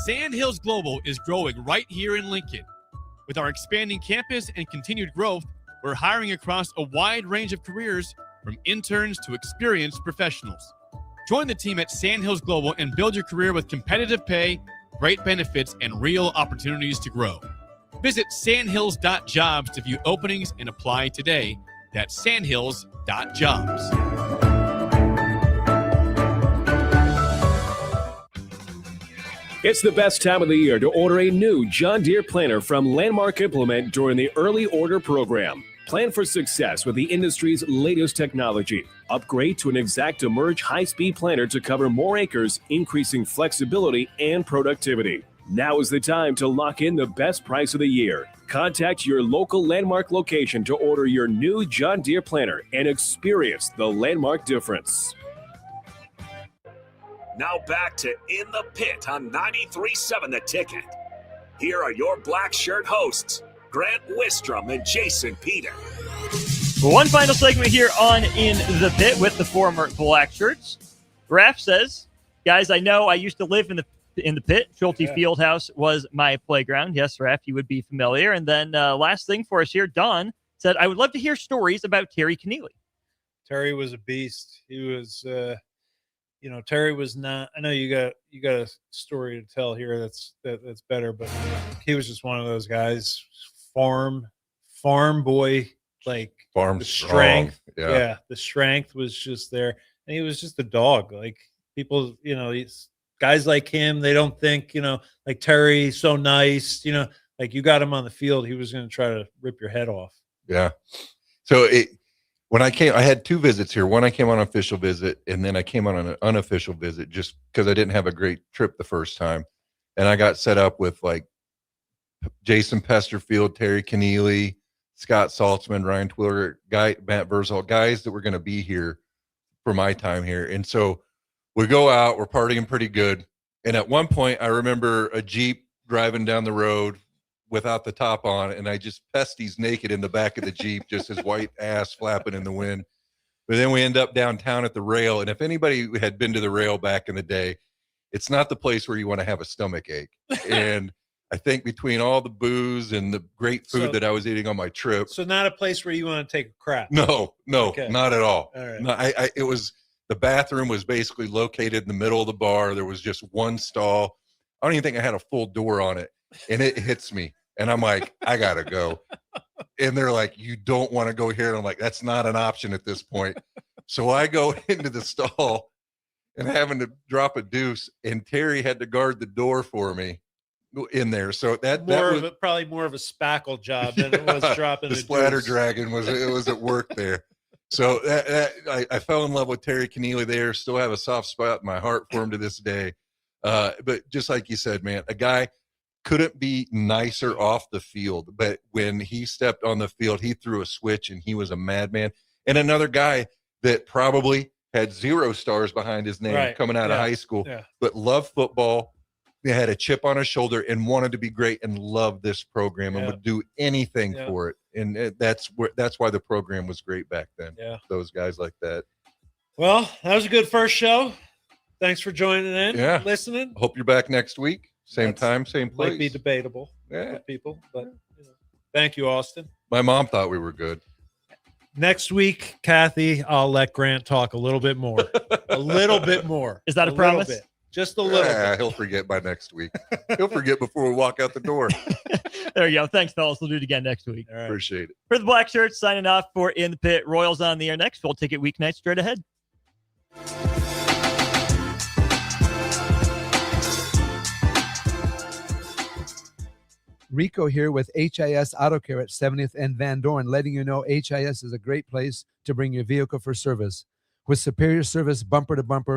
[SPEAKER 11] Sandhills Global is growing right here in Lincoln. With our expanding campus and continued growth, we're hiring across a wide range of careers, from interns to experienced professionals. Join the team at Sandhills Global and build your career with competitive pay, great benefits, and real opportunities to grow. Visit sandhills.jobs to view openings and apply today. That's sandhills.jobs.
[SPEAKER 10] It's the best time of the year to order a new John Deere planter from Landmark Implement during the early order program. Plan for success with the industry's latest technology. Upgrade to an Exact Emerge high-speed planter to cover more acres, increasing flexibility and productivity. Now is the time to lock in the best price of the year. Contact your local Landmark location to order your new John Deere planter and experience the Landmark difference.
[SPEAKER 4] Now back to In the Pit on 93.7 The Ticket. Here are your black shirt hosts, Grant Wistrom and Jason Peter.
[SPEAKER 1] One final segment here on In the Pit with the former black shirts. Graf says, guys, I know I used to live in the pit. Schulte Fieldhouse was my playground. Yes, Raph, you would be familiar. And then last thing for us here, Don said, I would love to hear stories about Terry Keneally.
[SPEAKER 6] Terry was a beast. He was, Terry was not. I know you got a story to tell here that's better, but he was just one of those guys. Farm boy, like
[SPEAKER 7] farm
[SPEAKER 6] the strength.
[SPEAKER 7] Yeah,
[SPEAKER 6] the strength was just there, and he was just a dog. Like people, guys like him, they don't think, like Terry, so nice. Like you got him on the field, he was going to try to rip your head off.
[SPEAKER 7] Yeah. So when I came, I had 2 visits here. One, I came on an official visit, and then I came on an unofficial visit just because I didn't have a great trip the first time. And I got set up with like Jason Pesterfield, Terry Keneally, Scott Saltzman, Ryan Twiller, Matt Verzal, guys that were going to be here for my time here. And so we go out, we're partying pretty good. And at one point, I remember a Jeep driving down the road without the top on, and I just Pesties naked in the back of the Jeep, just his white ass flapping in the wind. But then we end up downtown at the Rail, and if anybody had been to the Rail back in the day, it's not the place where you want to have a stomach ache. And I think between all the booze and the great food that I was eating on my trip.
[SPEAKER 6] So not a place where you want to take a crap.
[SPEAKER 7] No, okay. Not at all.
[SPEAKER 6] All right.
[SPEAKER 7] No, it was, the bathroom was basically located in the middle of the bar. There was just one stall. I don't even think I had a full door on it. And it hits me. And I'm like, I got to go. And they're like, you don't want to go here. And I'm like, that's not an option at this point. So I go into the stall and having to drop a deuce. And Terry had to guard the door for me in there. So that was
[SPEAKER 6] probably more of a spackle job than it was dropping
[SPEAKER 7] the splatter dragon was at work there. So I fell in love with Terry Keneally there. Still have a soft spot in my heart for him to this day. But just like you said, man, a guy couldn't be nicer off the field. But when he stepped on the field, he threw a switch and he was a madman. And another guy that probably had 0 stars behind his name coming out of high school, but loved football. They had a chip on his shoulder and wanted to be great and loved this program and would do anything for it. And that's why the program was great back then.
[SPEAKER 6] Yeah.
[SPEAKER 7] Those guys like that.
[SPEAKER 6] Well, that was a good first show. Thanks for joining in.
[SPEAKER 7] Yeah.
[SPEAKER 6] Listening.
[SPEAKER 7] Hope you're back next week. Same time, same place.
[SPEAKER 6] Might be debatable for people, but thank you, Austin.
[SPEAKER 7] My mom thought we were good.
[SPEAKER 6] Next week, Kathy, I'll let Grant talk a little bit more. A little bit more.
[SPEAKER 1] Is that a promise?
[SPEAKER 6] Bit. Just a little bit.
[SPEAKER 7] He'll forget by next week. He'll forget before we walk out the door.
[SPEAKER 1] There you go. Thanks, fellas. We'll do it again next week.
[SPEAKER 6] All right.
[SPEAKER 7] Appreciate it.
[SPEAKER 1] For the Black Shirts, signing off for In the Pit. Royals on the air next. Full ticket weeknight straight ahead.
[SPEAKER 17] Rico here with HIS Auto Care at 70th and Van Dorn, letting you know HIS is a great place to bring your vehicle for service. With superior service bumper to bumper,